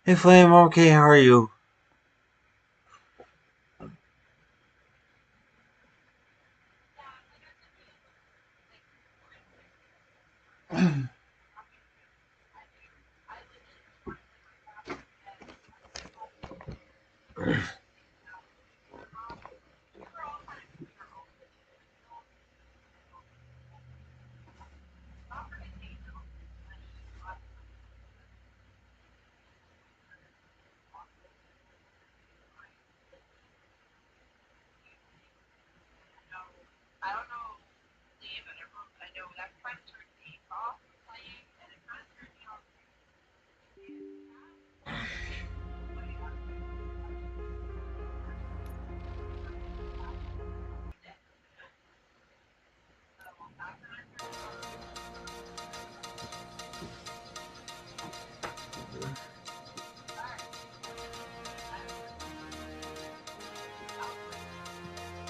Hey Flame, okay, how are you?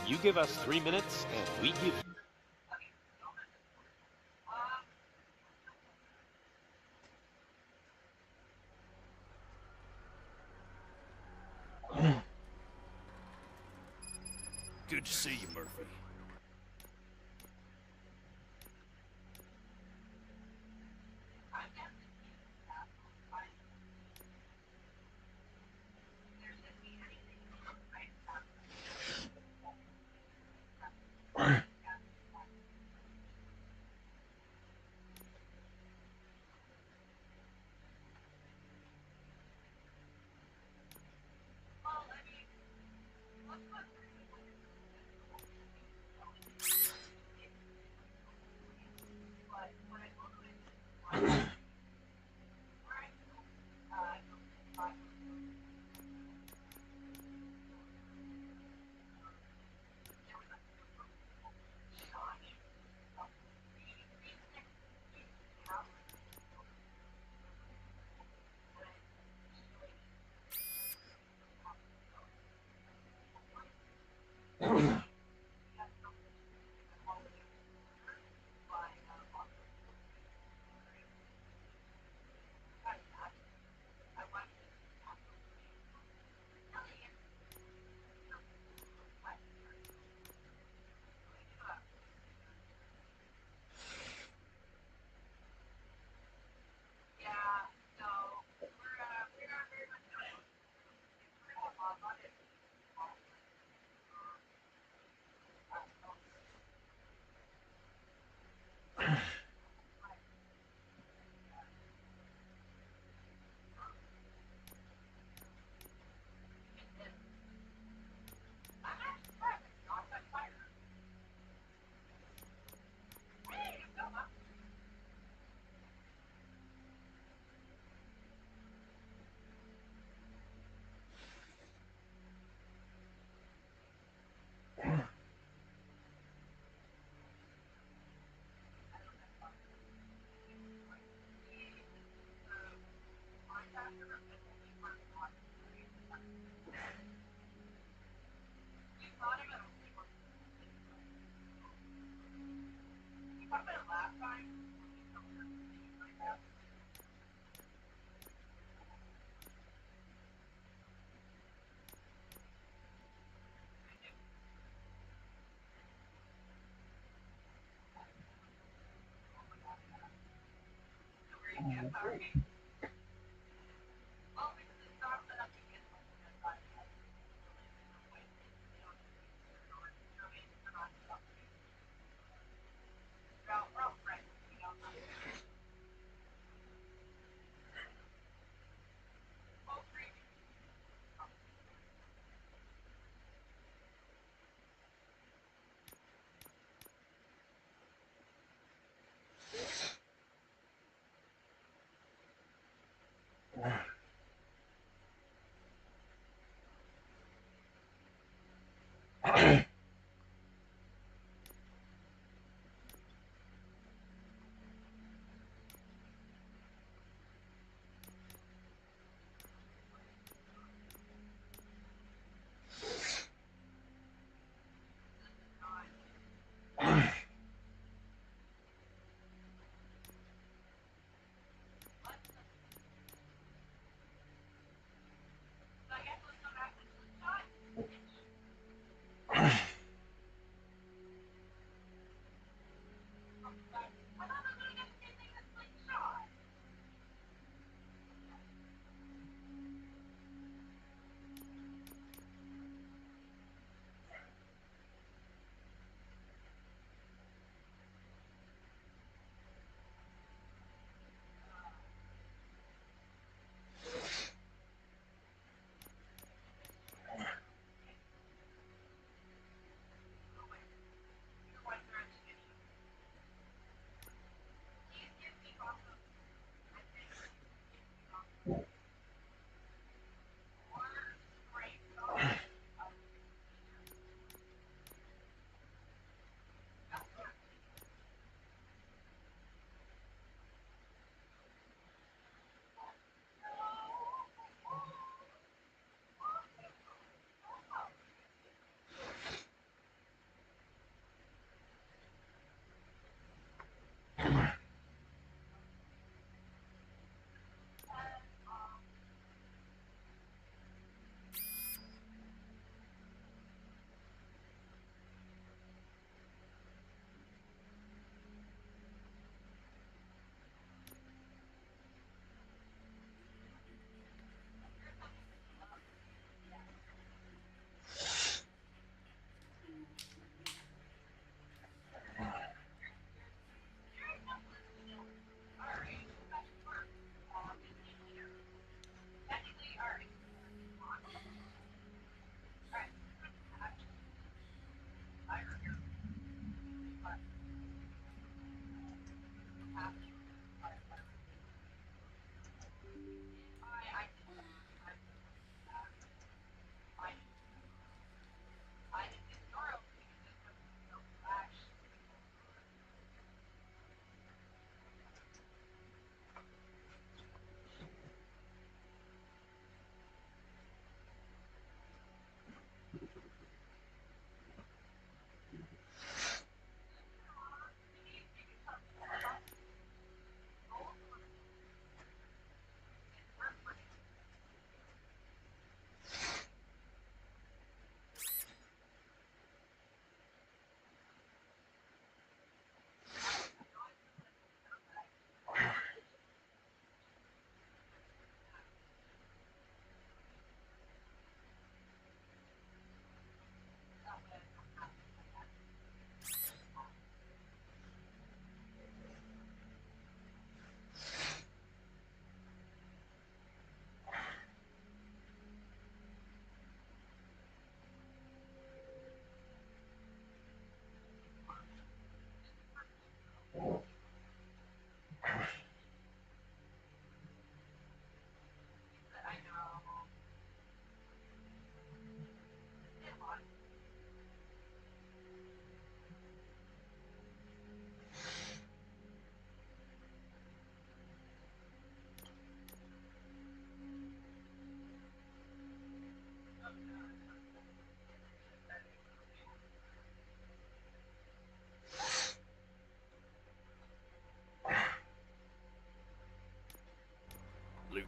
You give us 3 minutes, and we give you... Good to see you, Murphy.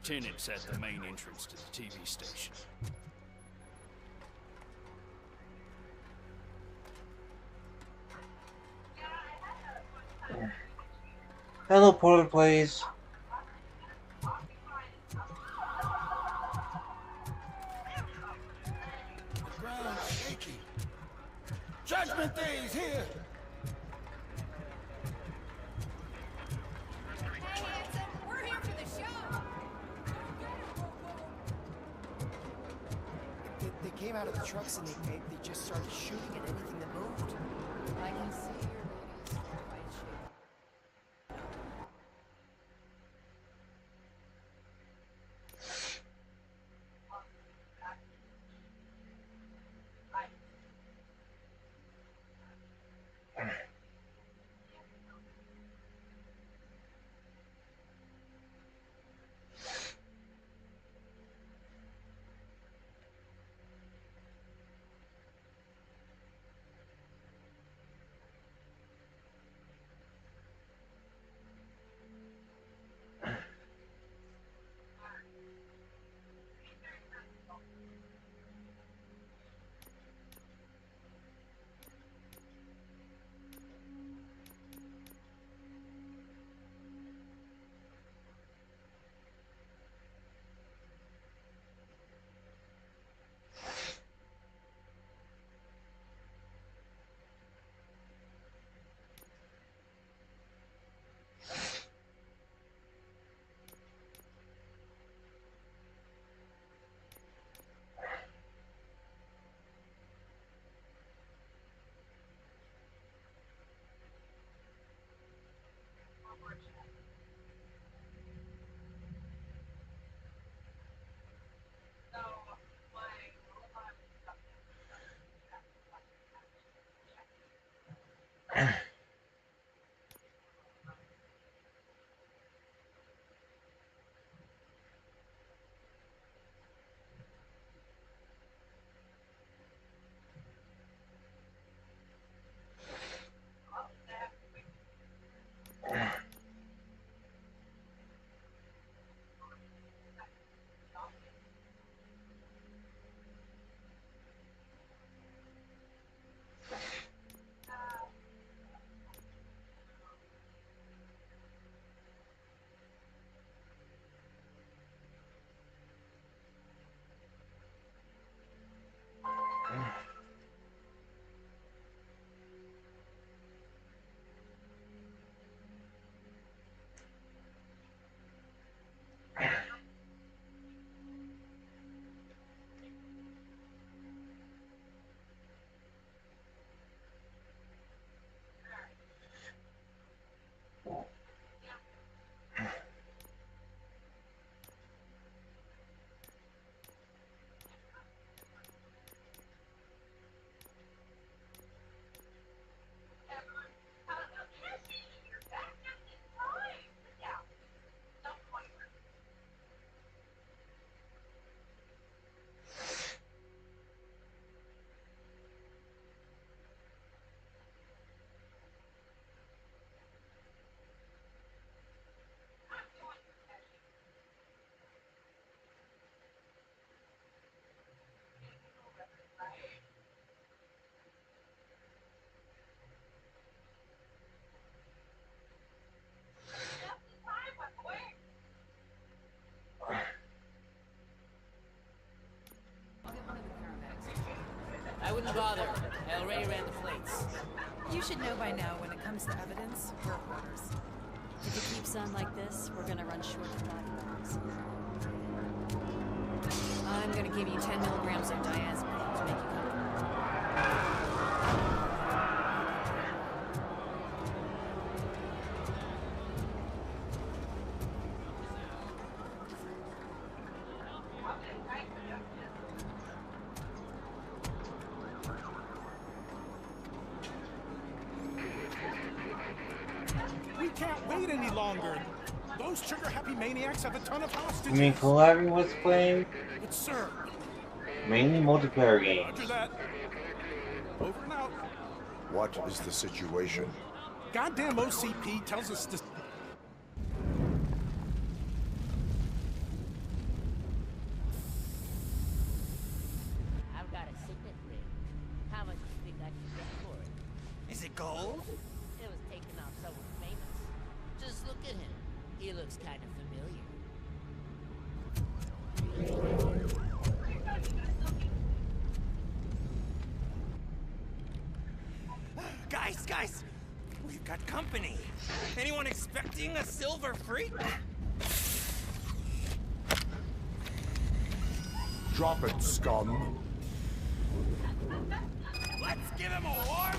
Lieutenant's at the main entrance to the TV station. Hello, Porter, please. The ground's shaking. Judgment Day is here! Hey, handsome, we're here for the show. They came out of the trucks and they just started shooting at anything that moved. I can see your ladies are quite shaken. I'll get one of the paramedics. I wouldn't bother. I already ran the plates. You should know by now when it comes to evidence, we're hoarders. If it keeps on like this, we're gonna run short of body parts. I'm gonna give you 10 milligrams of diazepam to make you comfortable. We can't wait any longer. Those trigger-happy maniacs have a ton of You hostages. mean collabing with playing But sir, mainly multiplayer games? roger that. Over and out. What is the situation? Goddamn OCP tells us to... actually paid for it. Is it gold? It was taken off someone famous. Just look at him. He looks kind of familiar. Guys! We've got company. Anyone expecting a silver freak? Drop it, scum. Let's give him a warm...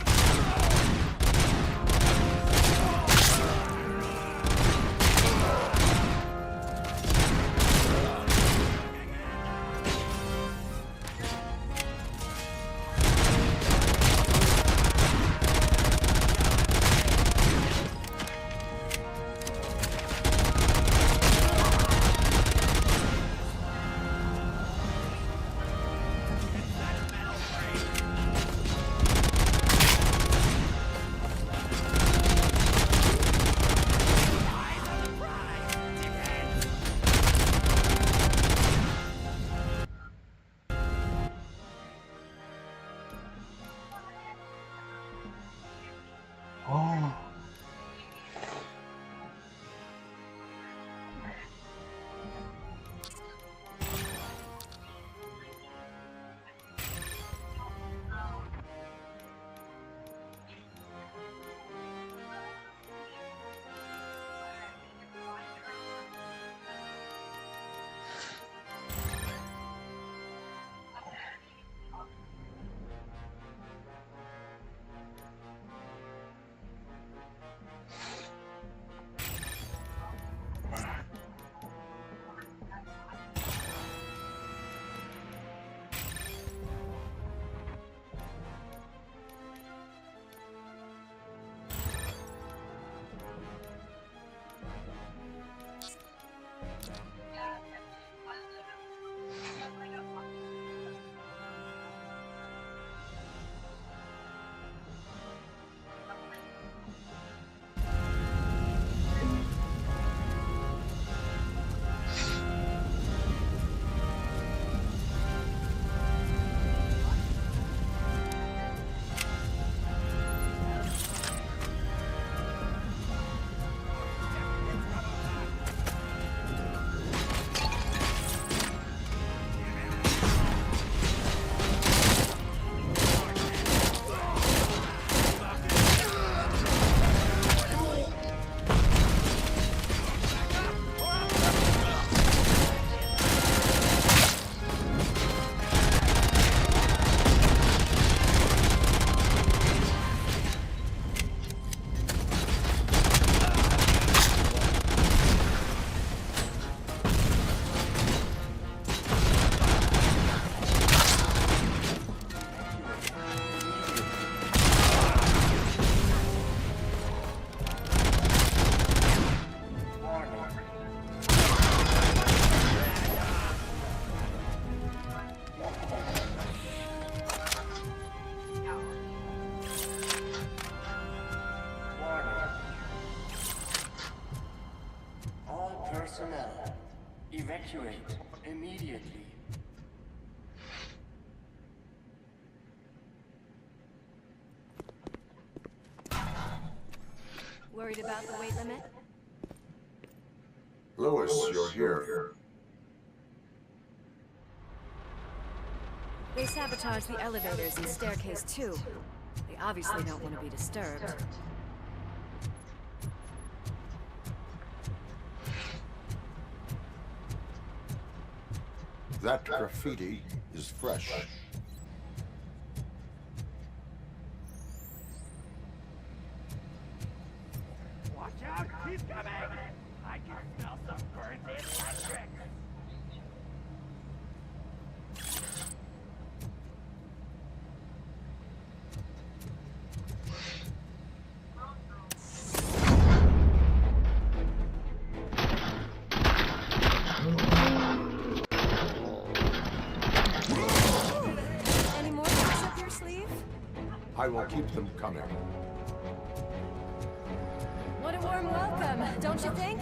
Oh. Personnel, evacuate immediately. Worried about the weight limit? Lewis, you're here. They sabotaged the elevators and staircase too. They obviously don't want to be disturbed. That graffiti is fresh. Watch out! He's coming! I can smell some burnt electric! Any more tricks up your sleeve? I will keep them coming. What a warm welcome, don't you think?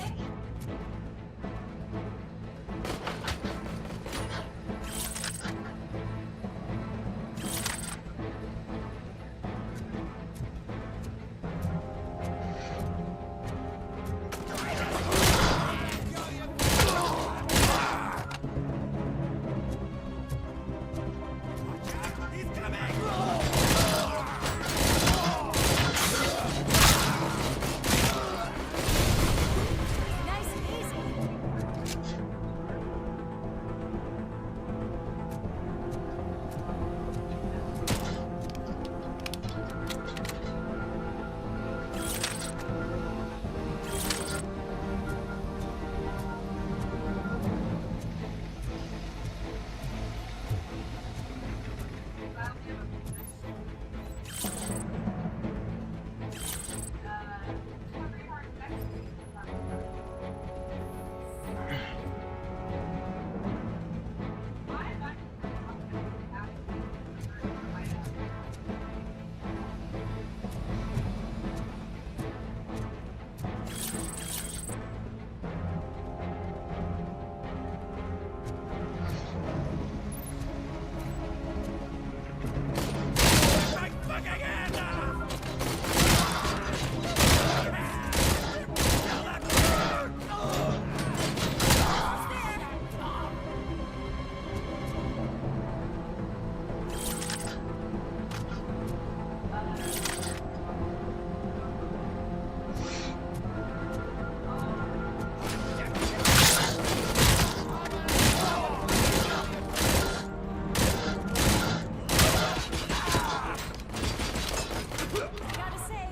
Gotta say,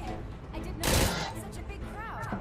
I didn't know there was such a big crowd.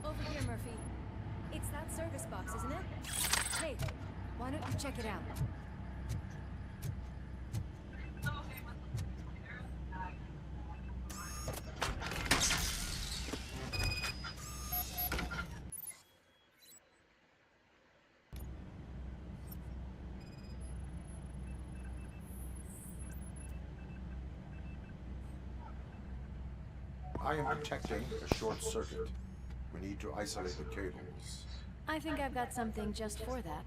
Over here, Murphy. It's that service box, isn't it? Hey, why don't you check it out? I am detecting a short circuit. We need to isolate the cables. I think I've got something just for that.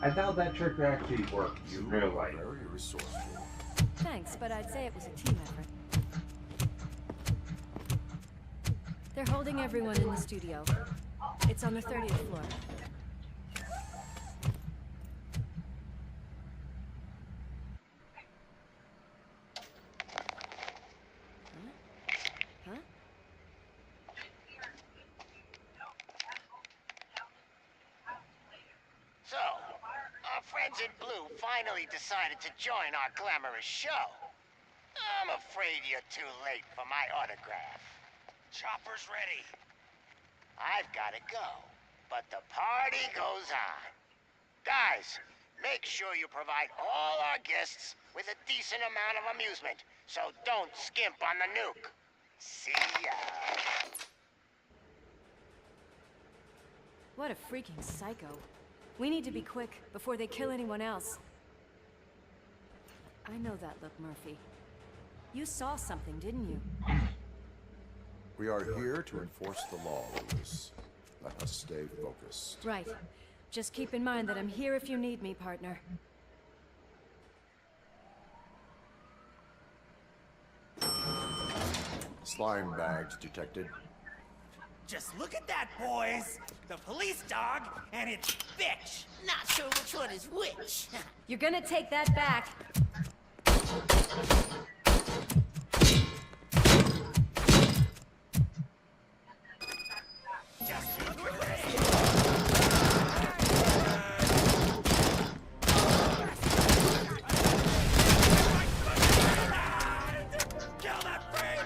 I doubt that trick actually works in You real are life. very resourceful. Thanks, but I'd say it was a team effort. They're holding everyone in the studio. It's on the 30th floor. Huh? So, our friends in blue finally decided to join our glamorous show. I'm afraid you're too late for my autograph. Chopper's ready. I've gotta go, but the party goes on. Guys, make sure you provide all our guests with a decent amount of amusement, so don't skimp on the nuke. See ya. What a freaking psycho. We need to be quick before they kill anyone else. I know that look, Murphy. You saw something, didn't you? We are here to enforce the law, Lewis. Let us stay focused. Right. Just keep in mind that I'm here if you need me, partner. Slime bags detected. Just look at that, boys. The police dog and its bitch. Not sure which one is which. You're gonna take that back. Kill that freak!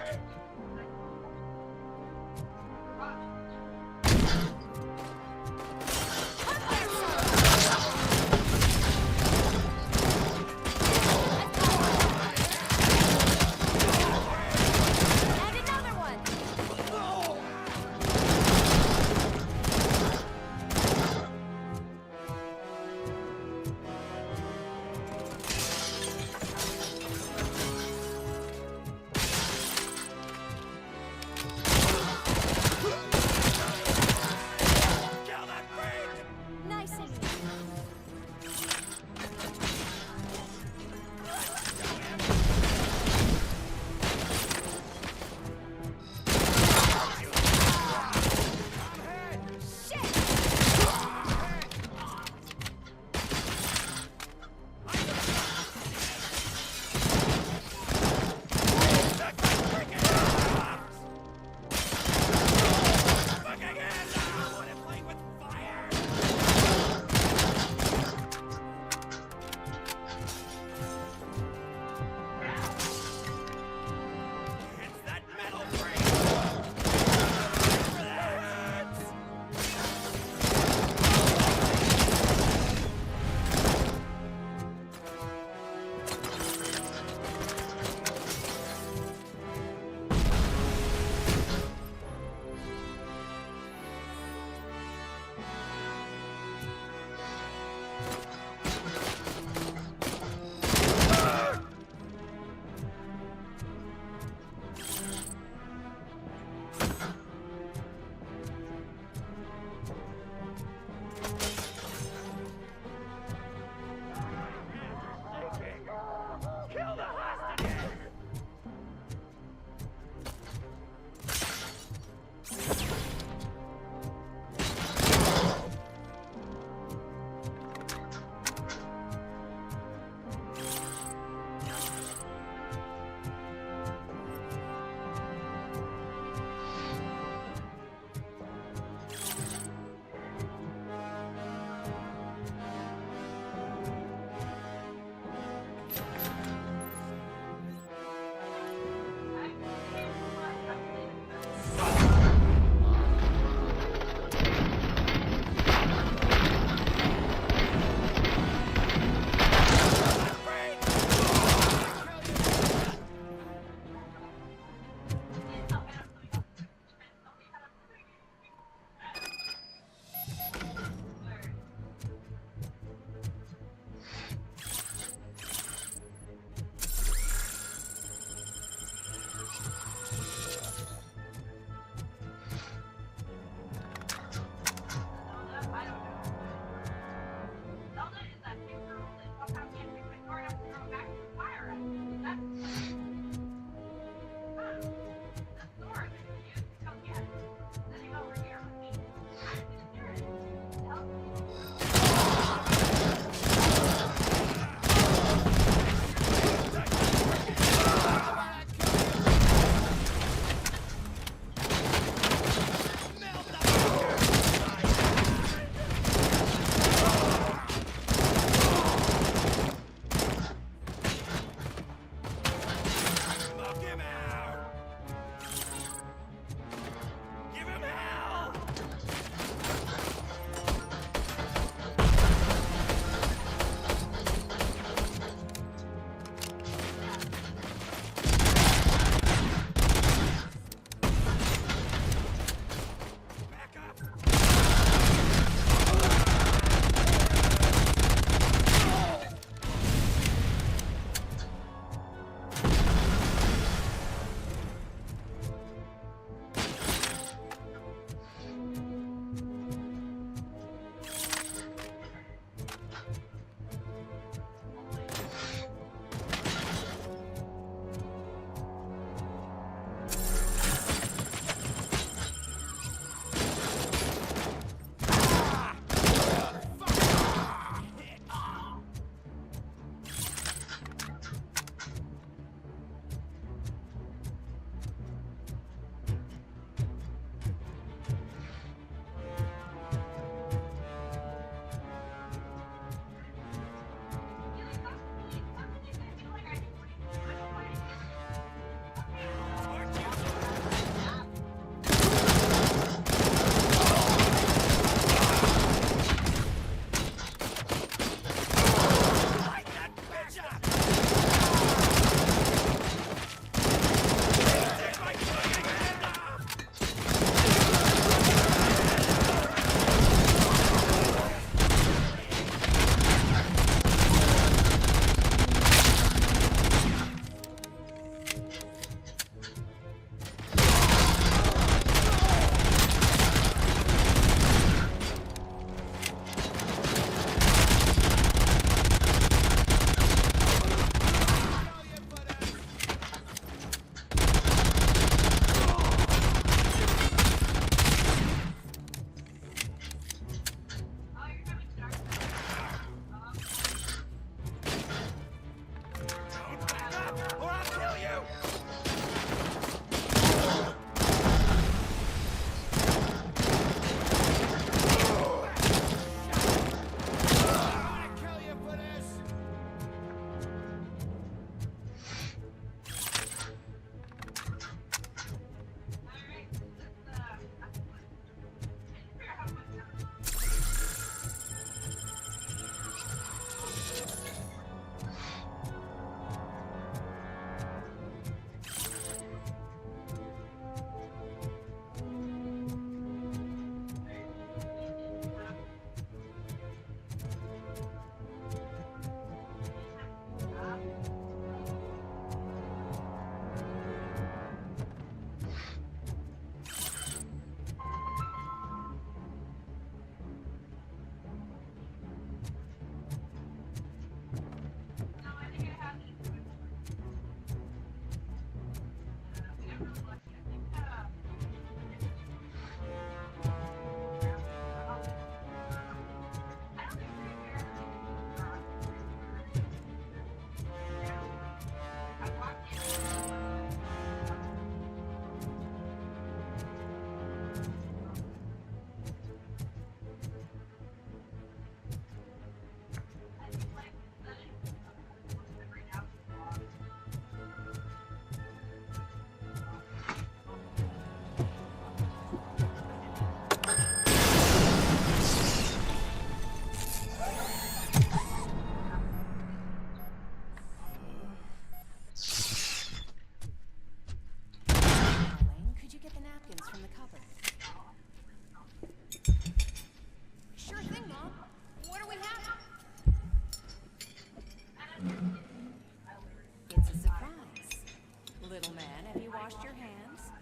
little man. Have you washed your hands?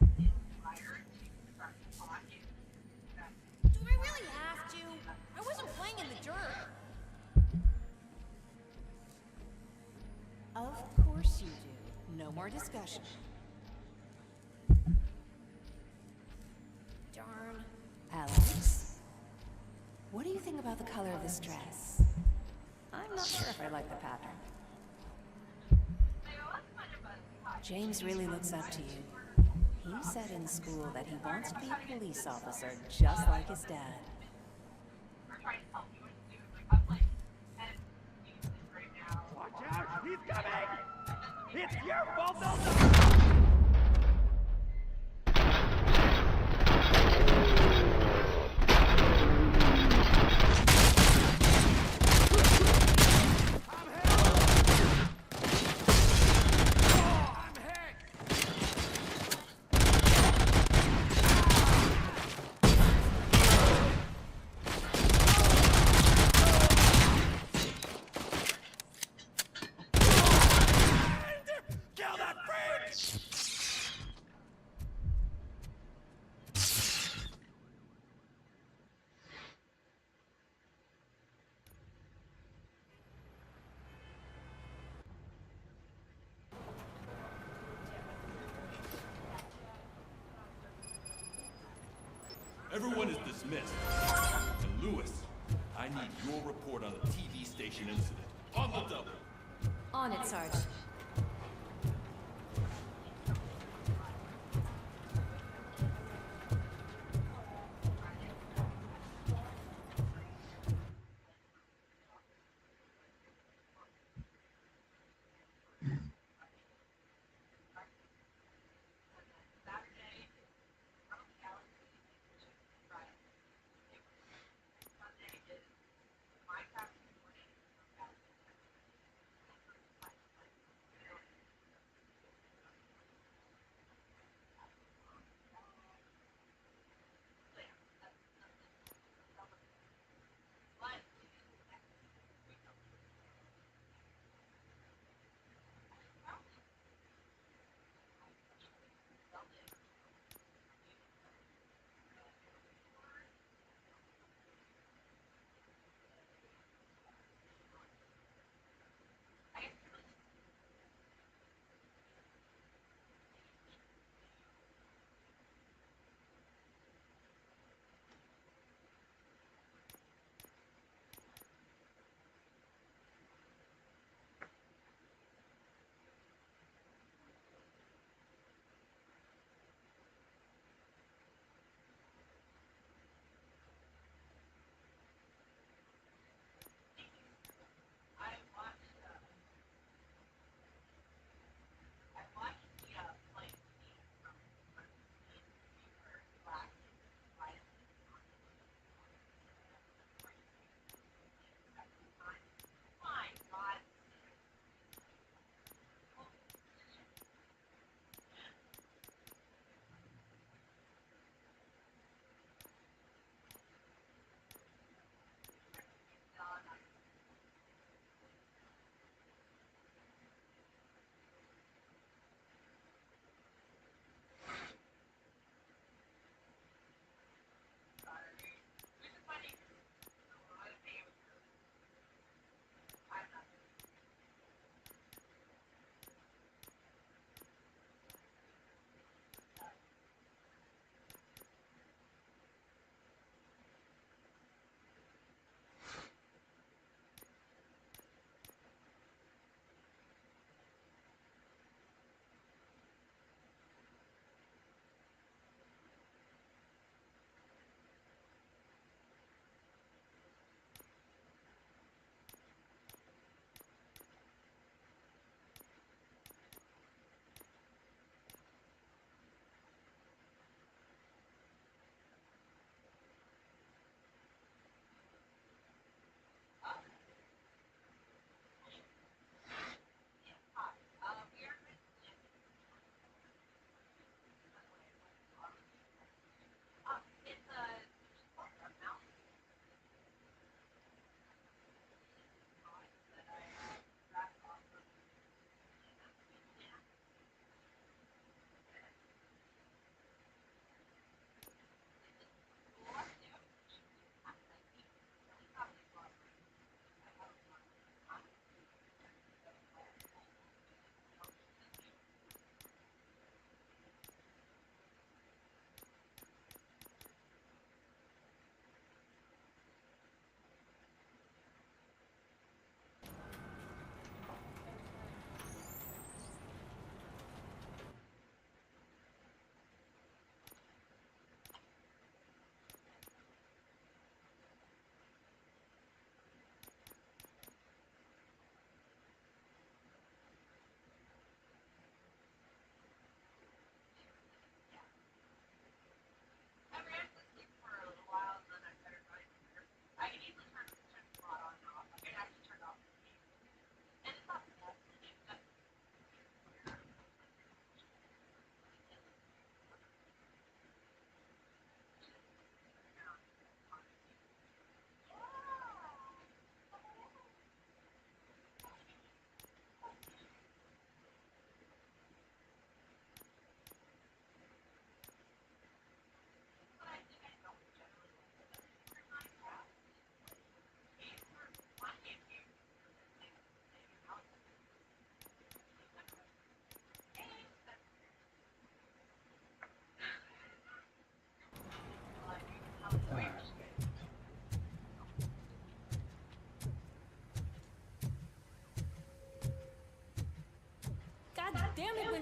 Do I really have to? I wasn't playing in the dirt. Of course you do. No more discussion. Darn. Alex, what do you think about the color of this dress? I'm not sure if I like the pattern. James really looks up to you. He said in school that he wants to be a police officer just like his dad. Watch out! He's coming! It's your fault, Delta! Kill that freak! Everyone is dismissed. And Lewis, I need your report on the TV station incident. On the double. On it, Sarge.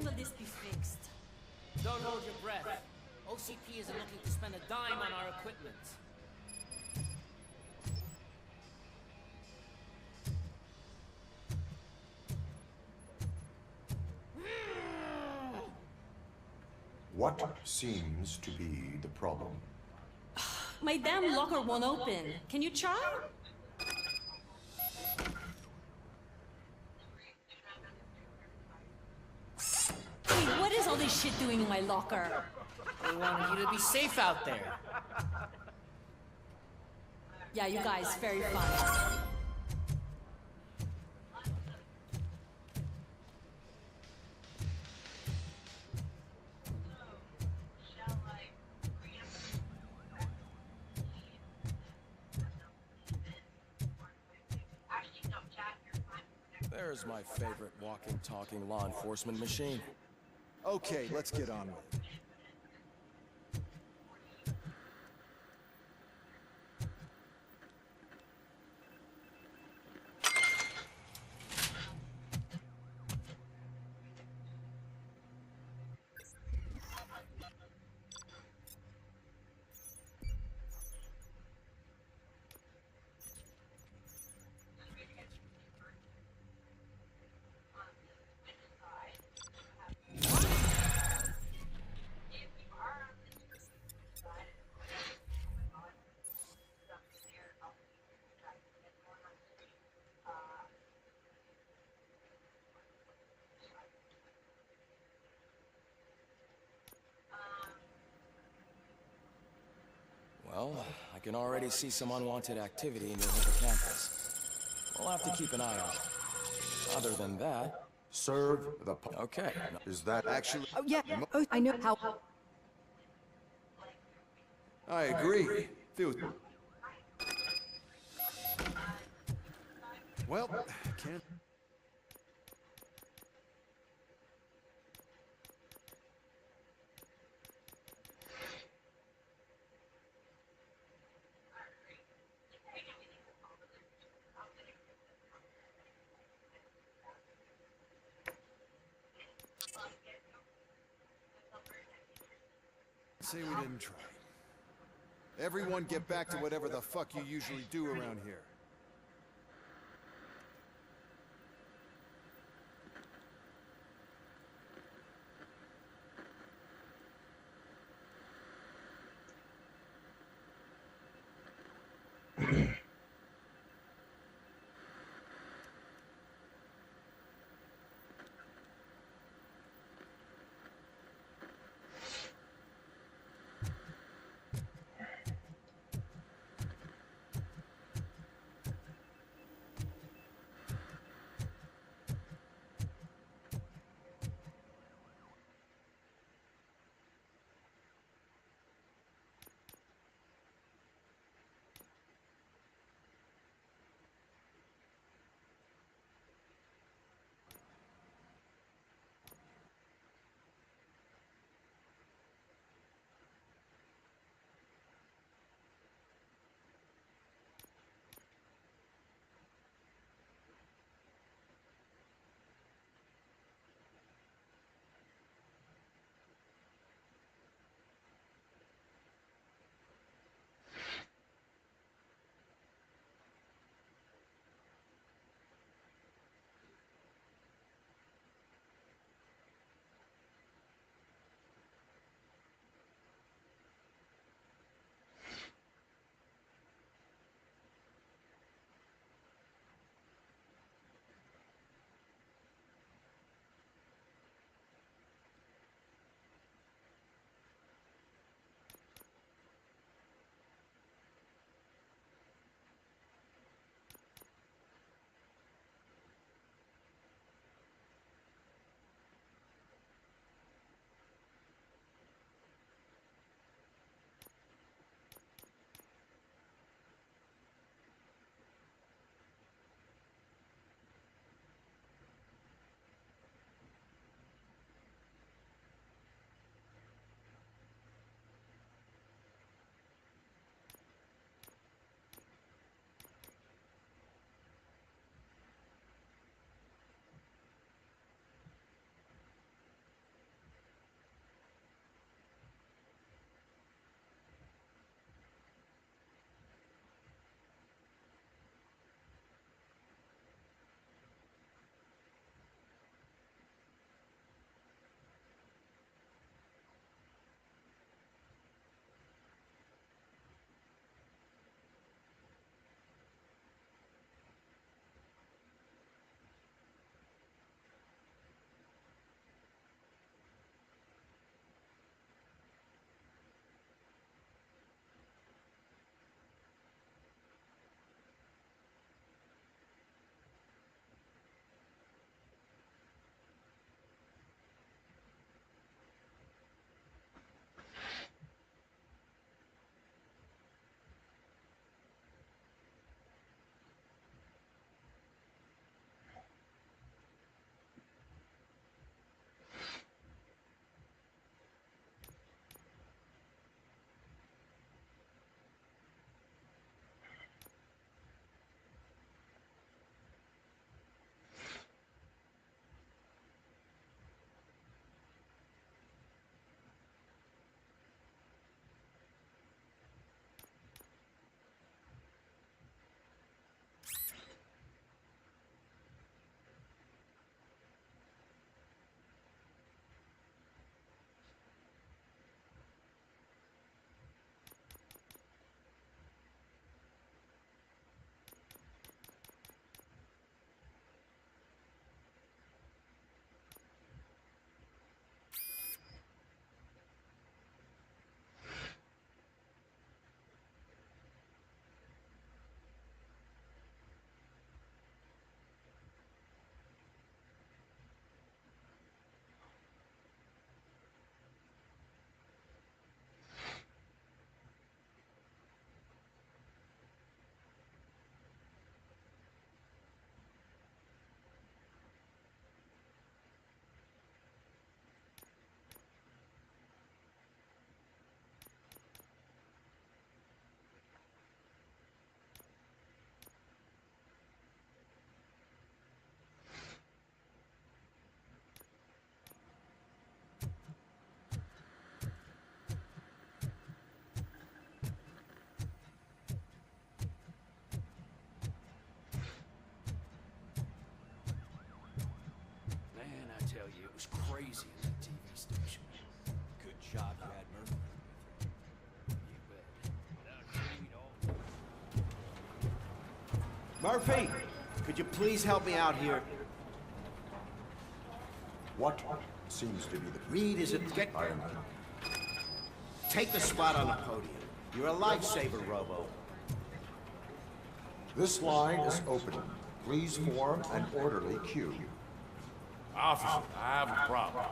will this be fixed? Don't hold your breath. OCP isn't looking to spend a dime on our equipment. What seems to be the problem? My damn locker won't open. Can you try? Wait, what is all this shit doing in my locker? They wanted you to be safe out there. Yeah, you guys, very fun. There's my favorite walking, talking law enforcement machine. Okay, let's get on with it. Well, I can already see some unwanted activity near the campus. We'll have to keep an eye on it. Other than that... Serve the... Okay. Is that actually... Oh, yeah. Oh, I know how... I agree. Dude. Well, can't... Say we didn't try. Everyone get back to whatever the fuck you usually do around here. It was crazy at that TV station. Good job you had Murphy. Murphy, could you please help me out here? What seems to be the... Reed is it? Get... I am... Take the spot on the podium. You're a lifesaver, Robo. This line is open. Please form an orderly queue. Officer, I have a problem.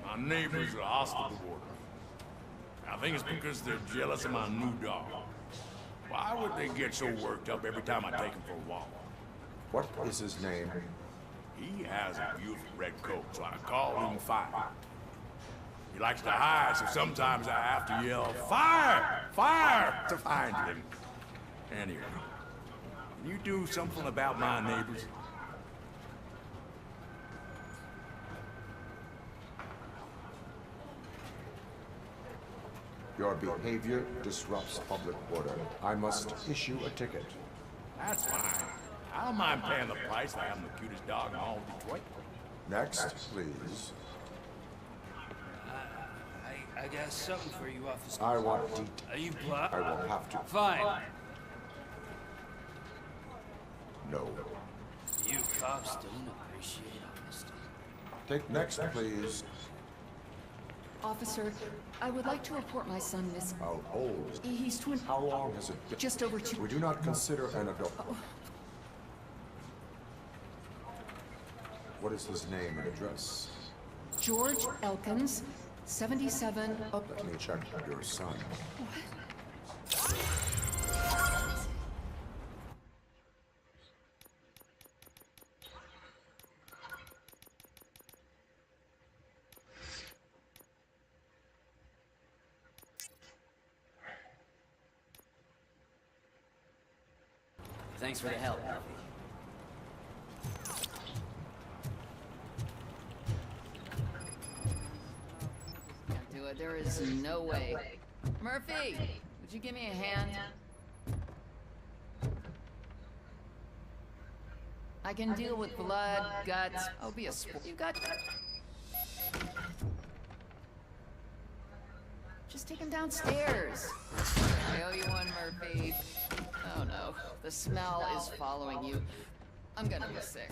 My neighbors are hostile toward me. I think it's because they're jealous of my new dog. Why would they get so worked up every time I take him for a walk? What is his name? He has a beautiful red coat, so I call him Fire. He likes to hide, so sometimes I have to yell, "Fire! Fire!" to find him. Anyway, can you do something about my neighbors? Your behavior disrupts public order. I must issue a ticket. That's fine. I don't mind paying the price for having the cutest dog in all of Detroit. Next, please. I got something for you, officer. I want details. Are you blocked? I will have to. Fine. No. You cops don't appreciate honesty. Take next, please. Officer, I would like to report my son missing. How old? He's 20. How long has it been? Just over 2. We do not consider an adult. What is his name and address? George Elkins, 77. Let me check your son. Thanks for the help, Murphy. Can't do it. There is no way. Murphy, would you give me a hand? I can deal with blood, guts. I'll be a sport. You got... Just take him downstairs. I owe you one, Murphy. Oh no, the smell is following you. I'm gonna be sick.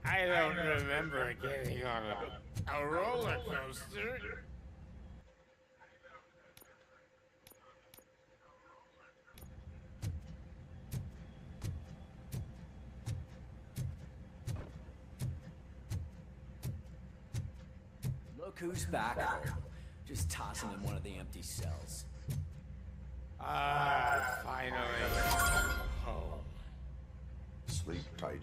I don't remember getting on a roller coaster. Look who's back home. Just tossing in one of the empty cells. Finally. Home. Sleep tight.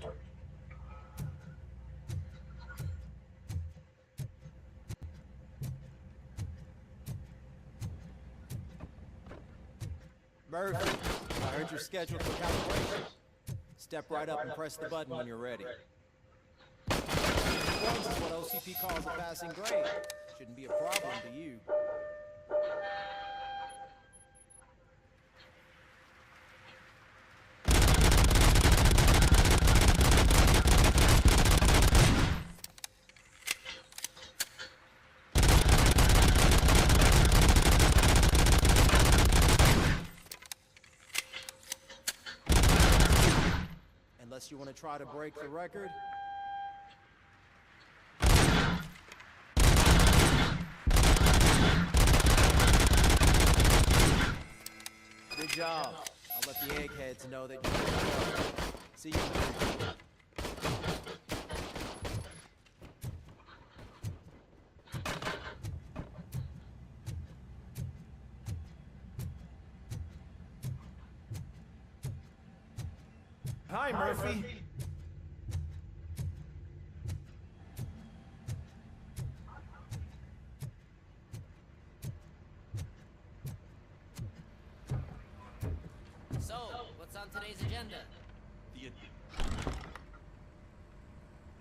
Murphy, I heard you're scheduled for calibration. Step right up and press the button when you're ready. This is what OCP calls a passing grade. Shouldn't be a problem to you. Unless you want to try to break the record. Good job. I'll let the eggheads know that you're good to go. See you later. Hi, Murphy. So, what's on today's agenda?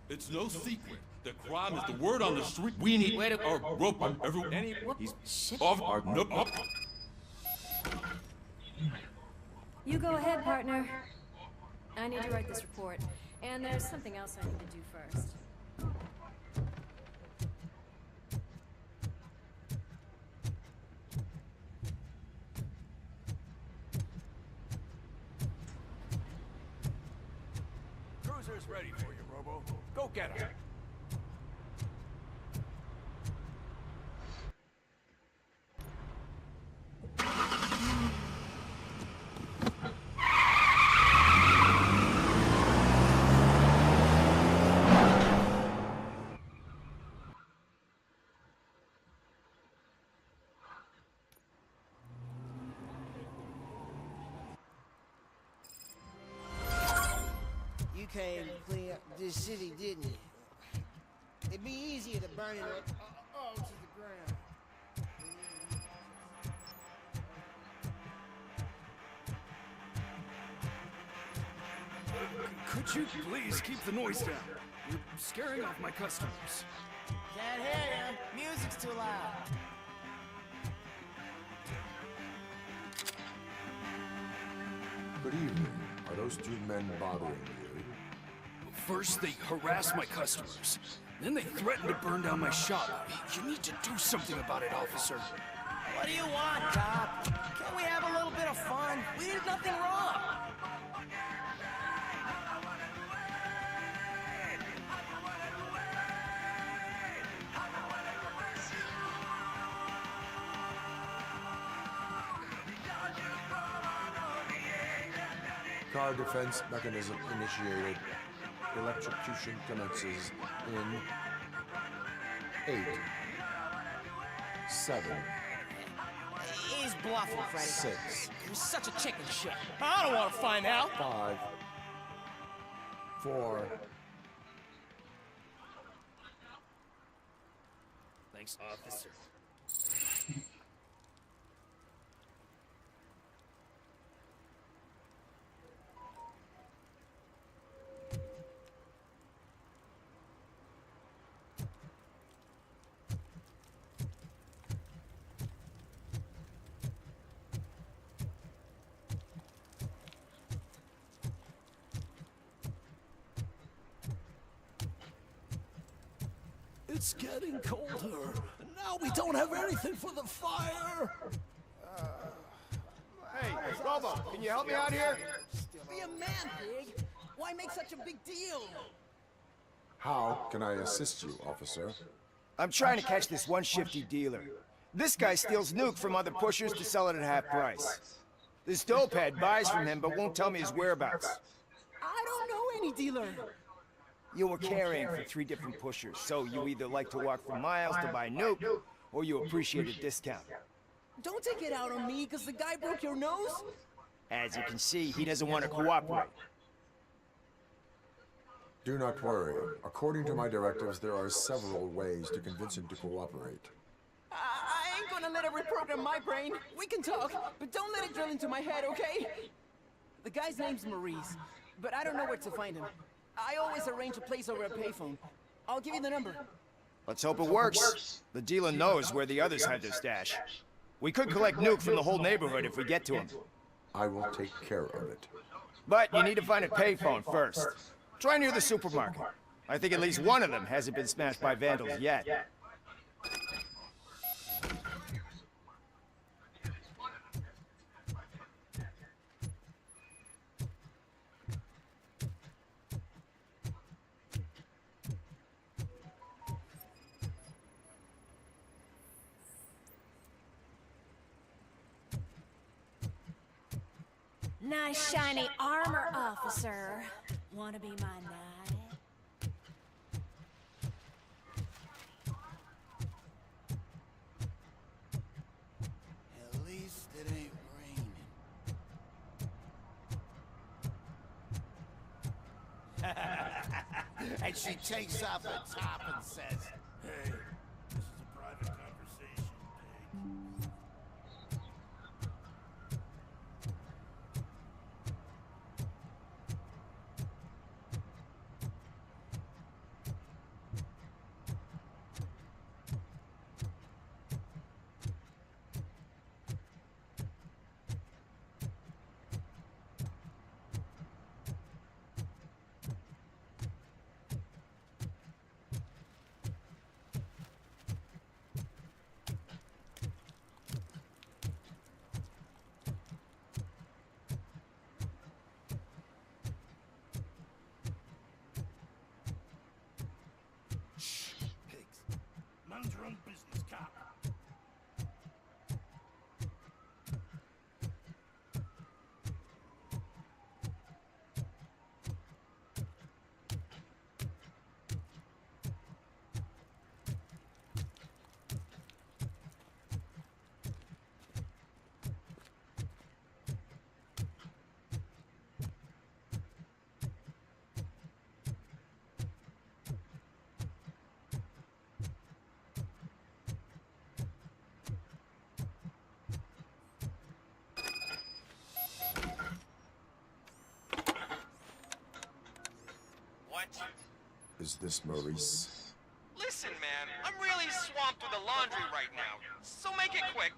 It's no secret. The crime is the word on the street. We need our rope on everyone. He's off our up. You go ahead, partner. I need to write this report, and there's something else I need to do first. Cruiser's ready for you, Robo. Go get her. You came to clean up this city, didn't you? It'd be easier to burn it all to the ground. Could you please keep the noise down? You're scaring off my customers. Can't hear you. Music's too loud. Good evening. Are those two men bothering you? First, they harass my customers. Then they threaten to burn down my shop. You need to do something about it, officer. What do you want, cop? Can't we have a little bit of fun? We did nothing wrong. Car defense mechanism initiated. Electrocution commences in 8, 7, He's bluffing, Freddy. 6, You're such a chicken shit. I don't want to find out. 5, 4. Thanks, officer. It's getting colder, and now we don't have anything for the fire. Hey, Robo, can you help me out here? Be a man, Big. Why make such a big deal? How can I assist you, officer? I'm trying to catch this one shifty dealer. This guy steals nuke from other pushers to sell it at half price. This dopehead buys from him but won't tell me his whereabouts. I don't know any dealer. You were carrying for 3 different pushers, so you either like to walk for miles to buy nuke, or you appreciate a discount. Don't take it out on me because the guy broke your nose. As you can see, he doesn't want to cooperate. Do not worry. According to my directives, there are several ways to convince him to cooperate. I ain't gonna let it reprogram my brain. We can talk, but don't let it drill into my head, okay? The guy's name's Maurice, but I don't know where to find him. I always arrange a place over a payphone. I'll give you the number. Let's hope it works. The dealer knows where the others had their stash. We could collect nuke from the whole neighborhood if we get to him. I will take care of it. But you need to find a payphone first. Try near the supermarket. I think at least one of them hasn't been smashed by vandals yet. Nice shiny armor, officer. Wanna be my knight? At least it ain't raining. And she takes off her top and says, Hey, this is a private conversation, Pig. Is this Maurice? Listen, man, I'm really swamped with the laundry right now, so make it quick.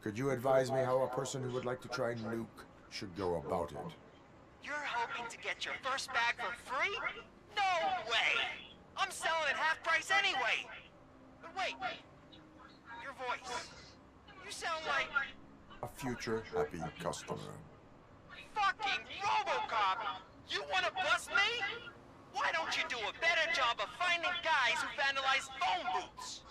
Could you advise me how a person who would like to try Nuke should go about it? You're hoping to get your first bag for free? No way! I'm selling at half price anyway! But wait, your voice. You sound like... A future happy customer. fucking RoboCop! You wanna bust me? Why don't you do a better job of finding guys who vandalize phone booths?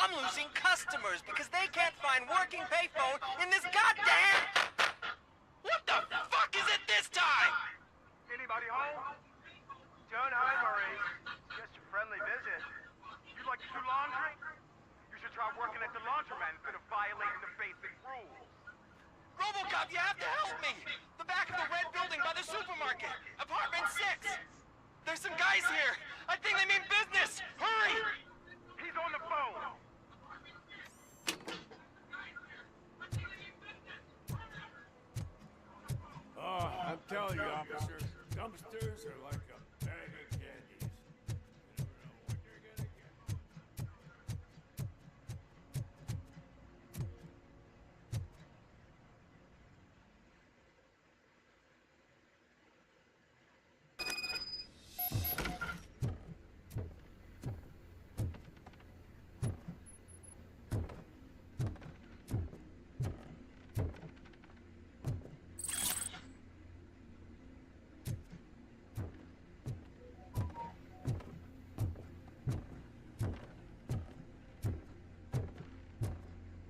I'm losing customers because they can't find working payphone in this goddamn... What the fuck is it this time? Anybody home? Don't hide, Maurice. Just a friendly visit. You like to do laundry? You should try working at the laundromat instead of violating the basic rules. RoboCop, you have to help me! The back of the red building by the supermarket. Apartment 6. There's some guys here. I think they mean business. Hurry! He's on the phone. Oh, I'm telling you, officer, dumpsters are like a bag of candies. You never know what you're gonna get.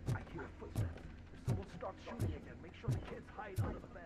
I hear footsteps. If someone starts shooting again, make sure the kids hide under the bed.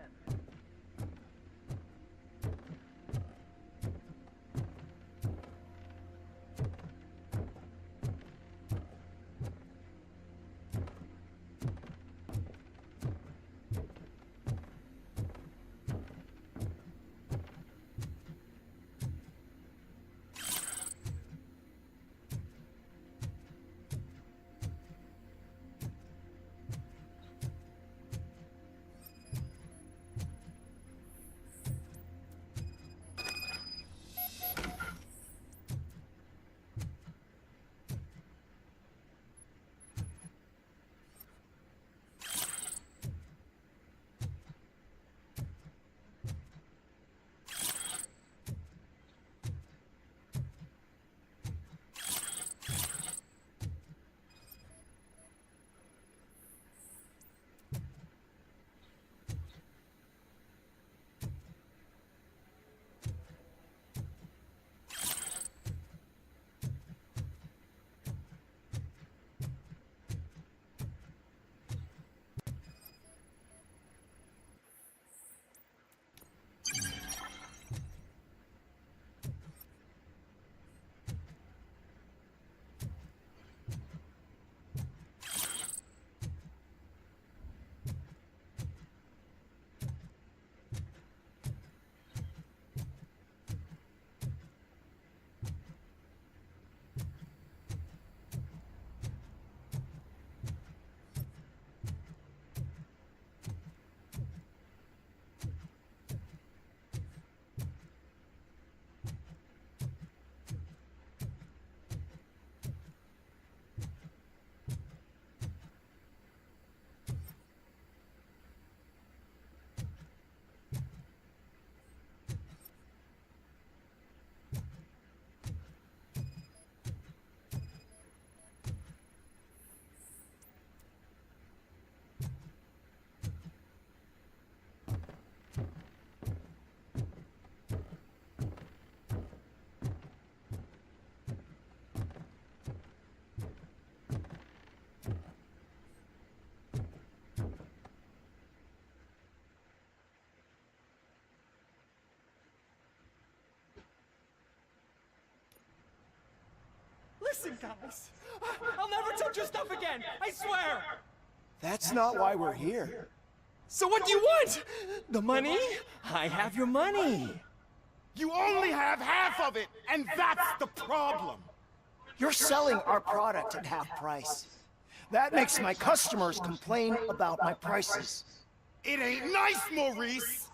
Listen, guys. I'll never touch your stuff again. I swear. That's not why we're here. So what do you want? The money? I have your money. You only have half of it, and that's the problem. You're selling our product at half price. That makes my customers complain about my prices. It ain't nice, Maurice!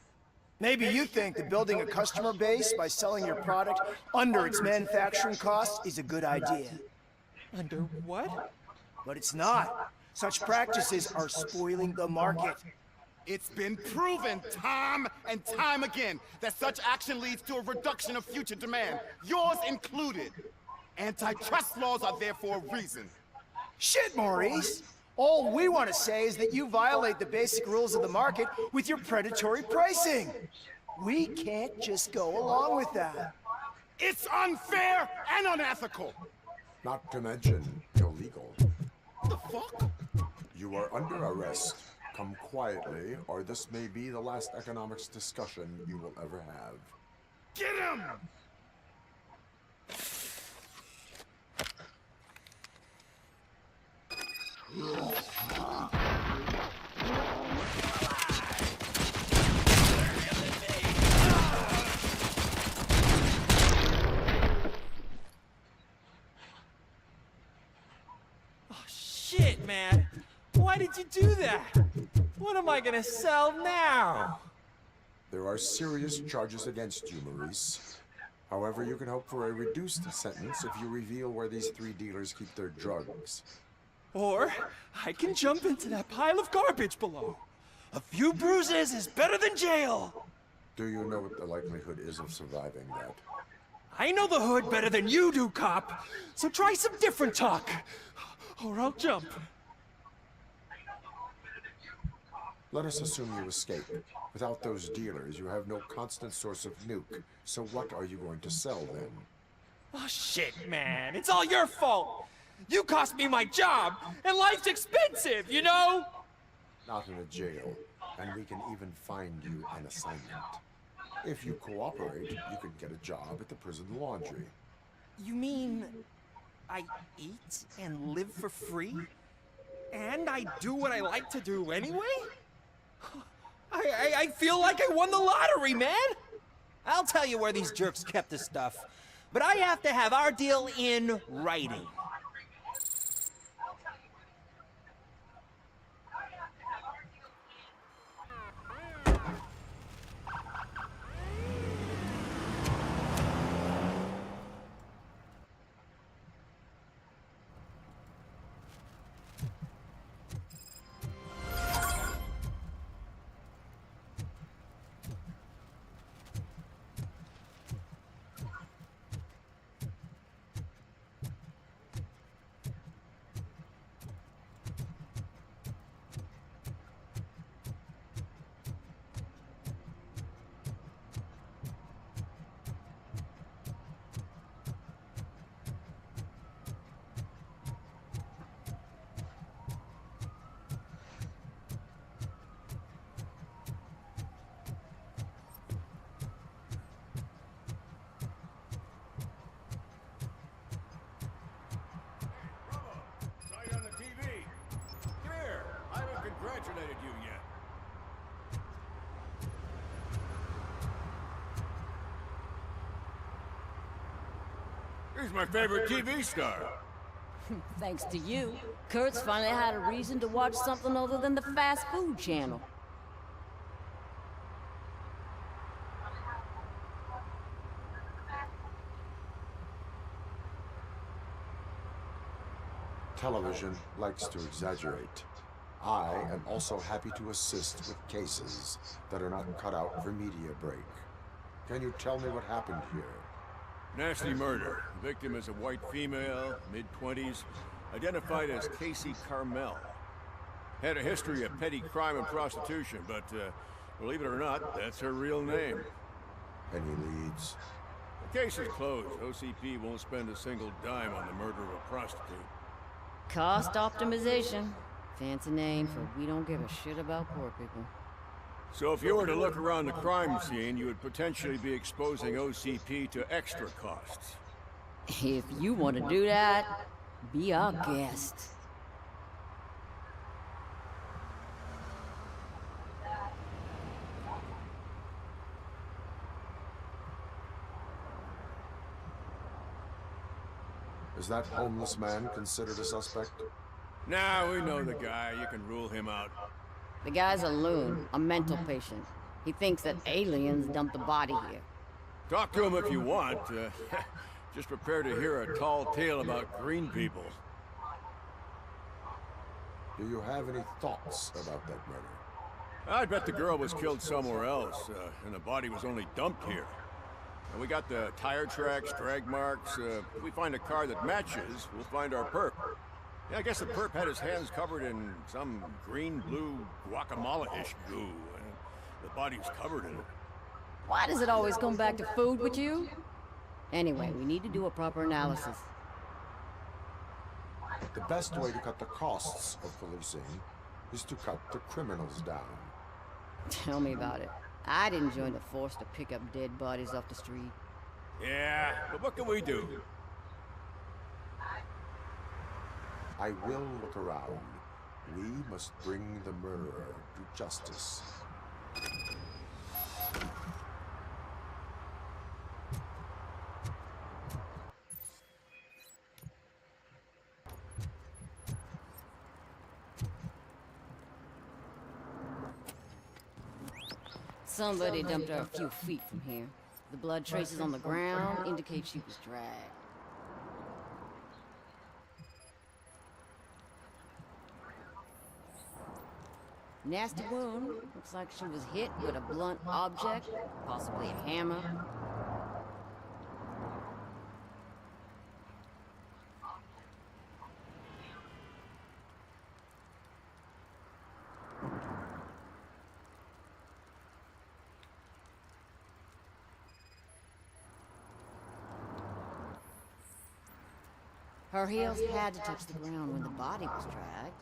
Maybe you think that building a customer base by selling your product under its manufacturing costs is a good idea. Under what? But it's not. Such practices are spoiling the market. It's been proven time and time again that such action leads to a reduction of future demand, yours included. Antitrust laws are there for a reason. Shit, Maurice! All we want to say is that you violate the basic rules of the market with your predatory pricing. We can't just go along with that. It's unfair and unethical! Not to mention illegal. What the fuck? You are under arrest. Come quietly, or this may be the last economics discussion you will ever have. Get him! Oh, shit, man. Why did you do that? What am I gonna sell now? There are serious charges against you, Maurice. However, you can hope for a reduced sentence if you reveal where these 3 dealers keep their drugs. Or I can jump into that pile of garbage below. A few bruises is better than jail. Do you know what the likelihood is of surviving that? I know the hood better than you do, cop. So try some different talk, or I'll jump. Let us assume you escape. Without those dealers, you have no constant source of nuke. So what are you going to sell then? Oh shit, man. It's all your fault. You cost me my job, and life's expensive, you know? Not in a jail, and we can even find you an assignment. If you cooperate, you could get a job at the prison laundry. You mean I eat and live for free? And I do what I like to do anyway? I feel like I won the lottery, man! I'll tell you where these jerks kept the stuff, but I have to have our deal in writing. Congratulated you yet. He's my favorite TV star. Thanks to you, Kurt's finally had a reason to watch something other than the fast food channel. Television likes to exaggerate. I am also happy to assist with cases that are not cut out for media break. Can you tell me what happened here? Nasty murder. The victim is a white female, mid-20s, identified as Casey Carmel. Had a history of petty crime and prostitution, but believe it or not, that's her real name. Any leads? The case is closed. OCP won't spend a single dime on the murder of a prostitute. Cost optimization. Fancy name for we don't give a shit about poor people. So if you were to look around the crime scene, you would potentially be exposing OCP to extra costs. If you want to do that, be our guest. Is that homeless man considered a suspect? Nah, we know the guy. You can rule him out. The guy's a loon, a mental patient. He thinks that aliens dumped the body here. Talk to him if you want. Just prepare to hear a tall tale about green people. Do you have any thoughts about that murder? I bet the girl was killed somewhere else, and the body was only dumped here. And we got the tire tracks, drag marks. If we find a car that matches, we'll find our perp. Yeah, I guess the perp had his hands covered in some green-blue guacamole-ish goo. The body was covered in it. Why does it always come back to food with you? Anyway, we need to do a proper analysis. The best way to cut the costs of policing is to cut the criminals down. Tell me about it. I didn't join the force to pick up dead bodies off the street. Yeah, but what can we do? I will look around. We must bring the murderer to justice. Somebody dumped her a few feet from here. The blood traces on the ground indicate she was dragged. Nasty wound. Looks like she was hit with a blunt object, possibly a hammer. Her heels had to touch the ground when the body was dragged.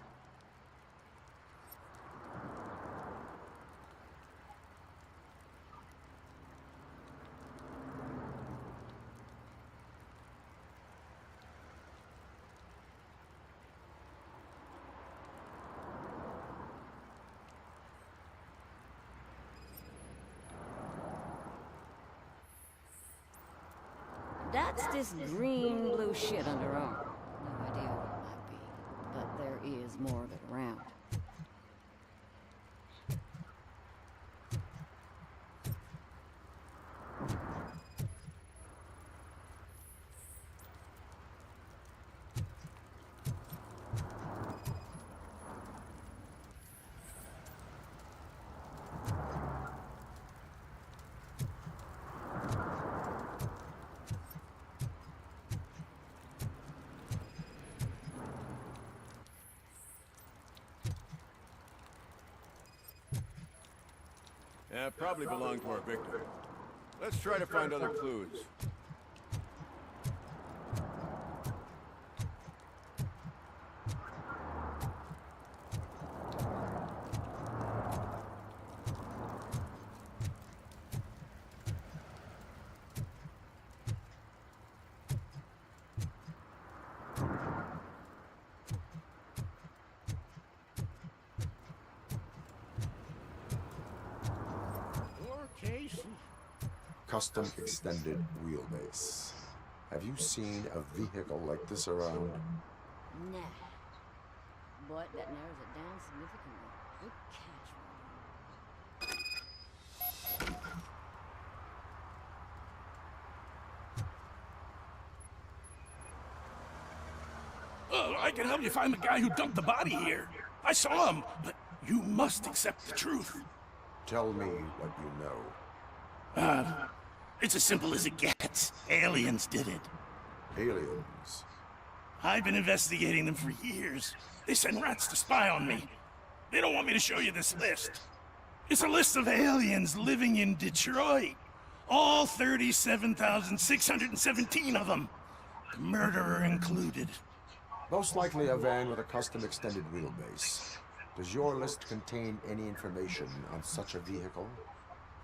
That's this green-blue shit under her arm. No idea what it might be, but there is more of it around. Yeah, probably belonged to our victim. Let's try to find other clues. Custom extended wheelbase. Have you seen a vehicle like this around? Nah. But that narrows it down significantly. Good catch. Oh, I can help you find the guy who dumped the body here. I saw him, but you must accept the truth. Tell me what you know. It's as simple as it gets. Aliens did it. Aliens? I've been investigating them for years. They send rats to spy on me. They don't want me to show you this list. It's a list of aliens living in Detroit. All 37,617 of them. The murderer included. Most likely a van with a custom extended wheelbase. Does your list contain any information on such a vehicle?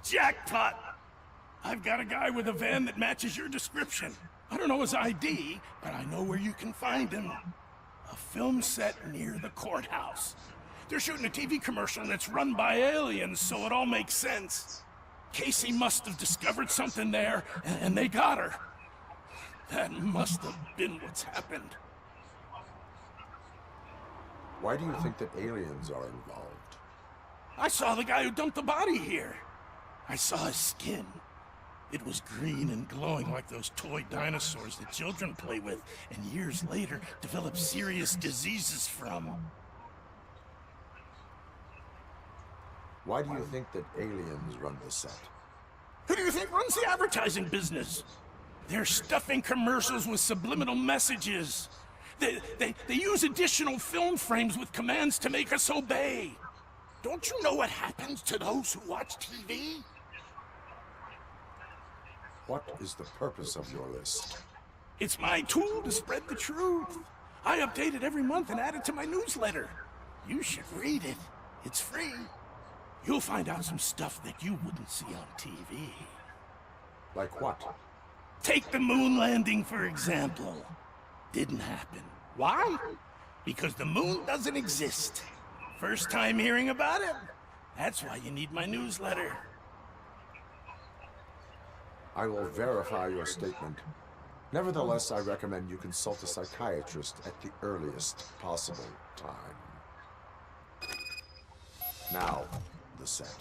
Jackpot! I've got a guy with a van that matches your description. I don't know his ID, but I know where you can find him. A film set near the courthouse. They're shooting a TV commercial that's run by aliens, so it all makes sense. Casey must have discovered something there, and they got her. That must have been what's happened. Why do you think that aliens are involved? I saw the guy who dumped the body here. I saw his skin. It was green and glowing like those toy dinosaurs that children play with, and years later develop serious diseases from. Why do you think that aliens run the set? Who do you think runs the advertising business? They're stuffing commercials with subliminal messages. They use additional film frames with commands to make us obey. Don't you know what happens to those who watch TV? What is the purpose of your list? It's my tool to spread the truth. I update it every month and add it to my newsletter. You should read it. It's free. You'll find out some stuff that you wouldn't see on TV. Like what? Take the moon landing, for example. Didn't happen. Why? Because the moon doesn't exist. First time hearing about it? That's why you need my newsletter. I will verify your statement. Nevertheless, I recommend you consult a psychiatrist at the earliest possible time. Now, the set.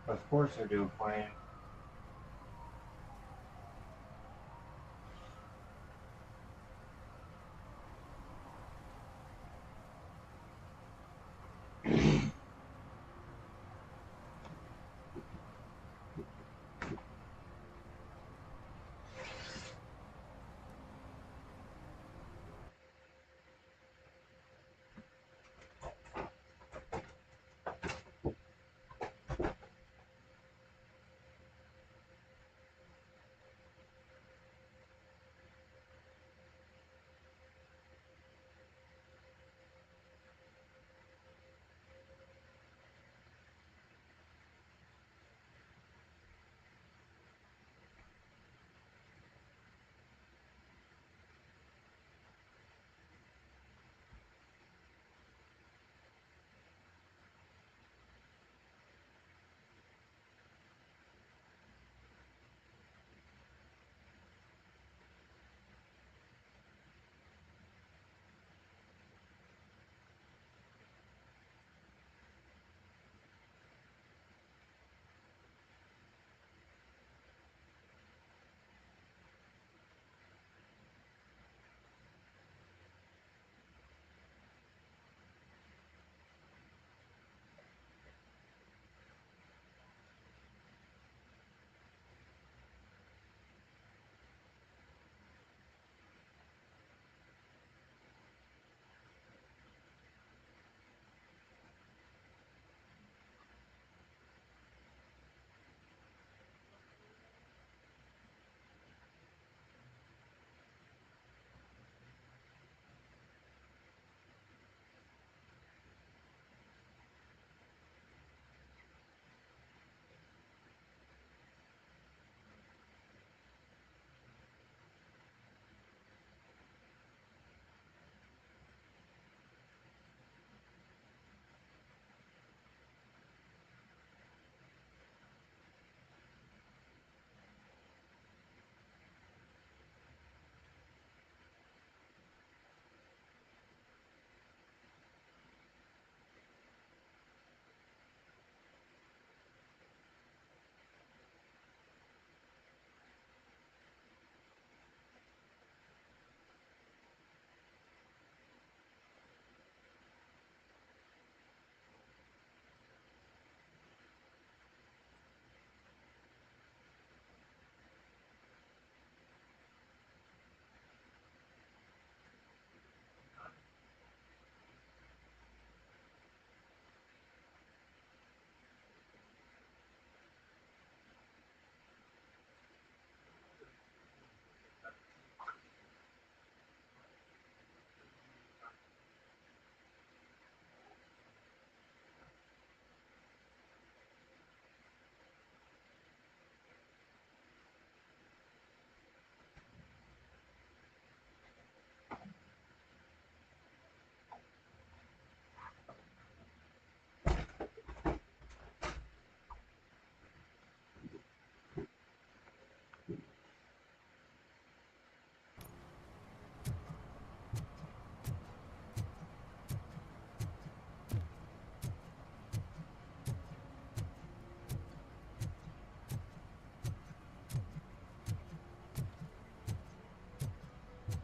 Of course I do, Queen.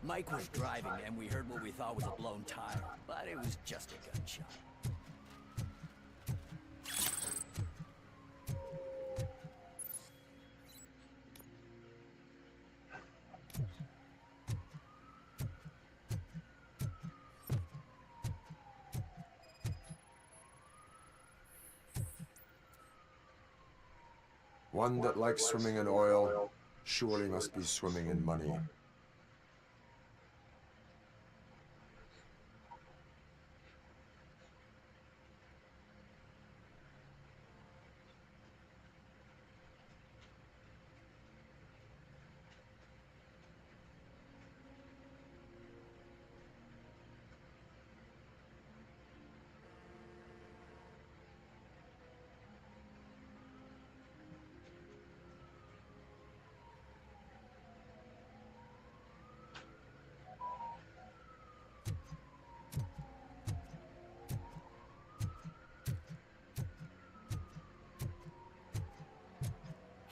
Mike was driving and we heard what we thought was a blown tire, but it was just a gunshot. One that likes swimming in oil surely must be swimming in money.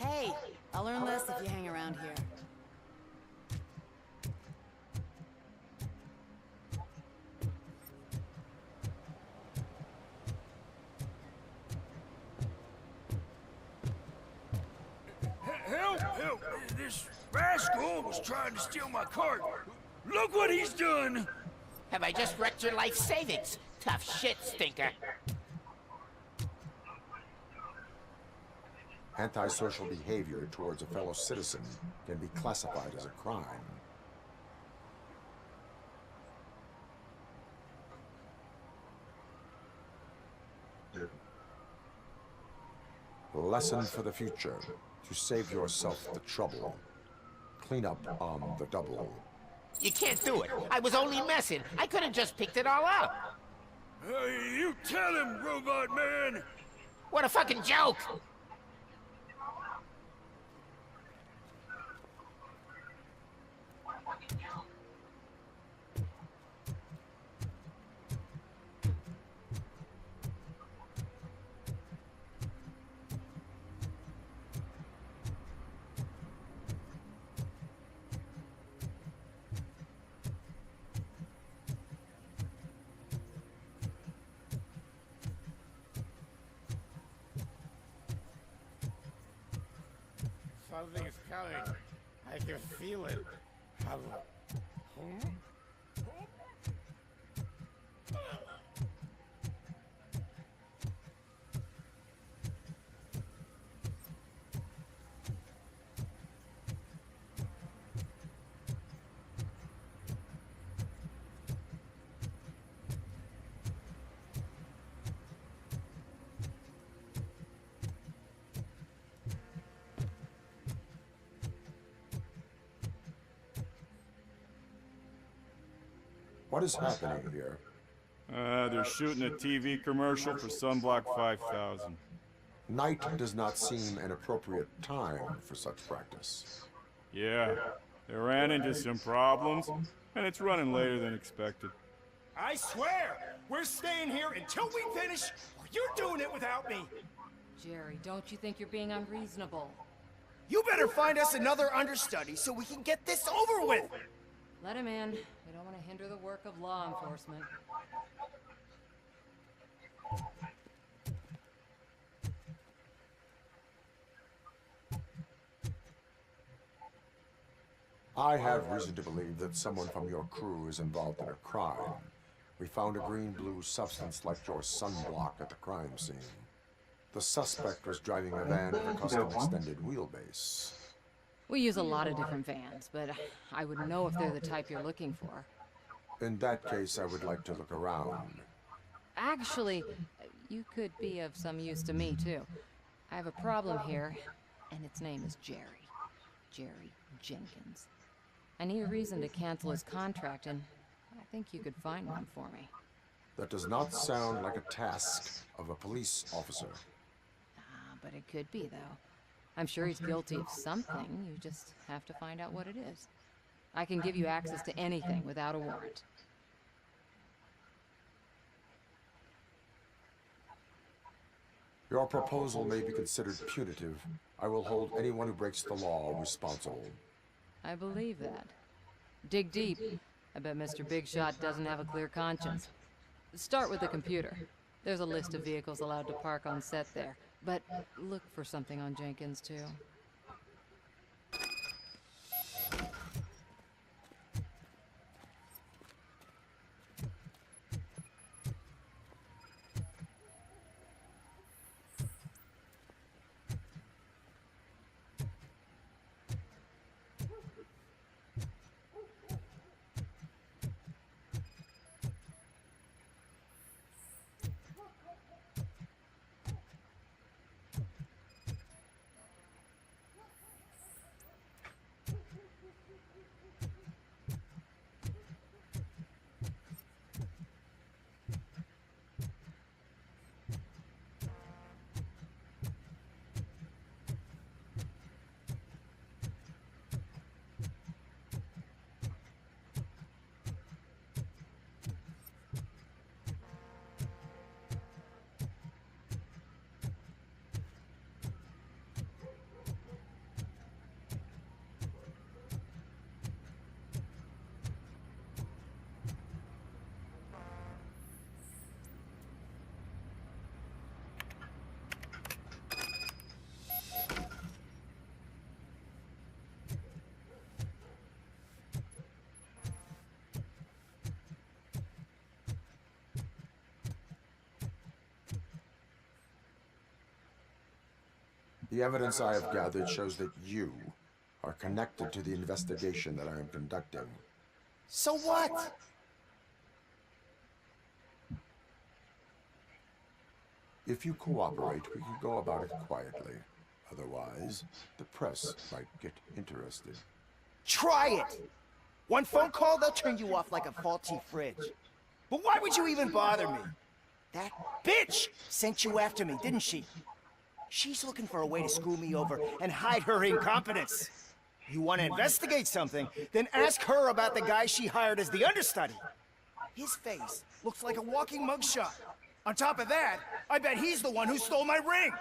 Hey, I'll learn less if you hang around here. Help! Help! This rascal was trying to steal my cart. Look what he's done! Have I just wrecked your life savings? Tough shit, stinker. Antisocial behavior towards a fellow citizen can be classified as a crime. Lesson for the future. To save yourself the trouble. Clean up on the double. You can't do it. I was only messing. I could have just picked it all up. You tell him, Robot Man! What a fucking joke! Something's coming. I can feel it. What is happening here? They're shooting a TV commercial for Sunblock 5000. Night does not seem an appropriate time for such practice. Yeah, they ran into some problems, and it's running later than expected. I swear, we're staying here until we finish, or you're doing it without me. Jerry, don't you think you're being unreasonable? You better find us another understudy so we can get this over with. Let him in. We don't want to hinder the work of law enforcement. I have reason to believe that someone from your crew is involved in a crime. We found a green-blue substance like your sunblock at the crime scene. The suspect was driving a van with a custom extended wheelbase. We use a lot of different vans, but I wouldn't know if they're the type you're looking for. In that case, I would like to look around. Actually, you could be of some use to me, too. I have a problem here, and its name is Jerry. Jerry Jenkins. I need a reason to cancel his contract, and I think you could find one for me. That does not sound like a task of a police officer. But it could be, though. I'm sure he's guilty of something. You just have to find out what it is. I can give you access to anything without a warrant. Your proposal may be considered punitive. I will hold anyone who breaks the law responsible. I believe that. Dig deep. I bet Mr. Big Shot doesn't have a clear conscience. Start with the computer. There's a list of vehicles allowed to park on set there. But look for something on Jenkins, too. The evidence I have gathered shows that you are connected to the investigation that I am conducting. So what? If you cooperate, we can go about it quietly. Otherwise, the press might get interested. Try it! One phone call, they'll turn you off like a faulty fridge. But why would you even bother me? That bitch sent you after me, didn't she? She's looking for a way to screw me over and hide her incompetence. You want to investigate something, then ask her about the guy she hired as the understudy. His face looks like a walking mugshot. On top of that, I bet he's the one who stole my ring.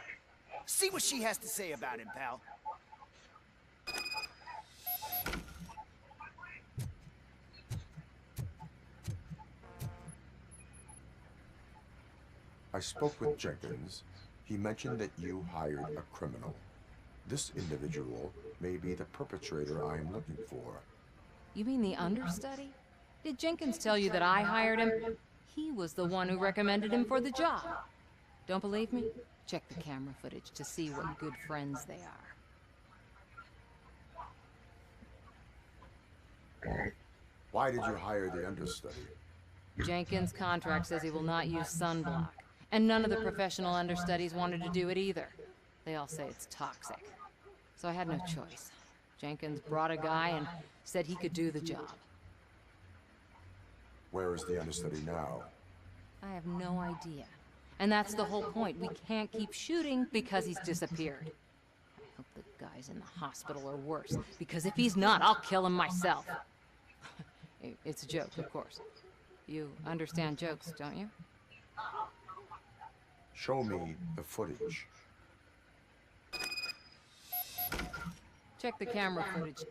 See what she has to say about him, pal. I spoke with Jenkins. He mentioned that you hired a criminal. This individual may be the perpetrator I am looking for. You mean the understudy? Did Jenkins tell you that I hired him? He was the one who recommended him for the job. Don't believe me? Check the camera footage to see what good friends they are. Why did you hire the understudy? Jenkins' contract says he will not use sunblock. And none of the professional understudies wanted to do it either. They all say it's toxic. So I had no choice. Jenkins brought a guy and said he could do the job. Where is the understudy now? I have no idea. And that's the whole point. We can't keep shooting because he's disappeared. I hope the guy's in the hospital or worse, because if he's not, I'll kill him myself. It's a joke, of course. You understand jokes, don't you? Show me the footage. Check the camera footage.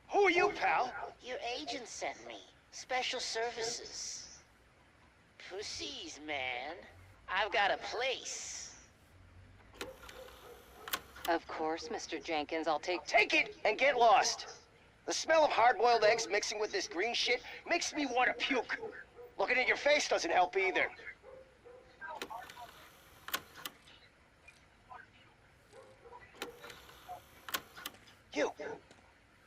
Who are you, pal? Your agent sent me. Special services. Pussies, man. I've got a place. Of course, Mr. Jenkins, I'll take it and get lost. The smell of hard-boiled eggs mixing with this green shit makes me want to puke. Looking at your face doesn't help either.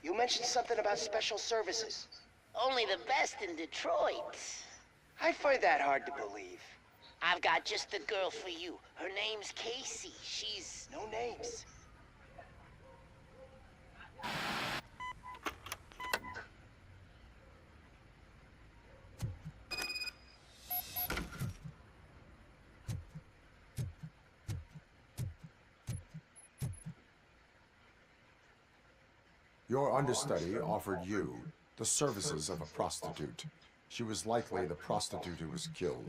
You mentioned something about special services. Only the best in Detroit. I find that hard to believe. I've got just the girl for you. Her name's Casey. She's... No names. Your understudy offered you the services of a prostitute. She was likely the prostitute who was killed.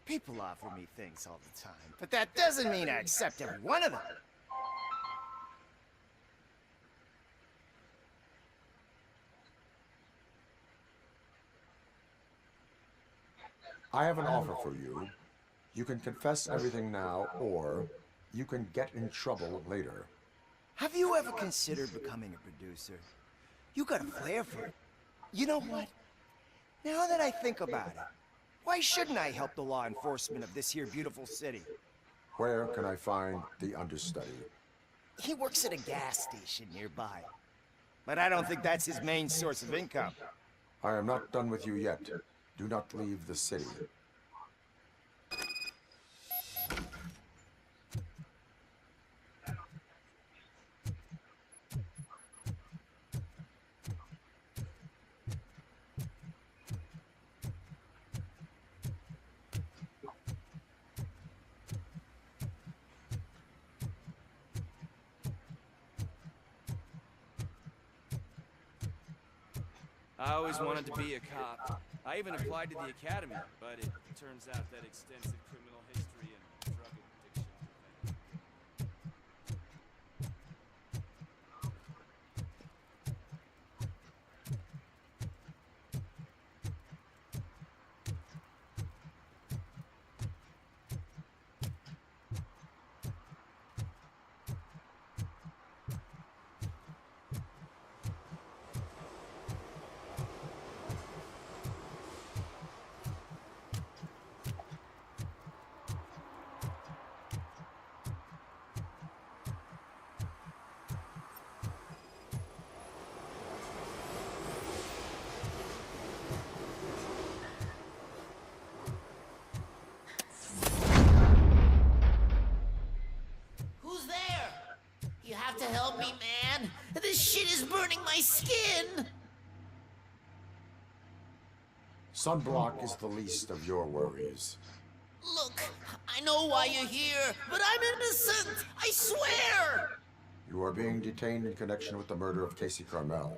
People offer me things all the time, but that doesn't mean I accept every one of them. I have an offer for you. You can confess everything now, or you can get in trouble later. Have you ever considered becoming a producer? You got a flair for it. You know what? Now that I think about it, why shouldn't I help the law enforcement of this here beautiful city? Where can I find the understudy? He works at a gas station nearby. But I don't think that's his main source of income. I am not done with you yet. Do not leave the city. I always wanted to be a cop. I even applied to the academy, but it turns out that extensive criminal history and drug addiction prevent. Who's there? You have to help me, man. This shit is burning my skin. Sunblock is the least of your worries. Look, I know why you're here, but I'm innocent. I swear. You are being detained in connection with the murder of Casey Carmel.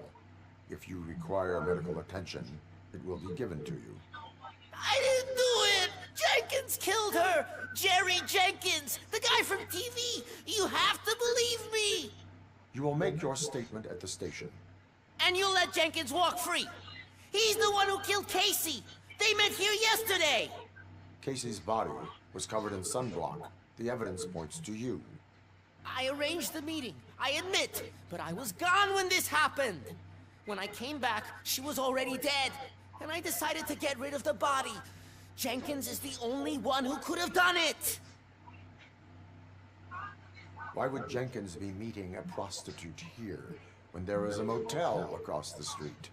If you require medical attention, it will be given to you. I didn't do it. Jenkins killed her. Jerry Jenkins, the guy from TV. You have to believe me. You will make your statement at the station. And you'll let Jenkins walk free. He's the one who killed Casey. They met here yesterday. Casey's body was covered in sunblock. The evidence points to you. I arranged the meeting, I admit, but I was gone when this happened. When I came back, she was already dead, and I decided to get rid of the body. Jenkins is the only one who could have done it. Why would Jenkins be meeting a prostitute here when there is a motel across the street?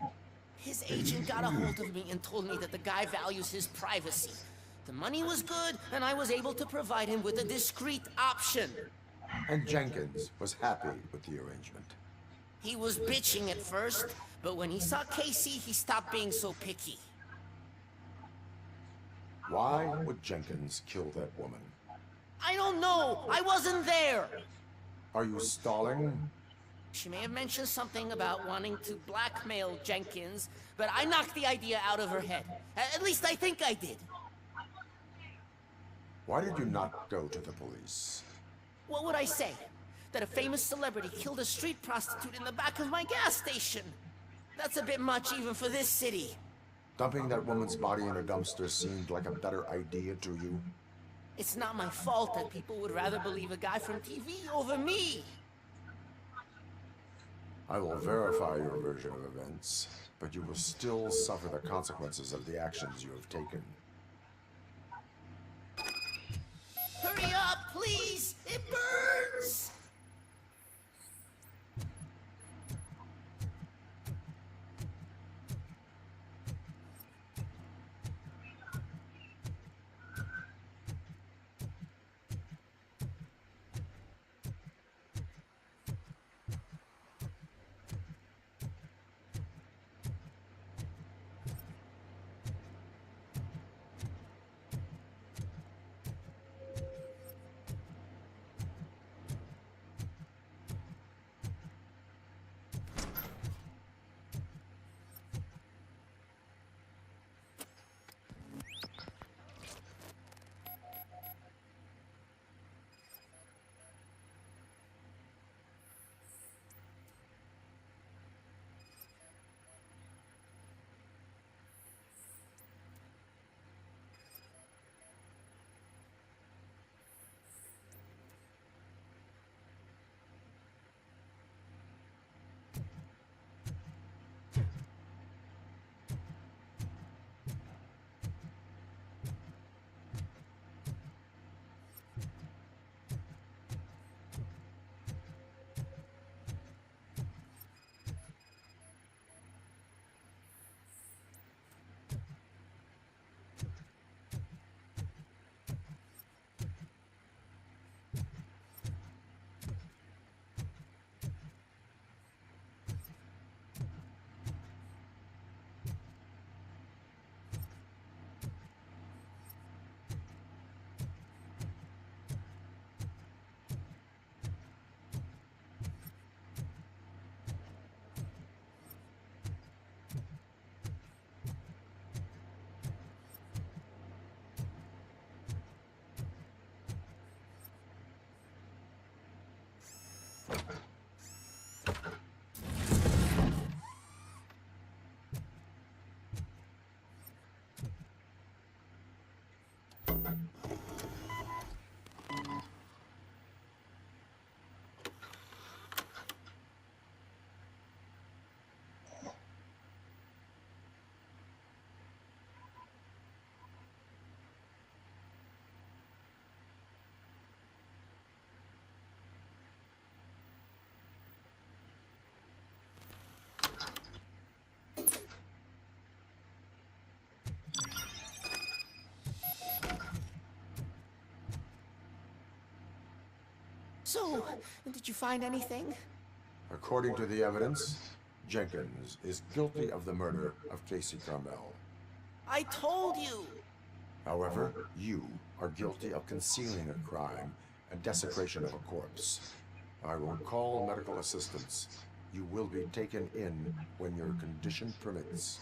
His agent got a hold of me and told me that the guy values his privacy. The money was good, and I was able to provide him with a discreet option. And Jenkins was happy with the arrangement. He was bitching at first, but when he saw Casey, he stopped being so picky. Why would Jenkins kill that woman? I don't know. I wasn't there. Are you stalling? She may have mentioned something about wanting to blackmail Jenkins, but I knocked the idea out of her head. At least I think I did. Why did you not go to the police? What would I say? That a famous celebrity killed a street prostitute in the back of my gas station? That's a bit much even for this city. Dumping that woman's body in a dumpster seemed like a better idea to you? It's not my fault that people would rather believe a guy from TV over me. I will verify your version of events, but you will still suffer the consequences of the actions you have taken. Hurry up, please! It burns! So, did you find anything? According to the evidence, Jenkins is guilty of the murder of Casey Carmel. I told you! However, you are guilty of concealing a crime and desecration of a corpse. I will call medical assistance. You will be taken in when your condition permits.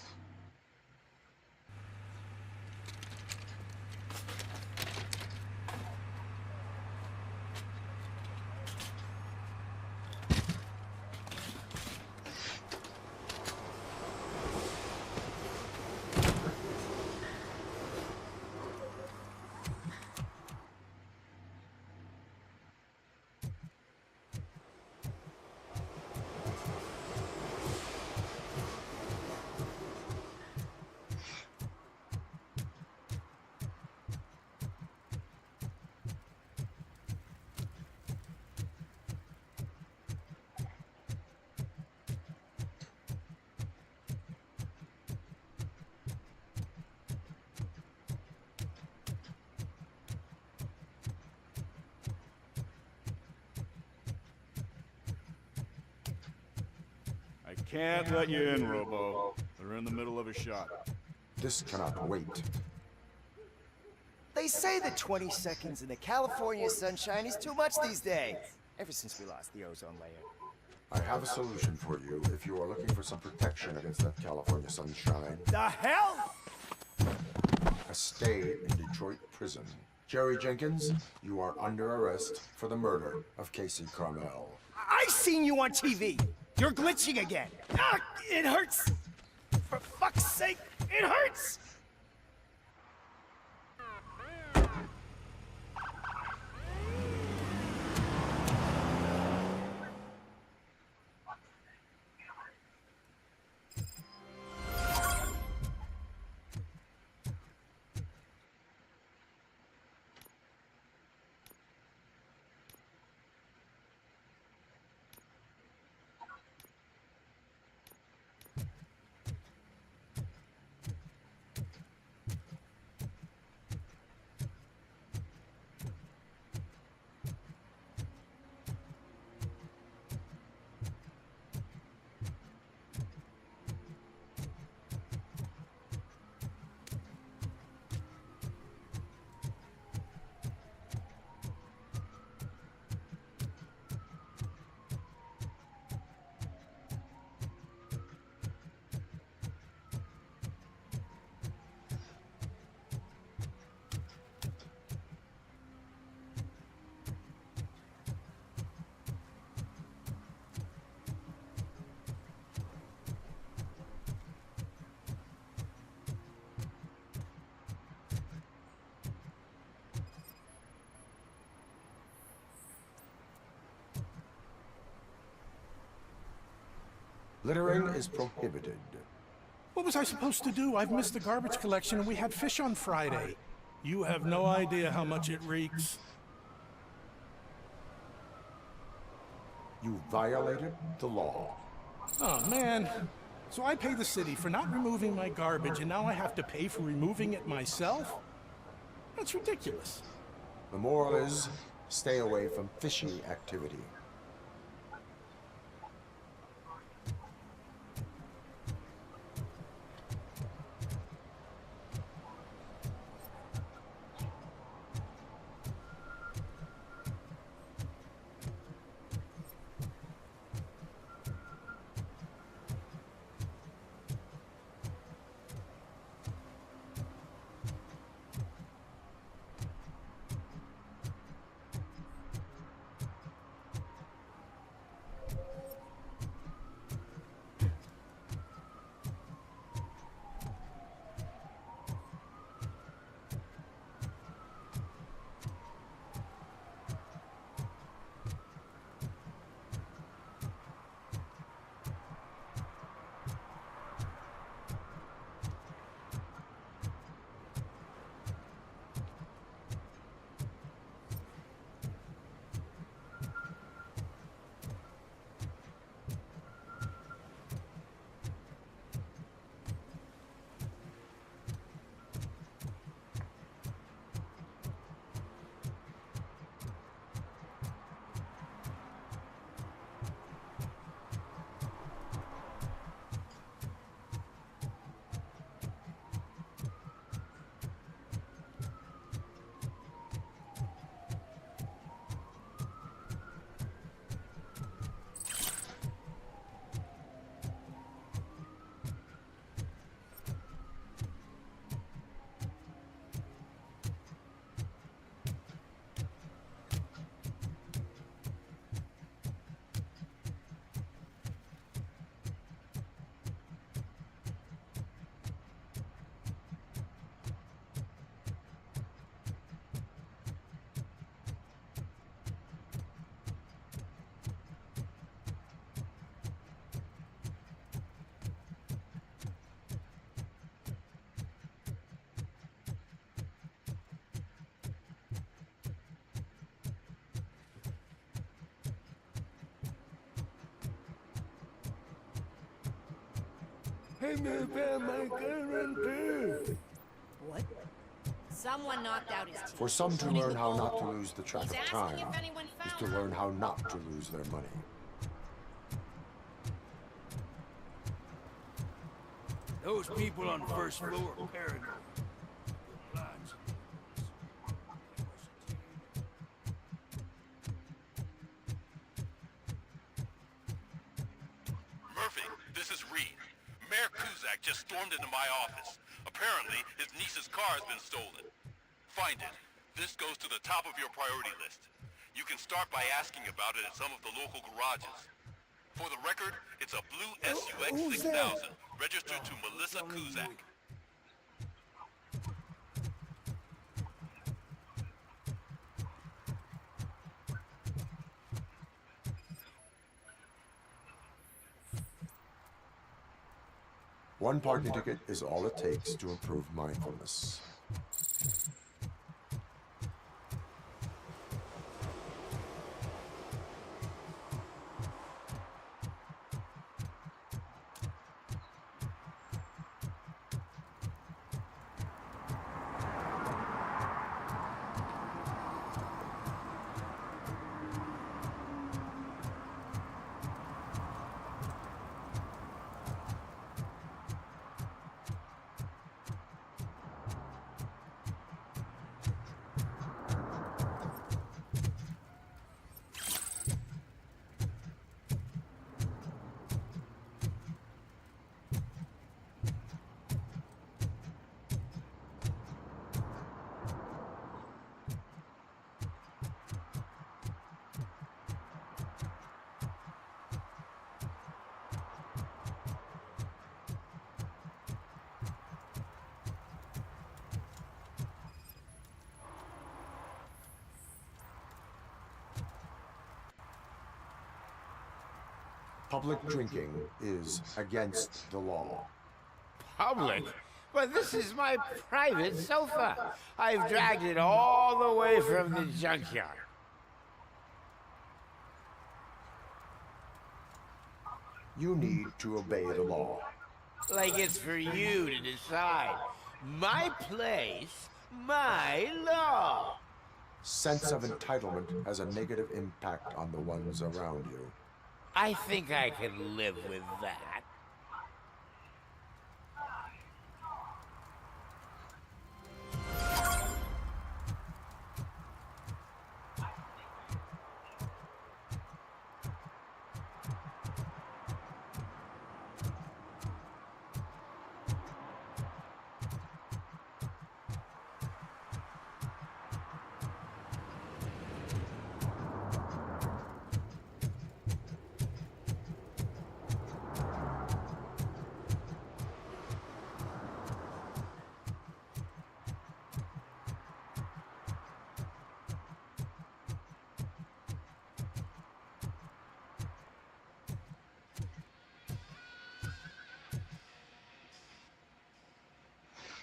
I can't let you in, Robo. They're in the middle of a shot. This cannot wait. They say that 20 seconds in the California sunshine is too much these days. Ever since we lost the ozone layer. I have a solution for you if you are looking for some protection against that California sunshine. The hell? A stay in Detroit prison. Jerry Jenkins, you are under arrest for the murder of Casey Carmel. I seen you on TV. You're glitching again. Ah, it hurts. For fuck's sake, it hurts. Littering is prohibited. What was I supposed to do? I've missed the garbage collection and we had fish on Friday. You have no idea how much it reeks. You violated the law. Oh, man. So I pay the city for not removing my garbage and now I have to pay for removing it myself? That's ridiculous. The moral is, stay away from fishy activity. I'm gonna find my guarantee. What? Someone knocked out his teeth. For some to learn how not to lose the track He's of asking time if anyone is found to learn how not to lose their money. Those people on the first floor are paranoid. Lots. Murphy, this is Reed. Mayor Kuzak just stormed into my office. Apparently, his niece's car has been stolen. Find it. This goes to the top of your priority list. You can start by asking about it at some of the local garages. For the record, it's a blue SUX 6000, registered to Melissa Kuzak. One parking ticket is all it takes to improve mindfulness. Public drinking is against the law. Public? But this is my private sofa. I've dragged it all the way from the junkyard. You need to obey the law. Like it's for you to decide. My place, my law. Sense of entitlement has a negative impact on the ones around you. I think I can live with that.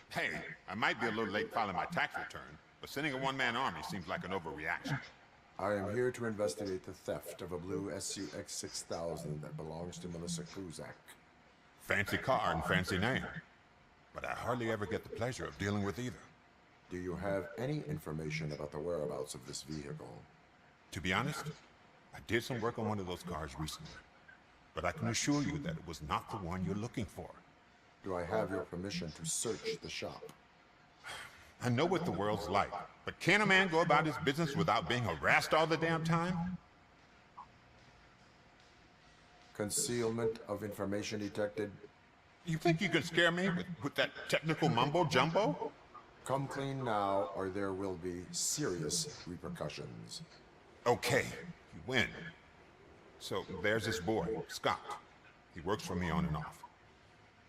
Hey, I might be a little late filing my tax return, but sending a one-man army seems like an overreaction. I am here to investigate the theft of a blue SUX 6000 that belongs to Melissa Kuzak. Fancy car and fancy name, but I hardly ever get the pleasure of dealing with either. Do you have any information about the whereabouts of this vehicle? To be honest, I did some work on one of those cars recently, but I can assure you that it was not the one you're looking for. Do I have your permission to search the shop? I know what the world's like, but can a man go about his business without being harassed all the damn time? Concealment of information detected. You think you can scare me with that technical mumbo-jumbo? Come clean now, or there will be serious repercussions. Okay, you win. So there's this boy, Scott. He works for me on and off.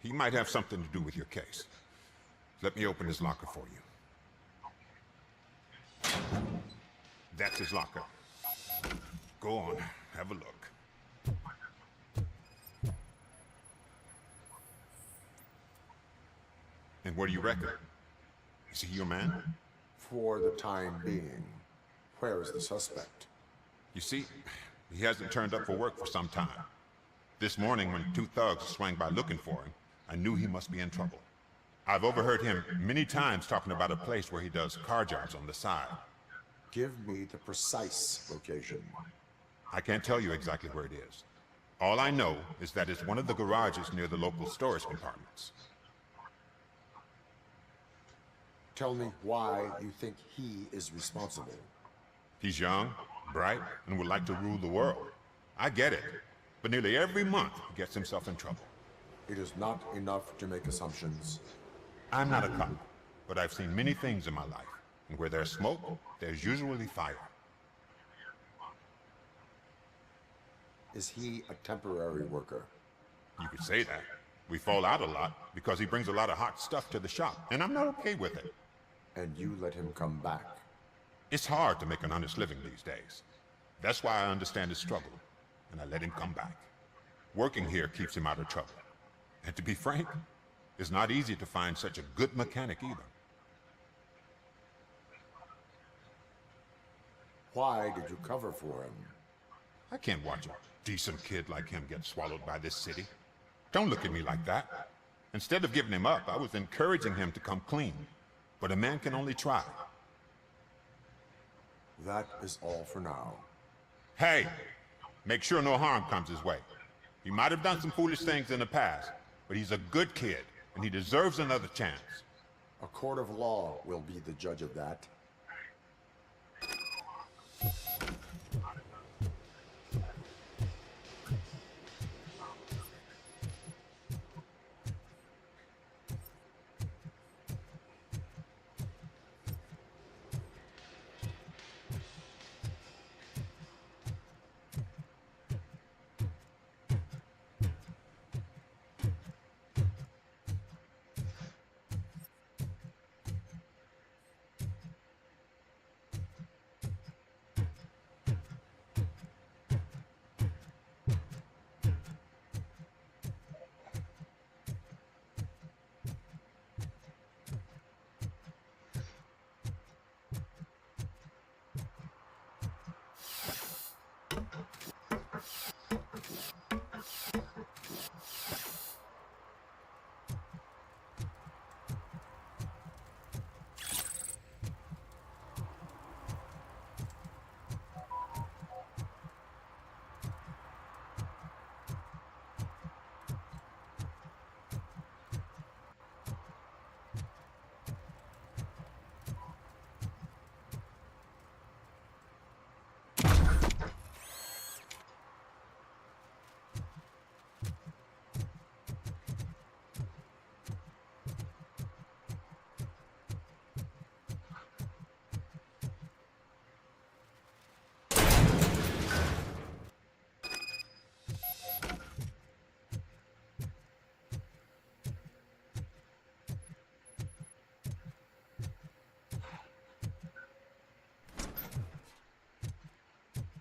He might have something to do with your case. Let me open his locker for you. That's his locker. Go on, have a look. And what do you reckon? Is he your man? For the time being. Where is the suspect? You see, he hasn't turned up for work for some time. This morning, when two thugs swang by looking for him, I knew he must be in trouble. I've overheard him many times talking about a place where he does car jobs on the side. Give me the precise location. I can't tell you exactly where it is. All I know is that it's one of the garages near the local storage compartments. Tell me why you think he is responsible. He's young, bright, and would like to rule the world. I get it. But nearly every month, he gets himself in trouble. It is not enough to make assumptions. I'm not a cop, but I've seen many things in my life. And where there's smoke, there's usually fire. Is he a temporary worker? You could say that. We fall out a lot because he brings a lot of hot stuff to the shop, and I'm not okay with it. And you let him come back? It's hard to make an honest living these days. That's why I understand his struggle, and I let him come back. Working here keeps him out of trouble. And to be frank, it's not easy to find such a good mechanic either. Why did you cover for him? I can't watch a decent kid like him get swallowed by this city. Don't look at me like that. Instead of giving him up, I was encouraging him to come clean. But a man can only try. That is all for now. Hey, make sure no harm comes his way. He might have done some foolish things in the past, but he's a good kid, and he deserves another chance. A court of law will be the judge of that.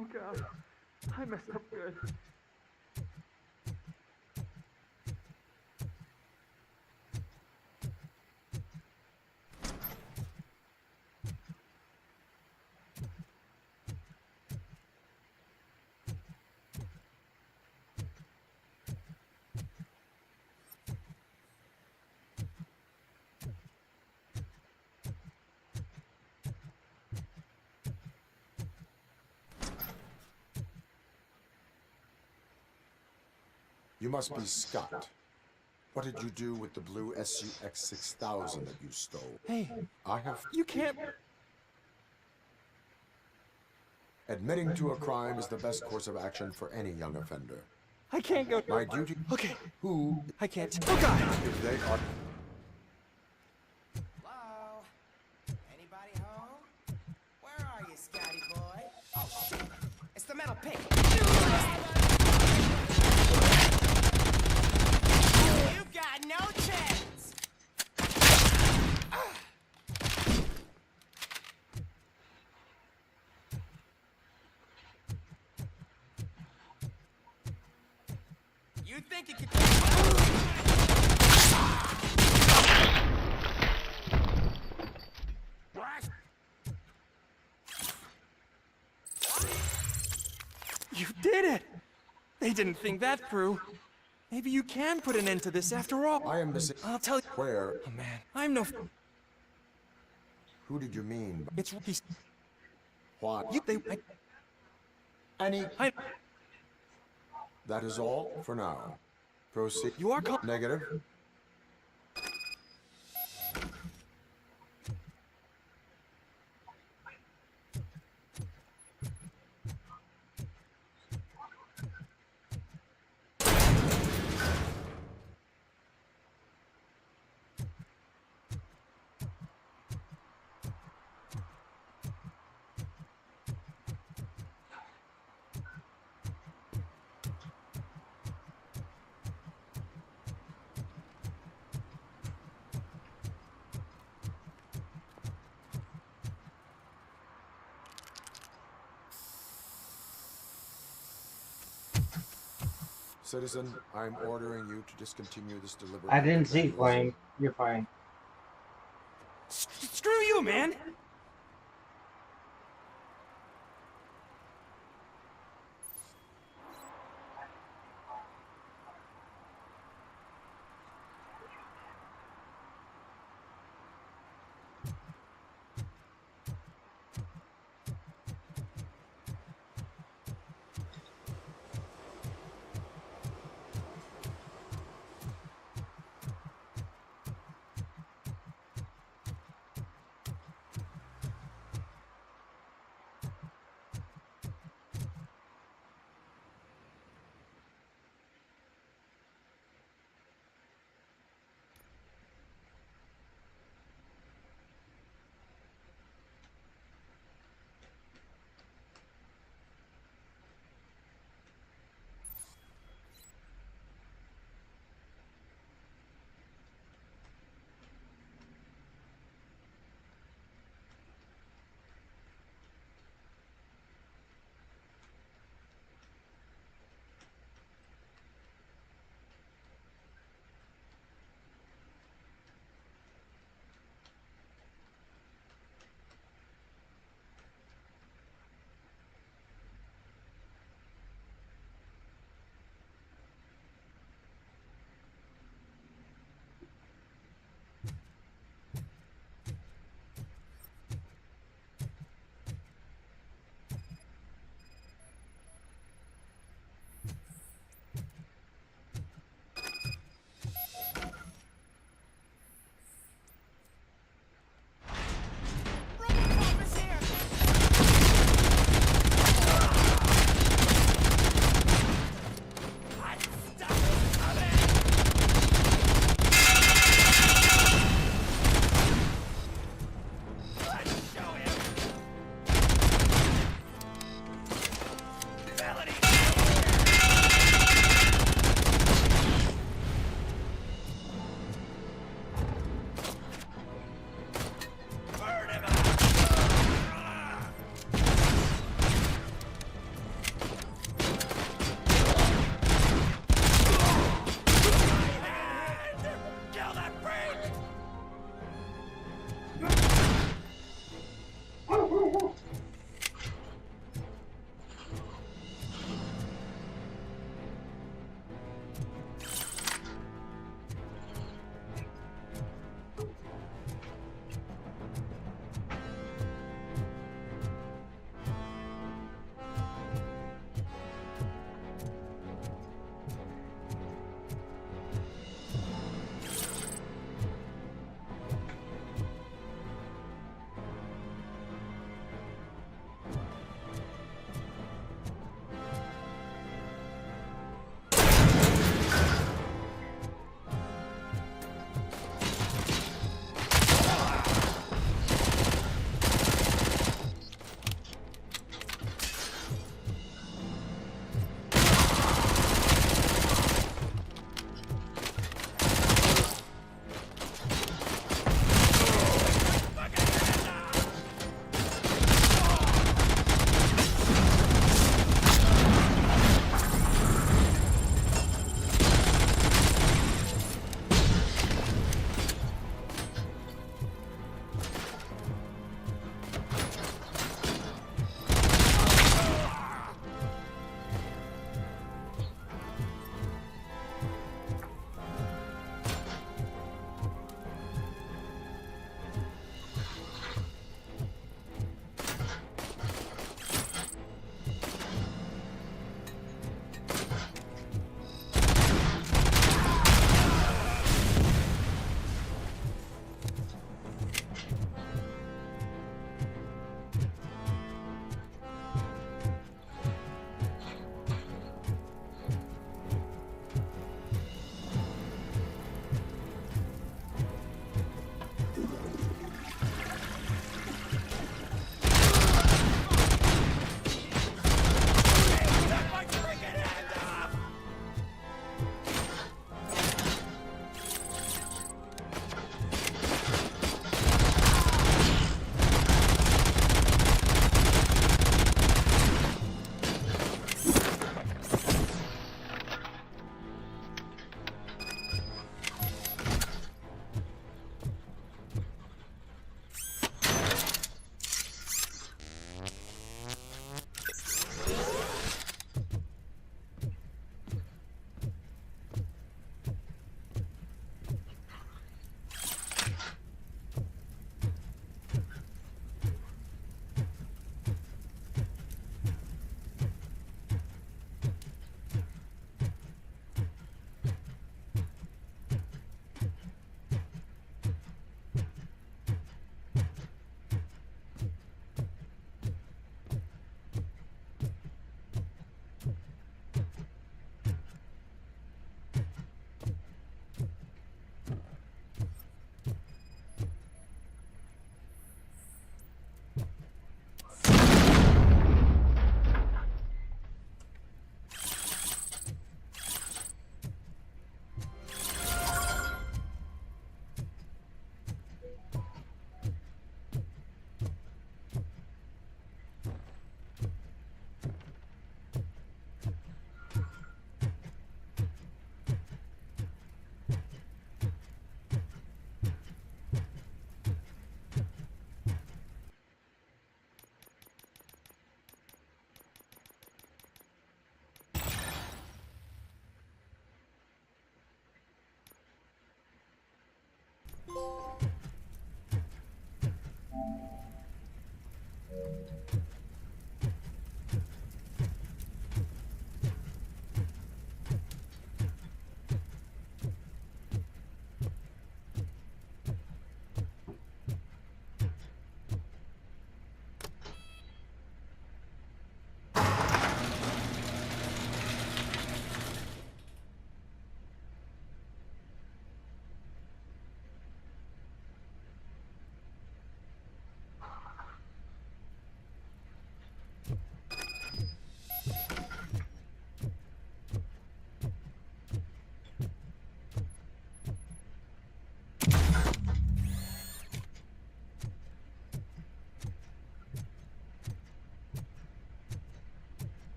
Oh god, I messed up good. You must be Scott. What did you do with the blue SUX 6000 that you stole? Hey, I have... you can't... Admitting to a crime is the best course of action for any young offender. I can't go... My duty... Okay. Who... I can't... Oh god! If they are... Hello? Anybody home? Where are you, Scotty boy? Oh, shit! It's the metal pig! You've got no chance! You think you could take... You did it! They didn't think that through. Maybe you can put an end to this after all. I am missing. I'll tell you. Where? Oh man, I'm no. Who did you mean? It's he's. What? You they. Any. I. That is all for now. Proceed. You are negative. Citizen, I'm ordering you to discontinue this deliberate. I didn't see Flame. You're fine. Screw you, man!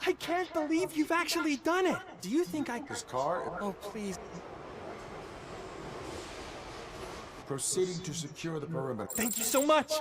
I can't believe you've actually done it. Do you think I... His car... Oh, please. Proceeding to secure the perimeter. Thank you so much.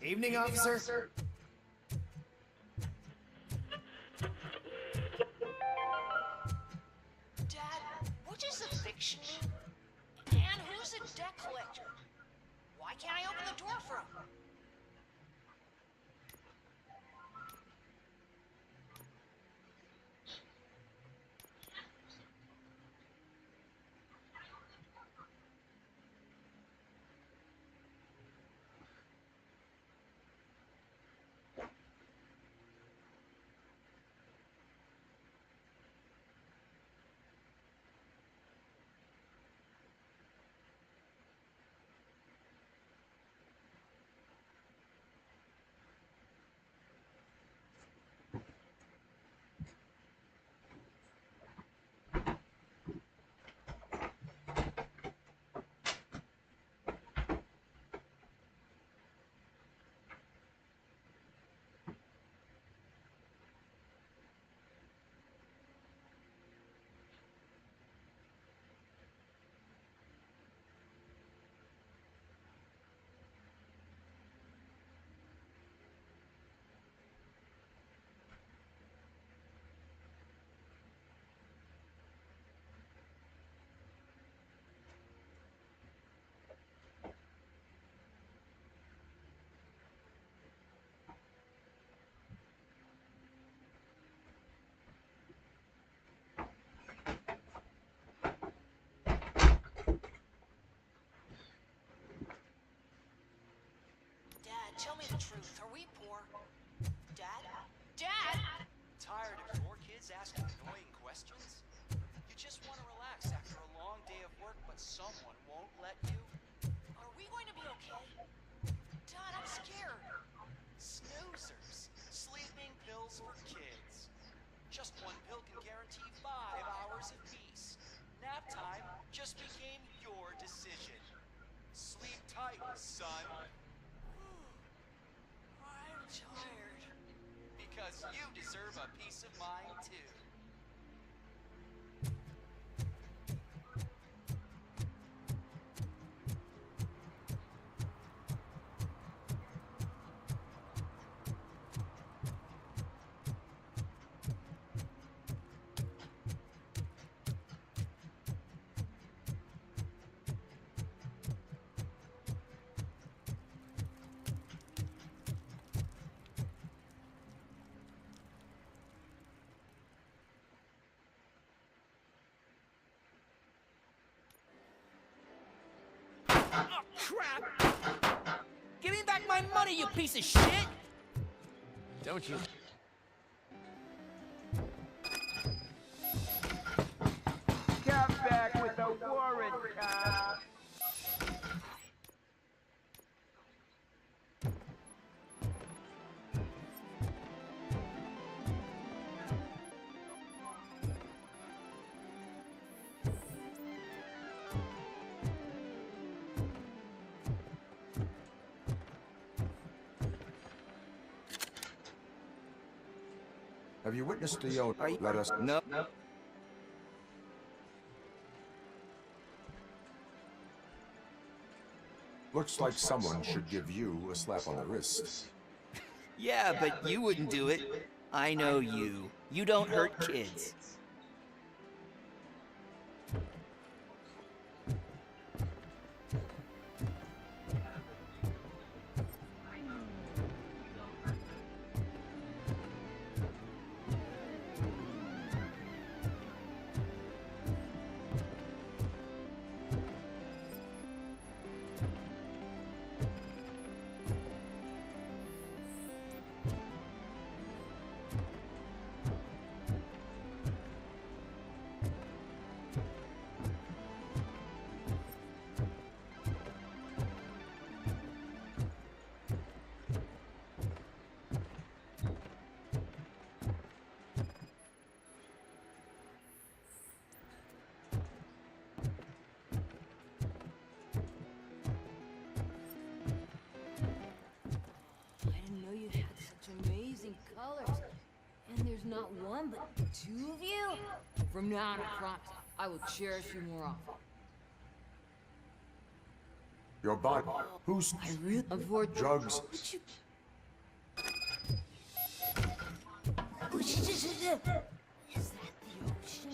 Evening, officer. Dad, what does eviction mean? And who's a debt collector? Why can't I open the door for him? Tell me the truth. Are we poor? Dad? Dad? Tired of your kids asking annoying questions? You just want to relax after a long day of work, but someone won't let you? Are we going to be okay? Dad, I'm scared. Snoozers. Sleeping pills for kids. Just one pill can guarantee 5 hours of peace. Nap time just became your decision. Sleep tight, son. I'm tired. Because you deserve a peace of mind, too. Oh, crap! Give me back my money, you piece of shit! Don't you... Come back with a warrant, cop. Have you witnessed the owner? Let us... No. Looks like someone should give you a slap on the wrist. Yeah, but you wouldn't do it. I know you. You don't hurt kids. Colors. And there's not one, but two of you? From now on, I promise, I will cherish you more often. Your body. Who's... I really... Avoid... Drugs. Is that the ocean?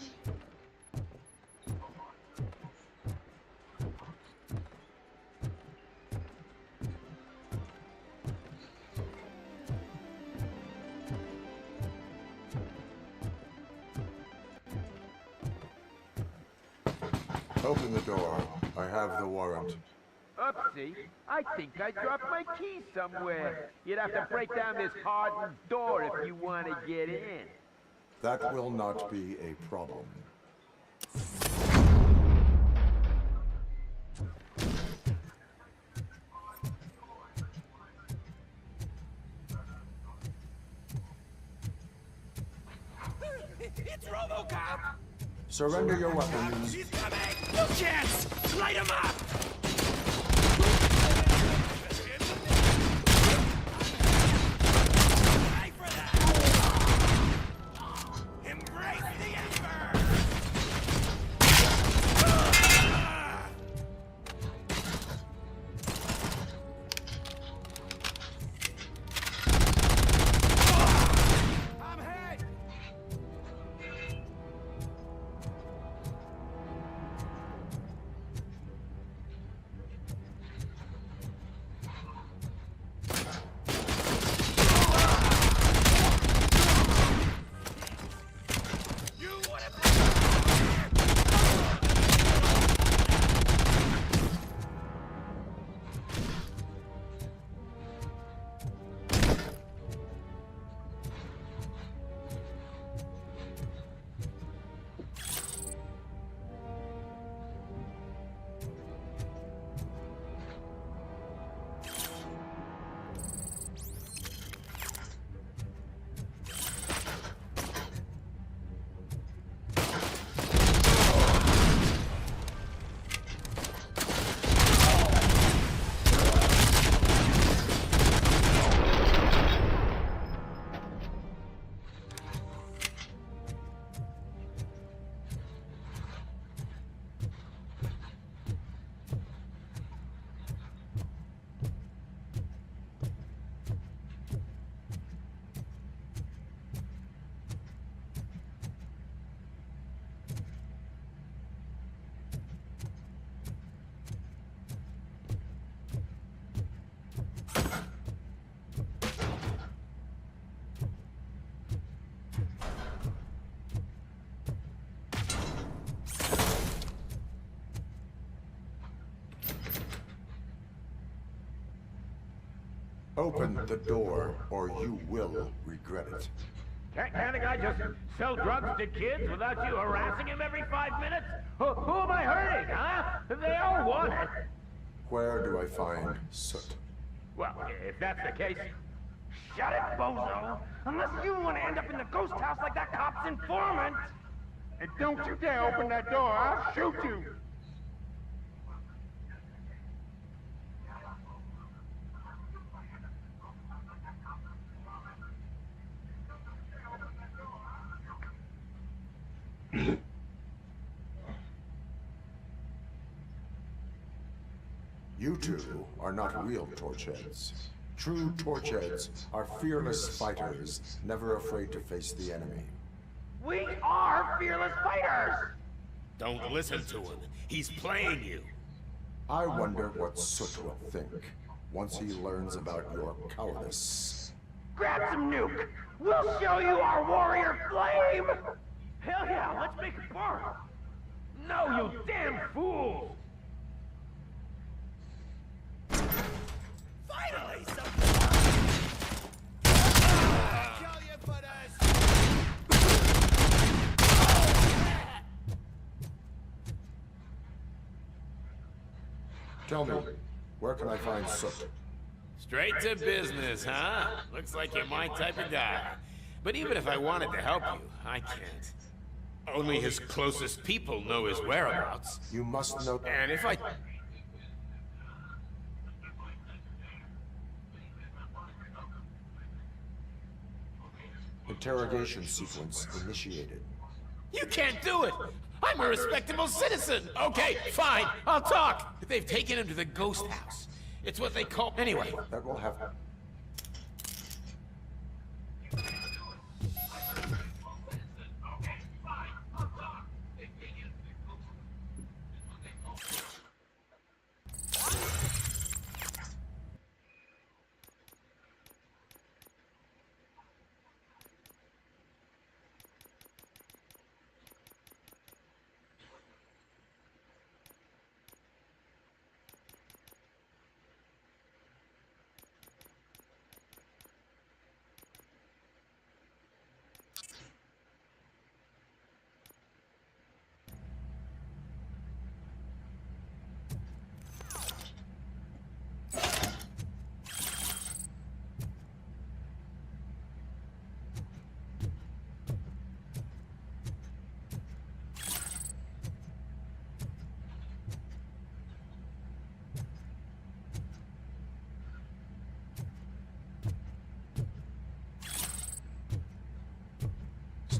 Open the door. I have the warrant. Oopsie. I think I dropped my keys somewhere. You'd have to break down this hardened door if you want to get in. That will not be a problem. It's RoboCop! Surrender your weapons. He's coming! No chance! Light him up! Die for that! Embrace the Emperor! I'm hit! Open the door, or you will regret it. Can't a guy just sell drugs to kids without you harassing him every 5 minutes? Who am I hurting, huh? They all want it. Where do I find soot? Well, if that's the case, shut it, bozo! Unless you want to end up in the ghost house like that cop's informant! And don't you dare open that door, I'll shoot you! You two are not real torch heads. True torchheads are fearless fighters, never afraid to face the enemy. We are fearless fighters! Don't listen to him. He's playing you. I wonder what Soot will think once he learns about your cowardice. Grab some nuke! We'll show you our warrior flame! Hell yeah, let's make it burn! No, you damn fool! Finally, some... Kill you, butters! Tell me, where can I find Soot? Straight to business, huh? Looks like you're my type of guy. But even if I wanted to help you, I can't. Only his closest people know his whereabouts. You must know... And if I... Interrogation sequence initiated. You can't do it! I'm a respectable citizen! Okay, fine, I'll talk! They've taken him to the ghost house. It's what they call... Anyway. That will have...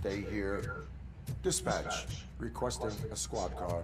Stay here. Dispatch. Requesting a squad car.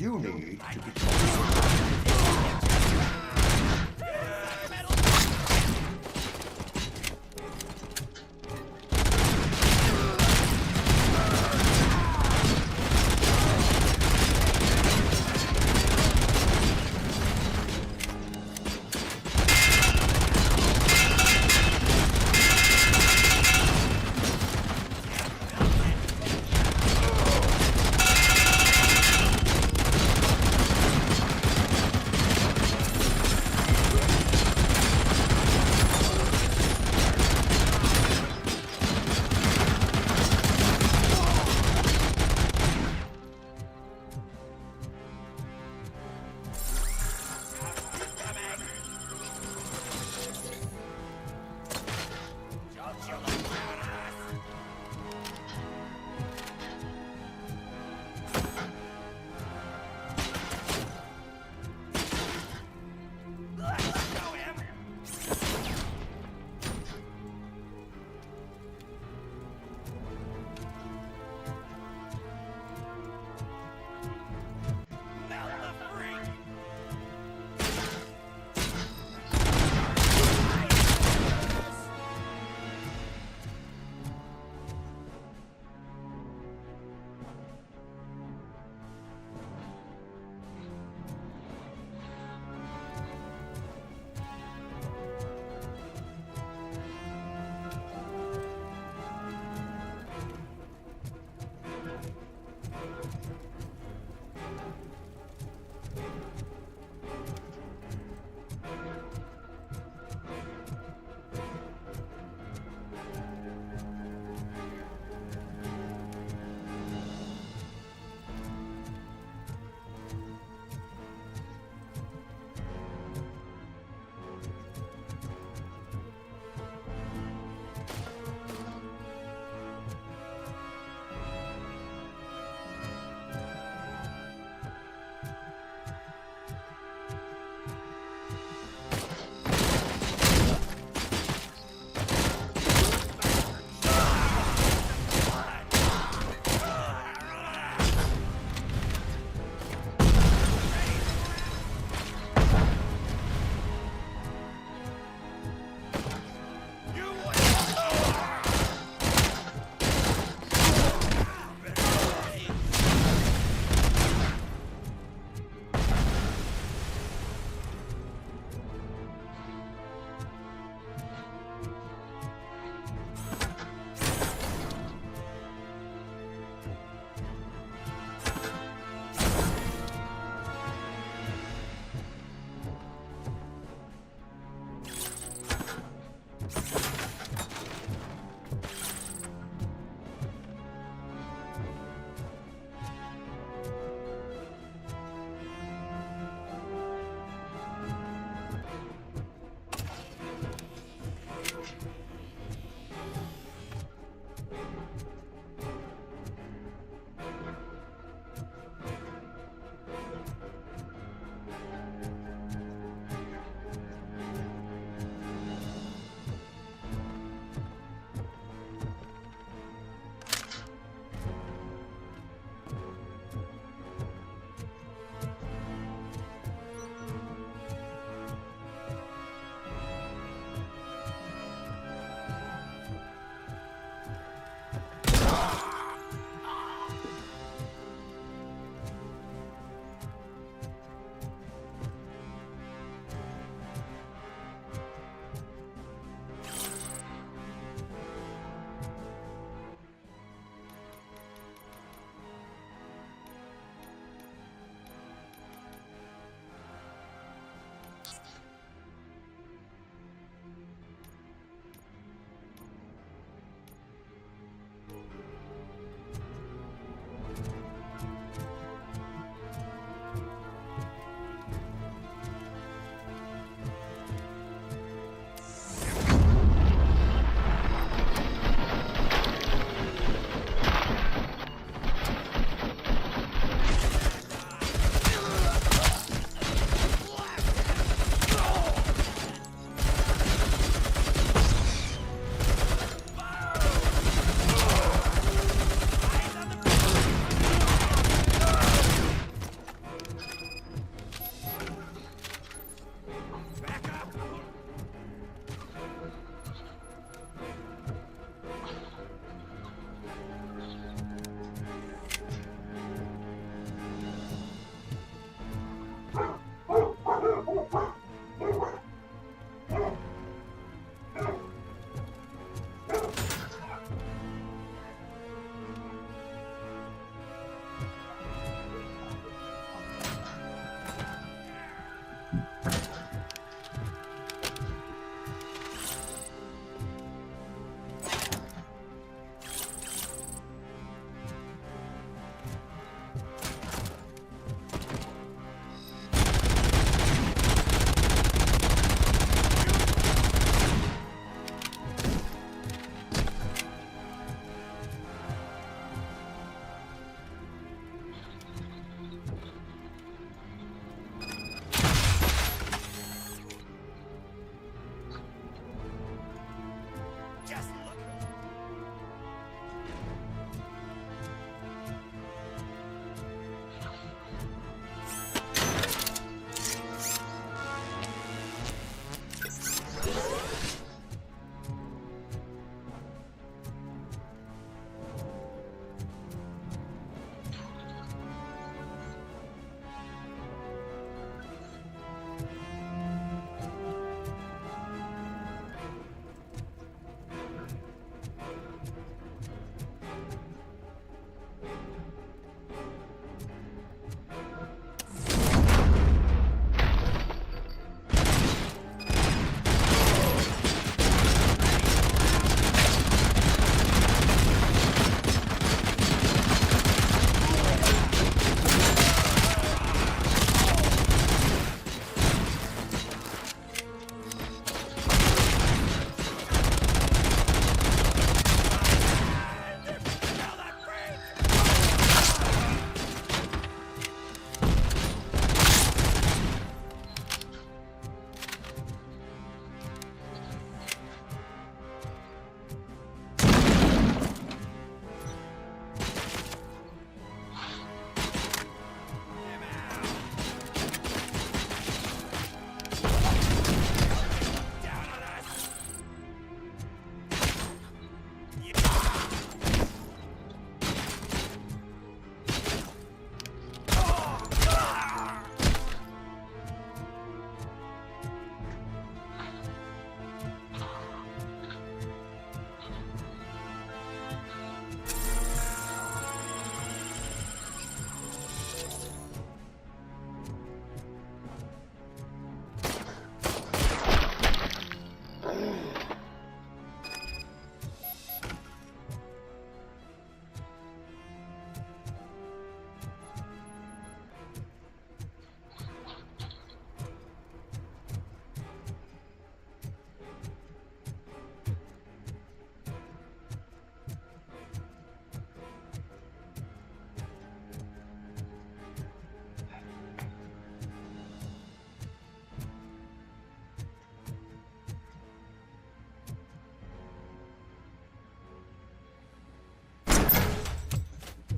you need to be...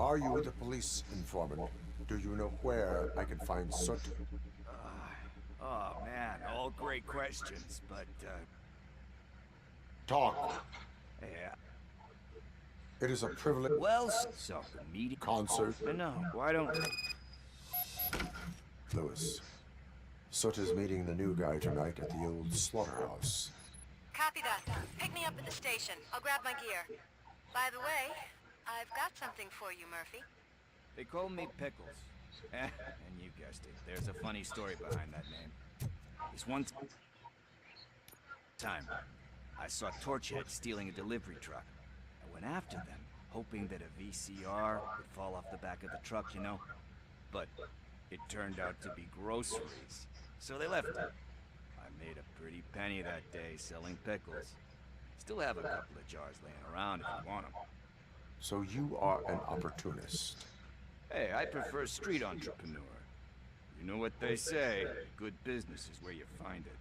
Are you the police informant? Do you know where I can find Soot? Oh man, all great questions, but Talk. yeah. It is a privilege. Well, so the meeting Concert. No, why don't Lewis. Soot is meeting the new guy tonight at the old slaughterhouse. Copy that. Pick me up at the station. I'll grab my gear. By the way, I've got something for you, Murphy. they call me Pickles? And you guessed it. There's a funny story behind that name. This one time, I saw Torchhead stealing a delivery truck. I went after them, hoping that a VCR would fall off the back of the truck, you know? But it turned out to be groceries, so they left it. I made a pretty penny that day selling pickles. Still have a couple of jars laying around if you want them. So you are an opportunist. Hey, I prefer street entrepreneur. You know what they say, good business is where you find it.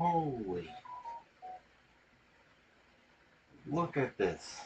Holy. Look at this.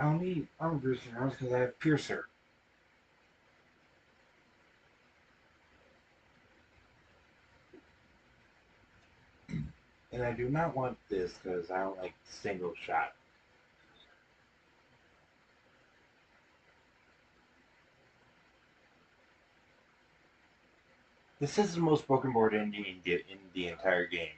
I don't need armor piercing rounds because I have Piercer. And I do not want this because I don't like single shot. This is the most broken board ending in the entire game.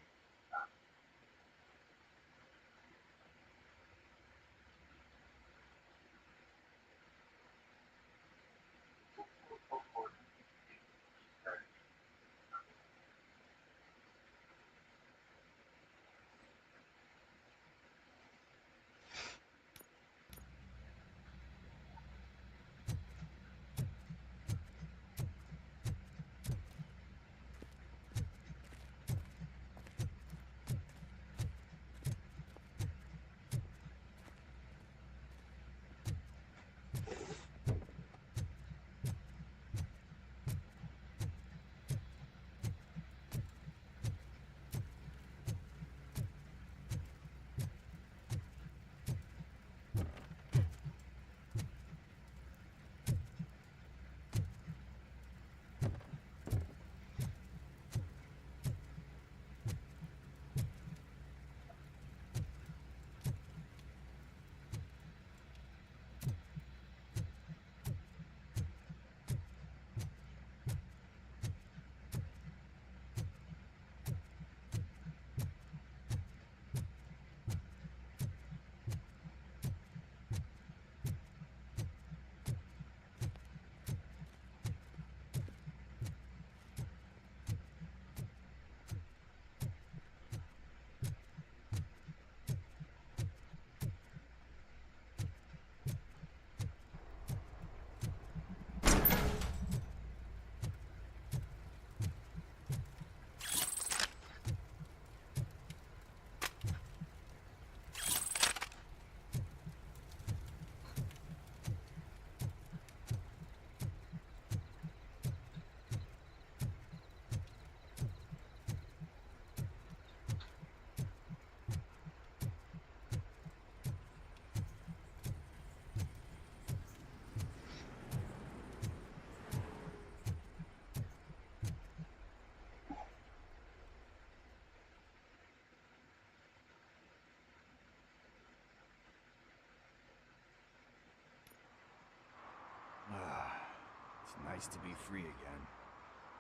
It's nice to be free again.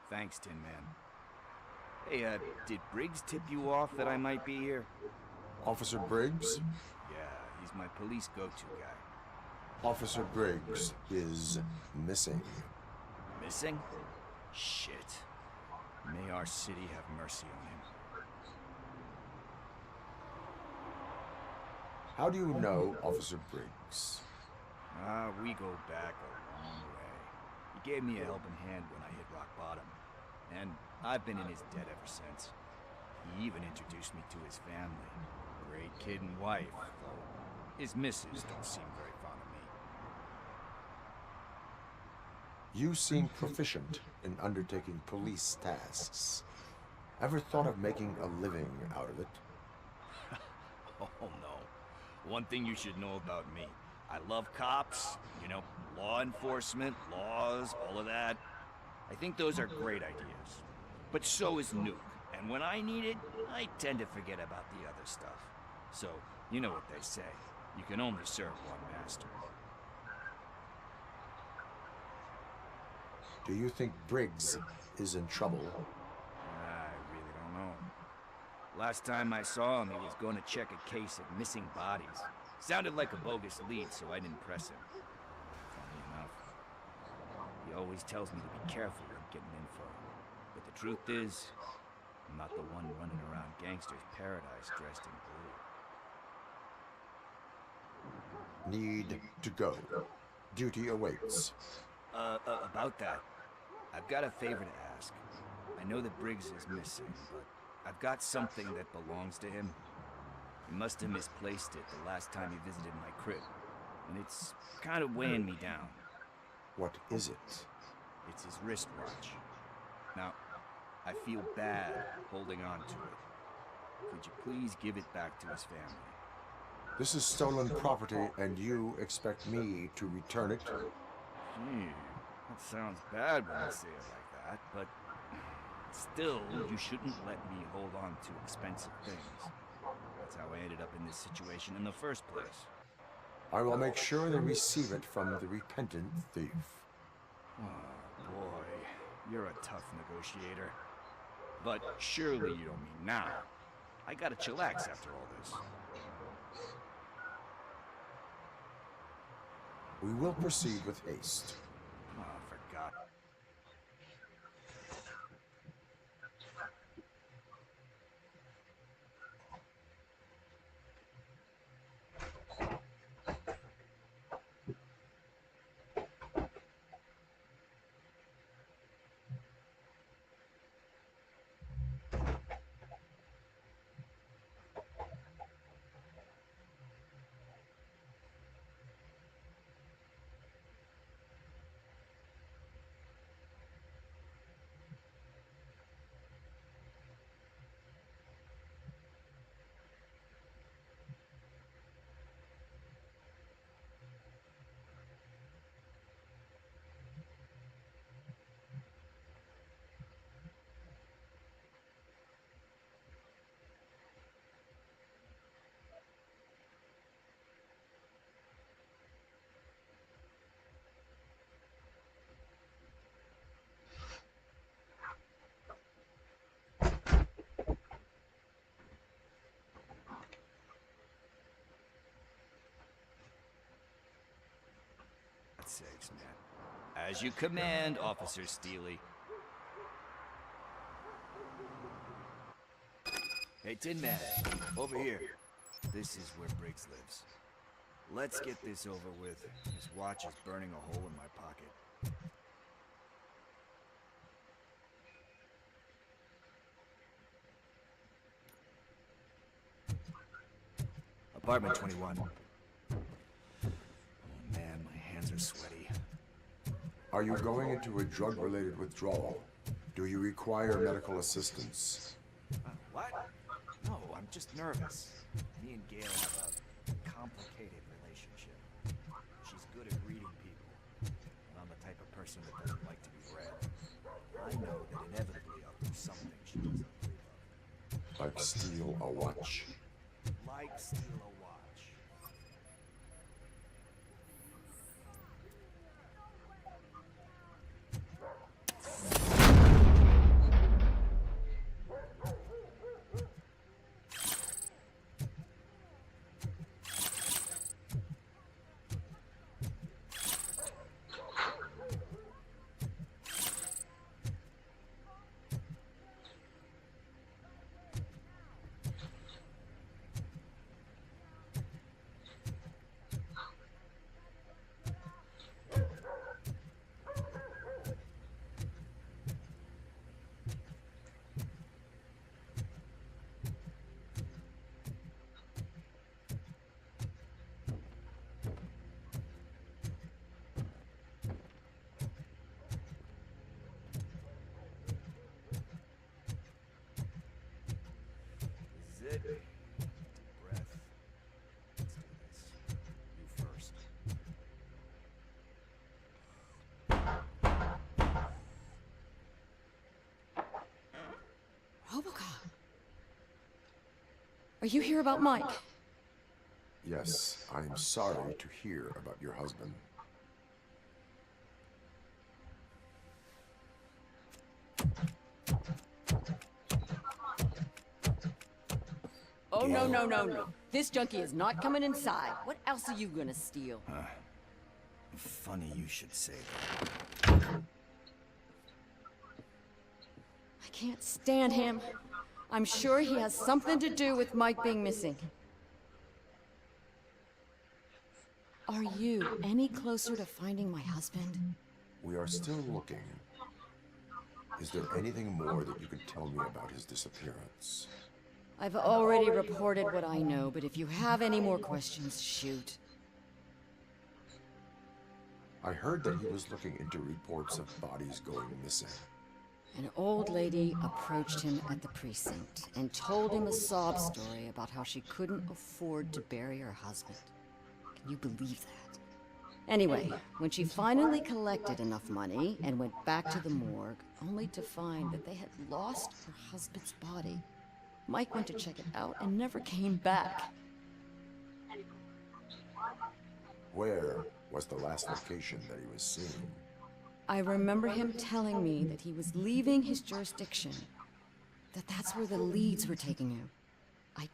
Thanks, Tin Man. Hey, did Briggs tip you off that I might be here? Officer Briggs? Yeah, he's my police go-to guy. Officer Briggs is missing. Missing? Shit. May our city have mercy on him. How do you know Officer Briggs? We go back a long way. He gave me a helping hand when I hit rock bottom. And I've been in his debt ever since. He even introduced me to his family. Great kid and wife, though his missus don't seem very fond of me. You seem proficient in undertaking police tasks. Ever thought of making a living out of it? Oh no. One thing you should know about me. I love cops, you know, law enforcement, laws, all of that. I think those are great ideas. But so is Nuke. And when I need it, I tend to forget about the other stuff. So, you know what they say. You can only serve one master. Do you think Briggs is in trouble? I really don't know. Last time I saw him, he was going to check a case of missing bodies. Sounded like a bogus lead, so I didn't press him. Funny enough. He always tells me to be careful when getting info. But the truth is, I'm not the one running around gangster's paradise dressed in blue. Need to go. Duty awaits. About that, I've got a favor to ask. I know that Briggs is missing, but I've got something that belongs to him. He must have misplaced it the last time he visited my crib, and it's kind of weighing me down. What is it? It's his wristwatch. Now, I feel bad holding on to it. Could you please give it back to his family? This is stolen property, and you expect me to return it? Gee, that sounds bad when you say it like that, but still, you shouldn't let me hold on to expensive things. That's how I ended up in this situation in the first place. I will make sure they receive it from the repentant thief. Oh, boy. You're a tough negotiator. But surely you don't mean now. I gotta chillax after all this. We will proceed with haste. Oh, I forgot. Sakes, man. As you command, Officer Steely. Hey, Tin Man, over here. This is where Briggs lives. Let's get this over with. His watch is burning a hole in my pocket. Apartment 21. Man, my hands are sweaty. Are you going into a drug-related withdrawal? Do you require medical assistance? What? No, I'm just nervous. Me and Gail have a complicated relationship. She's good at reading people, and I'm the type of person that doesn't like to be read. I know that inevitably I'll do something she doesn't approve of. Like steal a watch? Like steal a watch. Are you here about Mike? Yes, I'm sorry to hear about your husband. Oh, no, no, no, no. This junkie is not coming inside. What else are you gonna steal? Funny you should say that. I can't stand him. I'm sure he has something to do with Mike being missing. Are you any closer to finding my husband? We are still looking. Is there anything more that you could tell me about his disappearance? I've already reported what I know, but if you have any more questions, shoot. I heard that he was looking into reports of bodies going missing. An old lady approached him at the precinct and told him a sob story about how she couldn't afford to bury her husband. Can you believe that? Anyway, when she finally collected enough money and went back to the morgue, only to find that they had lost her husband's body, Mike went to check it out and never came back. Where was the last location that he was seen? I remember him telling me that he was leaving his jurisdiction, that that's where the leads were taking him. I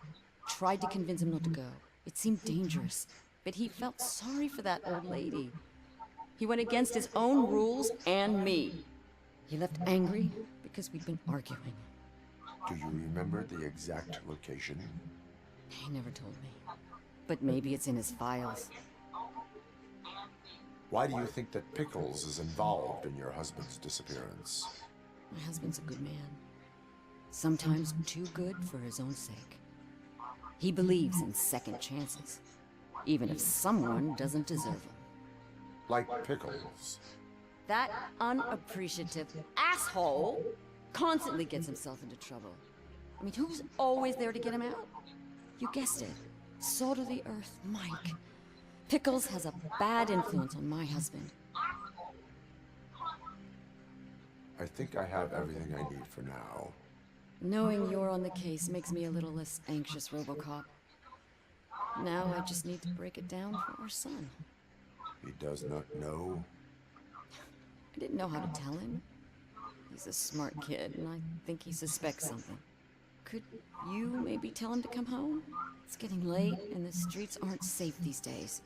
tried to convince him not to go. It seemed dangerous, but he felt sorry for that old lady. He went against his own rules and me. He left angry because we'd been arguing. Do you remember the exact location? He never told me, but maybe it's in his files. Why do you think that Pickles is involved in your husband's disappearance? My husband's a good man. Sometimes too good for his own sake. He believes in second chances, even if someone doesn't deserve them. Like Pickles. That unappreciative asshole constantly gets himself into trouble. I mean, who's always there to get him out? You guessed it. Salt of the earth, Mike. Pickles has a bad influence on my husband. I think I have everything I need for now. Knowing you're on the case makes me a little less anxious, RoboCop. Now I just need to break it down for our son. He does not know. I didn't know how to tell him. He's a smart kid, and I think he suspects something. Could you maybe tell him to come home? It's getting late, and the streets aren't safe these days.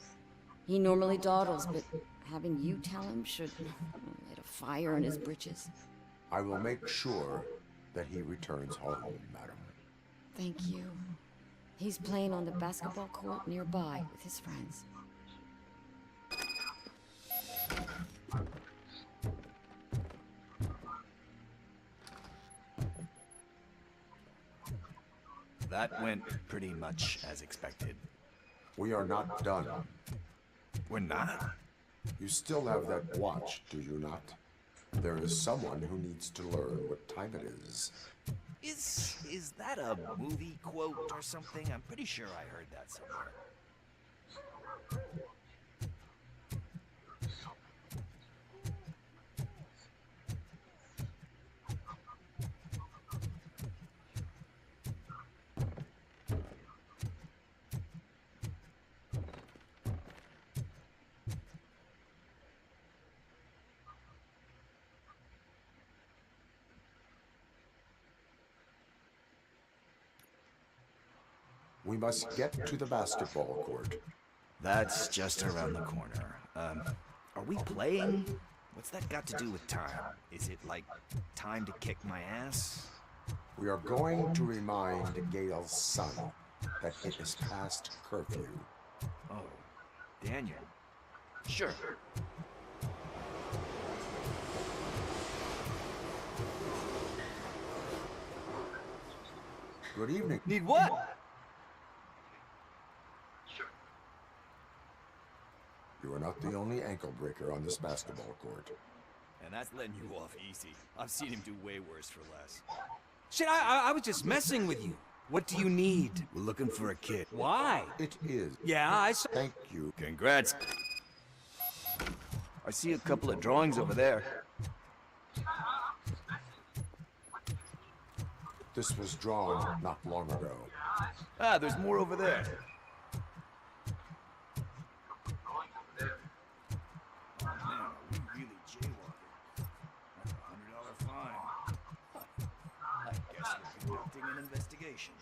He normally dawdles, but having you tell him should light a fire in his britches. I will make sure that he returns home, madam. Thank you. He's playing on the basketball court nearby with his friends. That went pretty much as expected. We are not done. We're not? You still have that watch, do you not? There is someone who needs to learn what time it is. Is that a movie quote or something? I'm pretty sure I heard that somewhere. We must get to the basketball court. That's just around the corner. Are we playing? What's that got to do with time? Is it like time to kick my ass? We are going to remind Gail's son that it is past curfew. Oh, Daniel. Sure. Good evening. Need what? You are not the only ankle breaker on this basketball court. And that's letting you off easy. I've seen him do way worse for less. Shit, I was just messing with you. What do you need? We're looking for a kid. Why? It is. Yeah, I saw. Thank you. Congrats. I see a couple of drawings over there. This was drawn not long ago. Ah, there's more over there. Oh man, are we really jaywalking? That's a $100 fine. Huh. I guess we're conducting an investigation.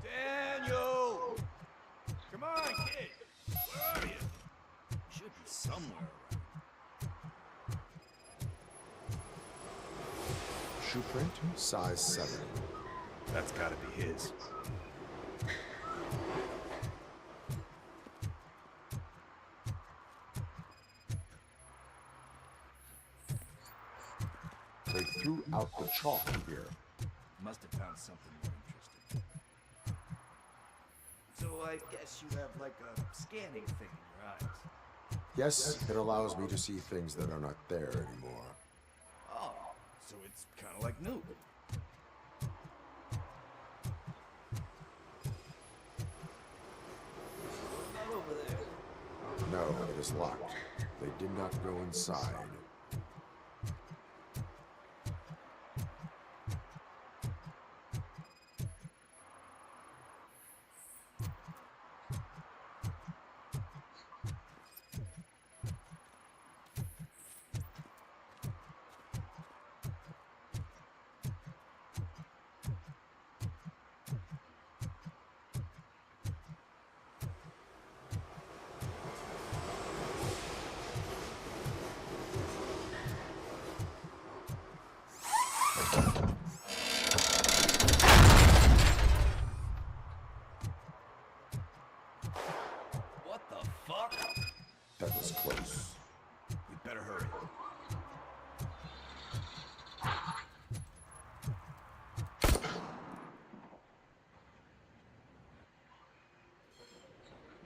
Daniel! Come on, kid! Where are you? Should be somewhere around. Shoe print, size 7. That's gotta be his. They threw out the chalk here. Must have found something more interesting. So I guess you have like a scanning thing in your eyes. Yes, it allows me to see things that are not there anymore. Oh, so it's kind of like new. Not over there. No, it is locked. They did not go inside. What the fuck? That was close. We better hurry.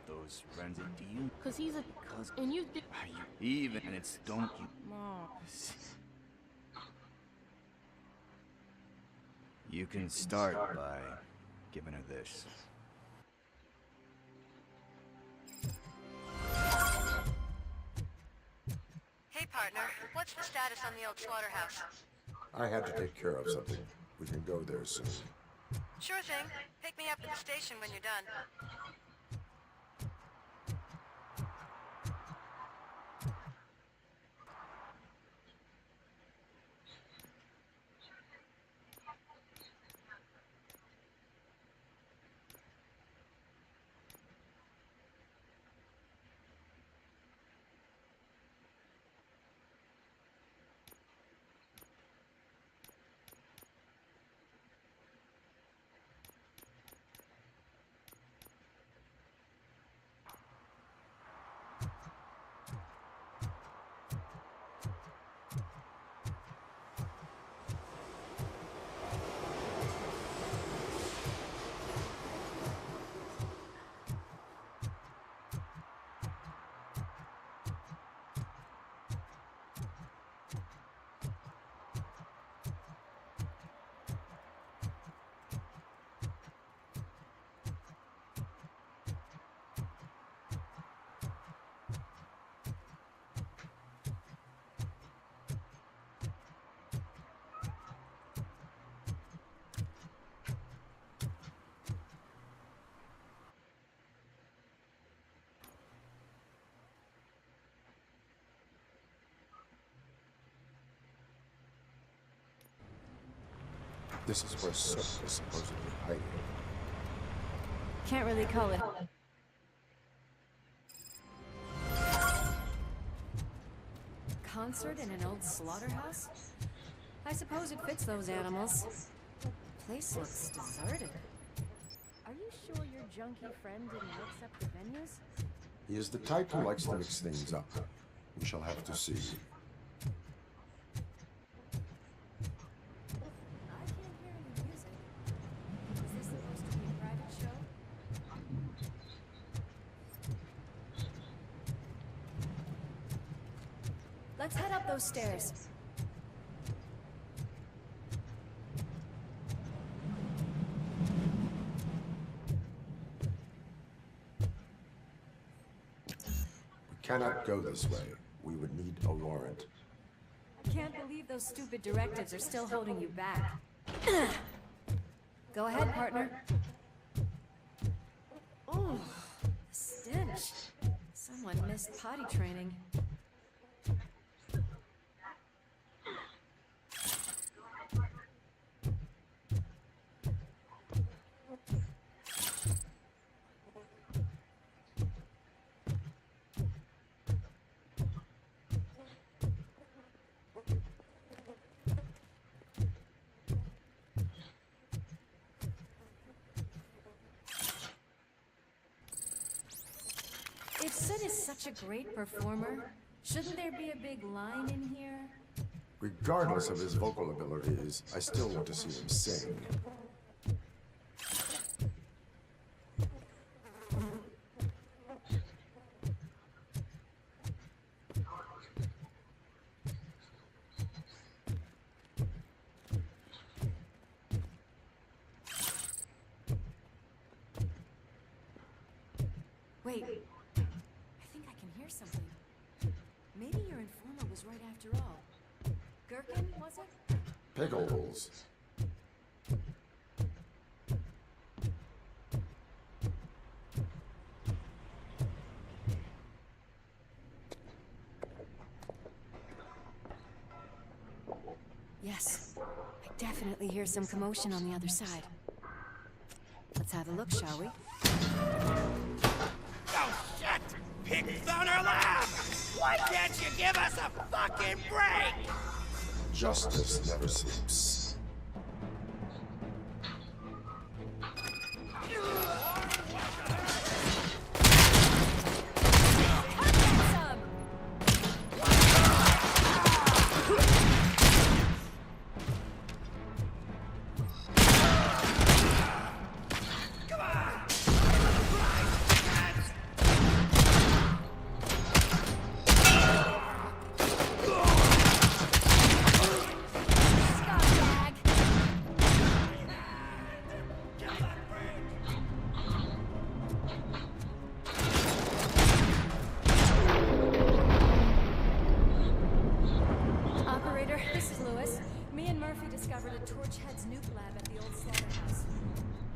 Those Renzi, do you? Cause he's a cousin, and you did. Are you even? And it's don't you? Mom. You can start by giving her this. Hey, partner. What's the status on the old slaughterhouse? I had to take care of something. We can go there soon. Sure thing. Pick me up at the station when you're done. This is where Sook is supposedly hiding. Can't really call it. Concert in an old slaughterhouse? I suppose it fits those animals. Place looks deserted. Are you sure your junkie friend didn't mix up the venues? He is the type who likes to mix things up. We shall have to see. I can't hear any music. Is this supposed to be a private show? Let's head up those stairs. Cannot go this way. We would need a warrant. Can't believe those stupid directives are still holding you back. Go ahead, partner. Ooh, the stench. Someone missed potty training. If Sid is such a great performer, shouldn't there be a big line in here? Regardless of his vocal abilities, I still want to see him sing. Wait, I think I can hear something. Maybe your informer was right after all. Gherkin, was it? Pickles. Yes, I definitely hear some commotion on the other side. Let's have a look, shall we? Oh, shit! Pigs on our lap! Why can't you give us a fucking break? Justice never sleeps. Operator, this is Lewis. Me and Murphy discovered a Torchhead's nuke lab at the old slaughterhouse.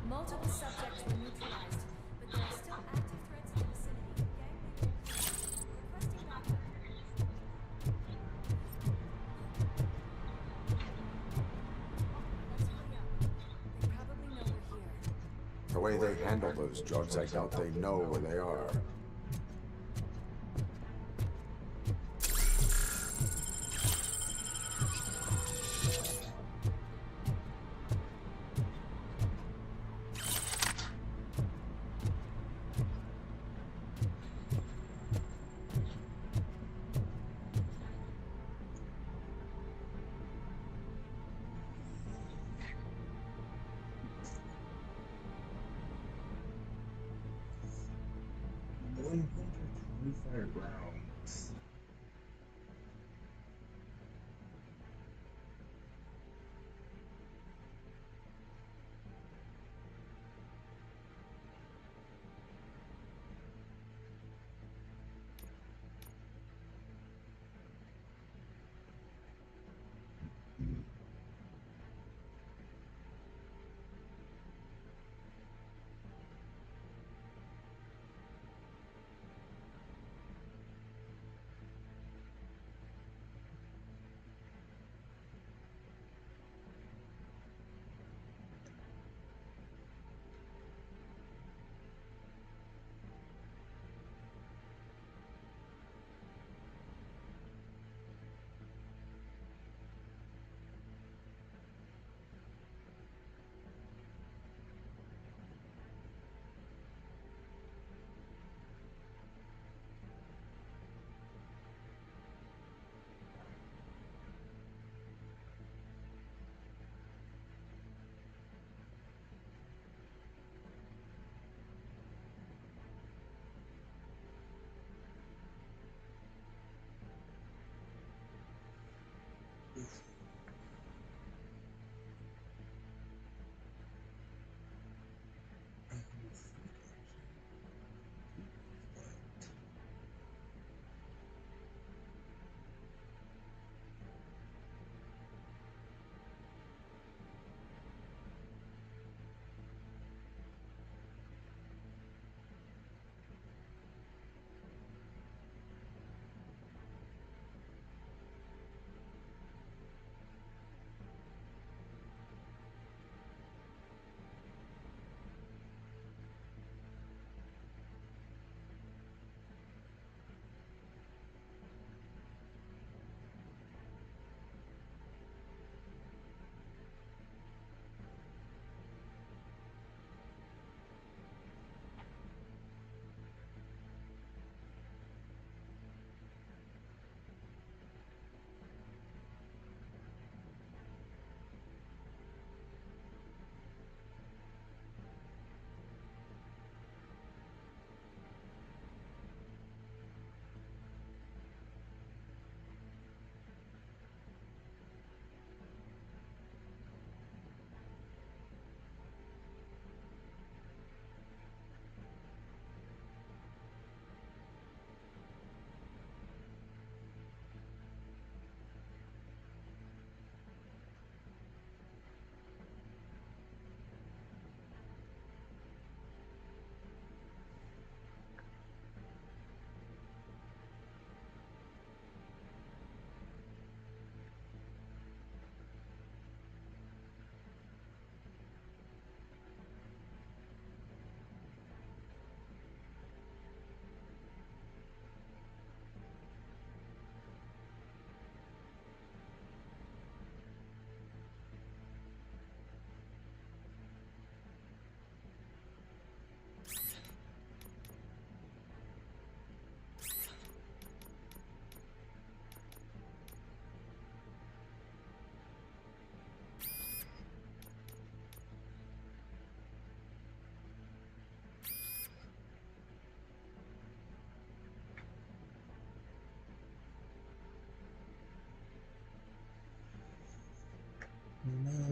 Multiple subjects were neutralized, but there are still active threats in the vicinity. Gang leaders requesting backup. Let's hurry up. They probably know we're here. The way they handle those drugs, I doubt they know where they are. Rounds.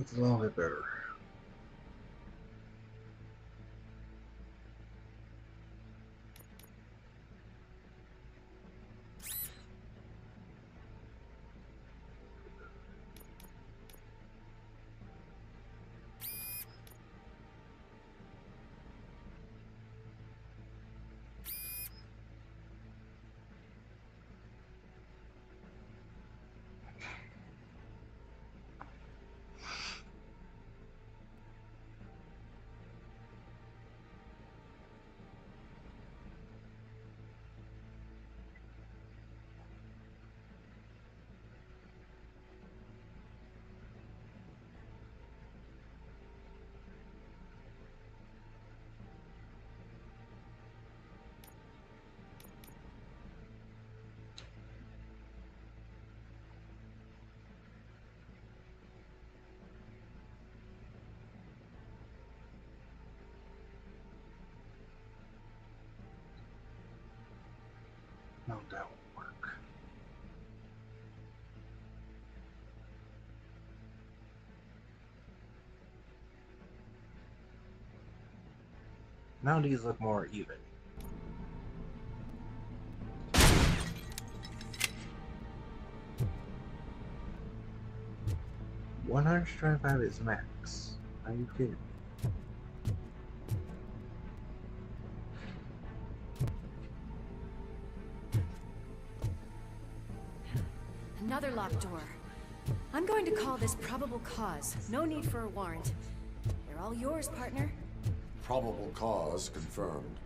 It's a little bit better. No, that won't work. Now these look more even. $125 is max. Are you kidding me? Another locked door. I'm going to call this probable cause. No need for a warrant. They're all yours, partner. Probable cause confirmed.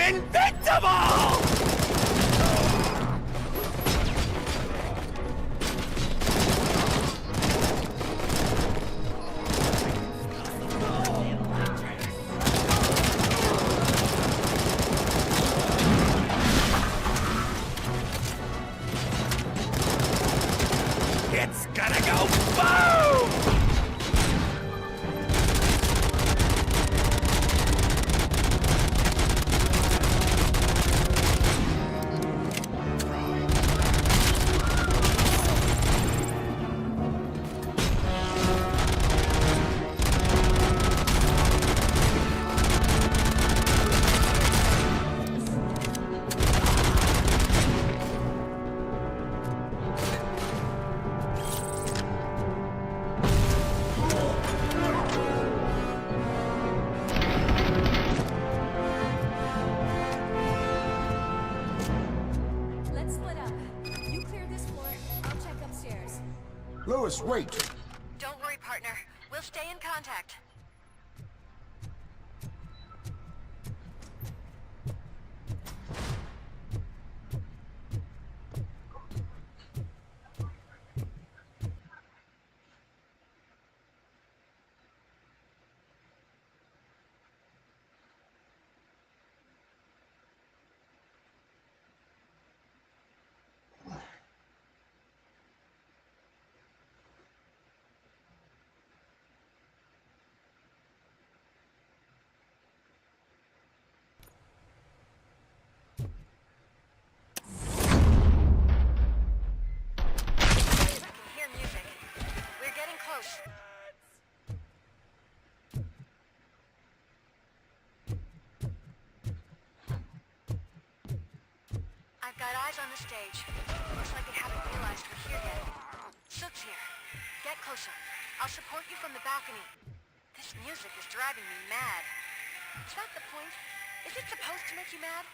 invincible! It's gonna go boom! Let's split up. You clear this floor, I'll check upstairs. Lewis, wait! Don't worry, partner. We'll stay in contact. I've got eyes on the stage. Looks like they haven't realized we're here yet. Sook's here. Get closer. I'll support you from the balcony. This music is driving me mad. Is that the point? Is it supposed to make you mad?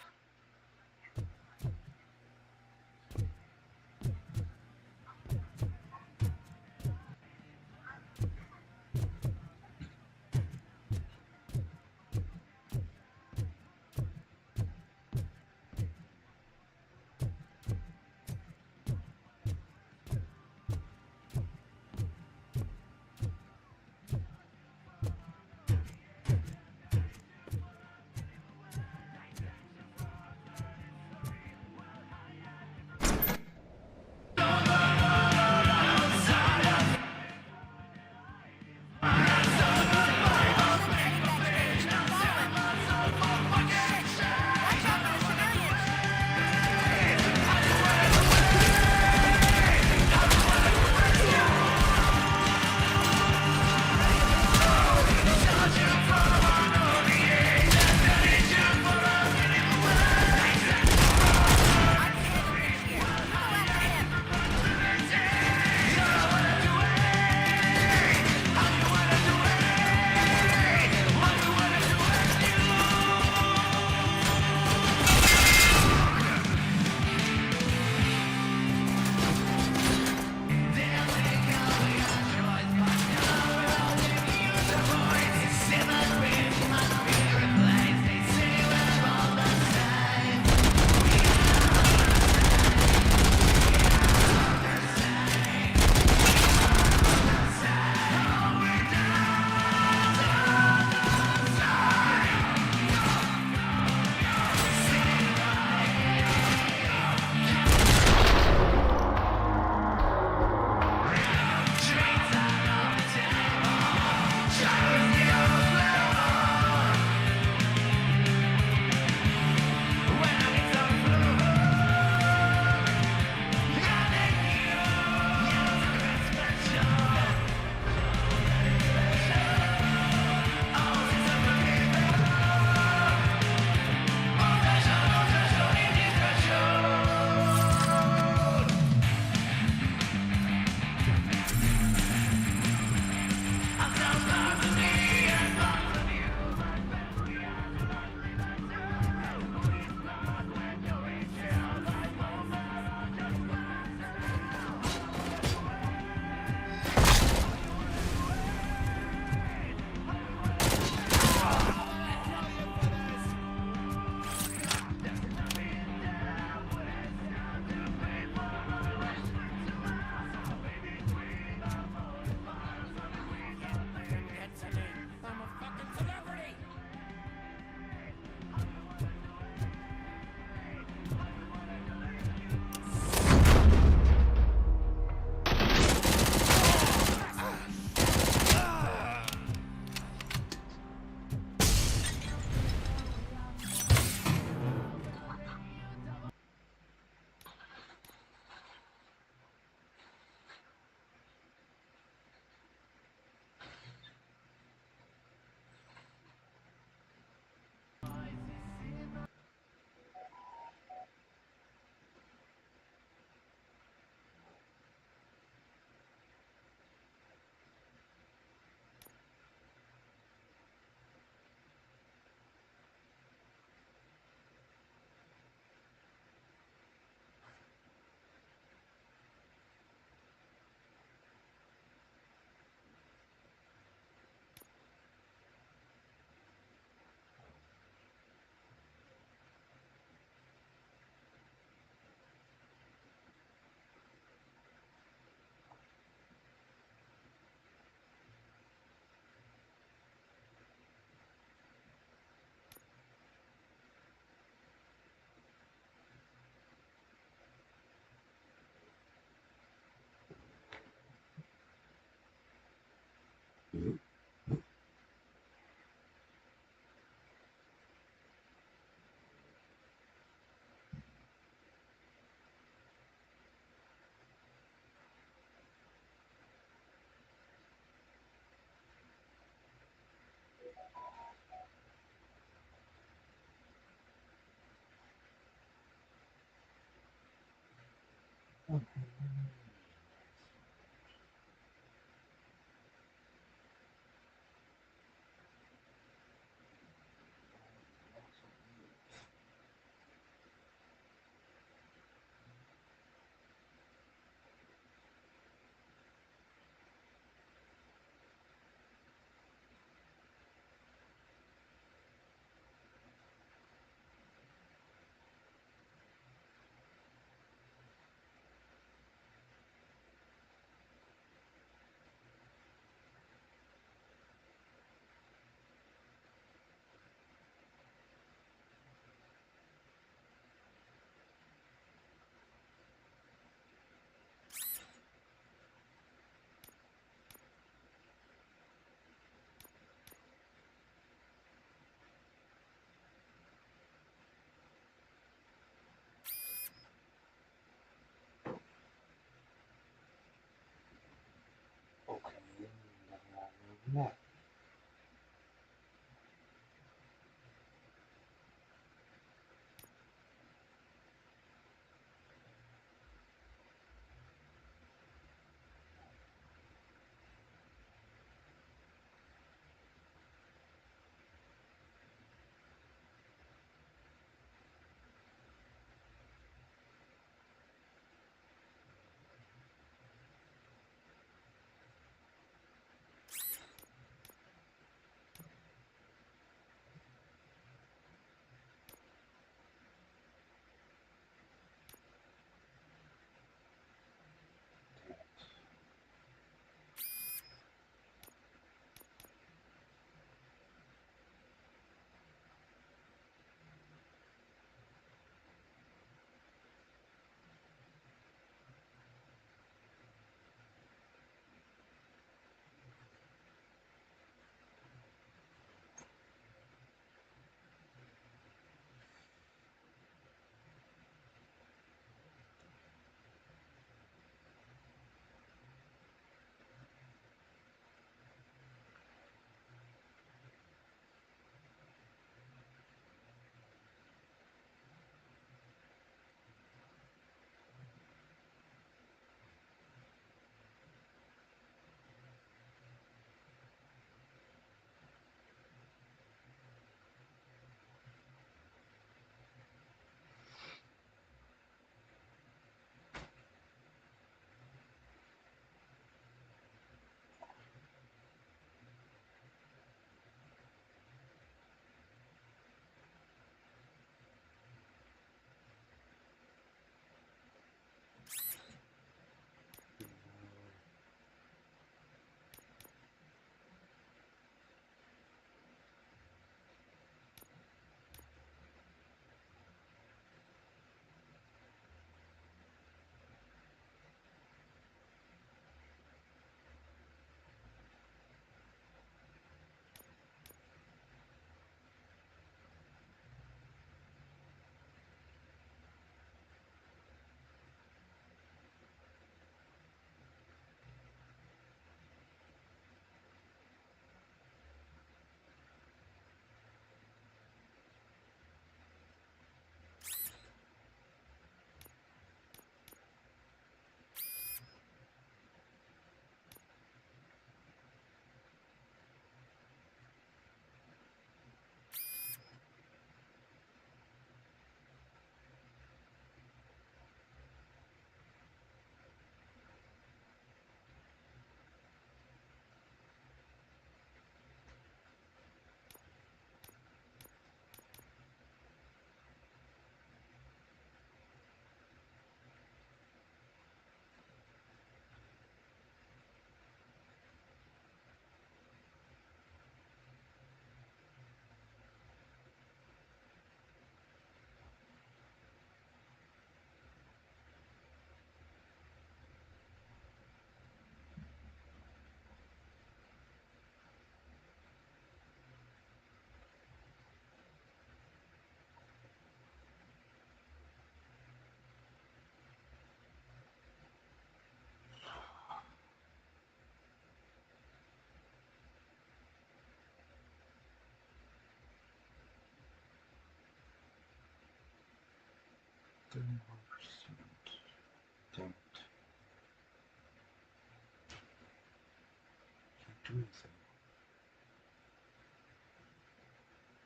Next.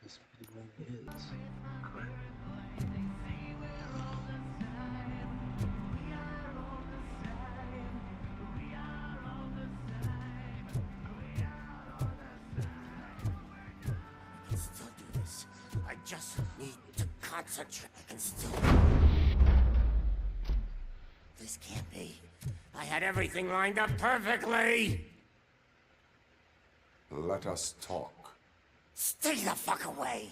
this really is. Crap. I can still do this. I just need to concentrate and still. This can't be. I had everything lined up perfectly! Let us talk. Stay the fuck away!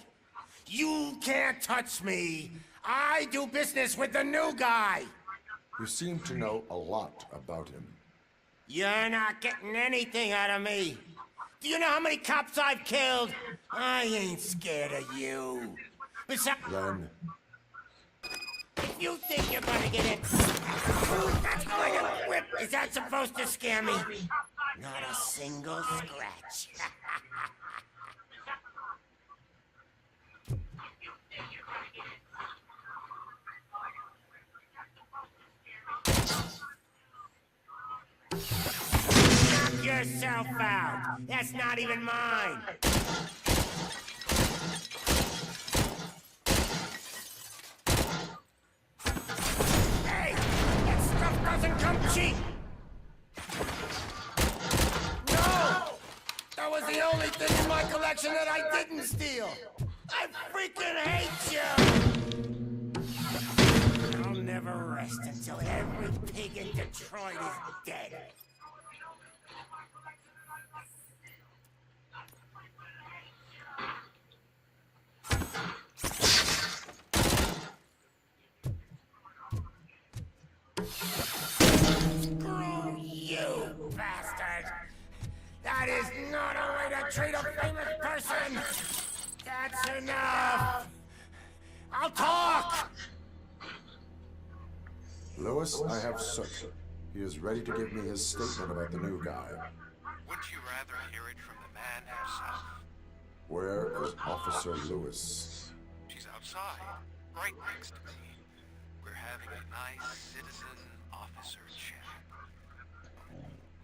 You can't touch me! I do business with the new guy! You seem to know a lot about him. You're not getting anything out of me! Do you know how many cops I've killed? I ain't scared of you. Besides, Then, if you think you're gonna get it, that's going to whip. Is that supposed to scare me? Not a single scratch. Knock yourself out. That's not even mine. Hey, that stuff doesn't come cheap. No! That was the only thing in my collection that I didn't steal. I freaking hate you! I'll never rest until every pig in Detroit is dead. Screw you, bastard! That is not a way to treat a famous person! That's enough! I'll talk! Lewis, I have Soot. He is ready to give me his statement about the new guy. Wouldn't you rather hear it from the man himself? Where is Officer Lewis? She's outside, right next to me. We're having a nice citizen officer chat.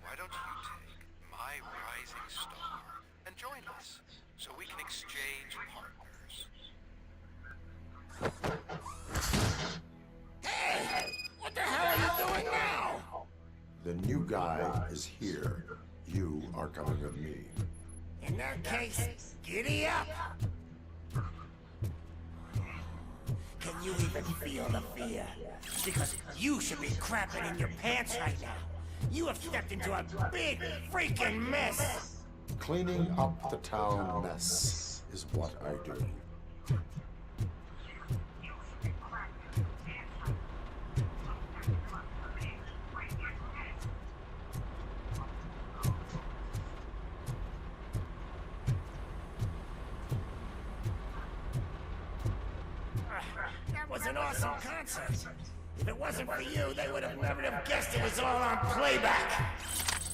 Why don't you take my rising star and join us so we can exchange partners? Hey! What the hell are you doing now? The new guy is here. You are coming with me. In that case, giddy up! Can you even feel the fear? Because you should be crapping in your pants right now. You have stepped into a big freaking mess! Cleaning up the town mess is what I do. That was an awesome concert. If it wasn't for you, they would have never have guessed it was all on playback.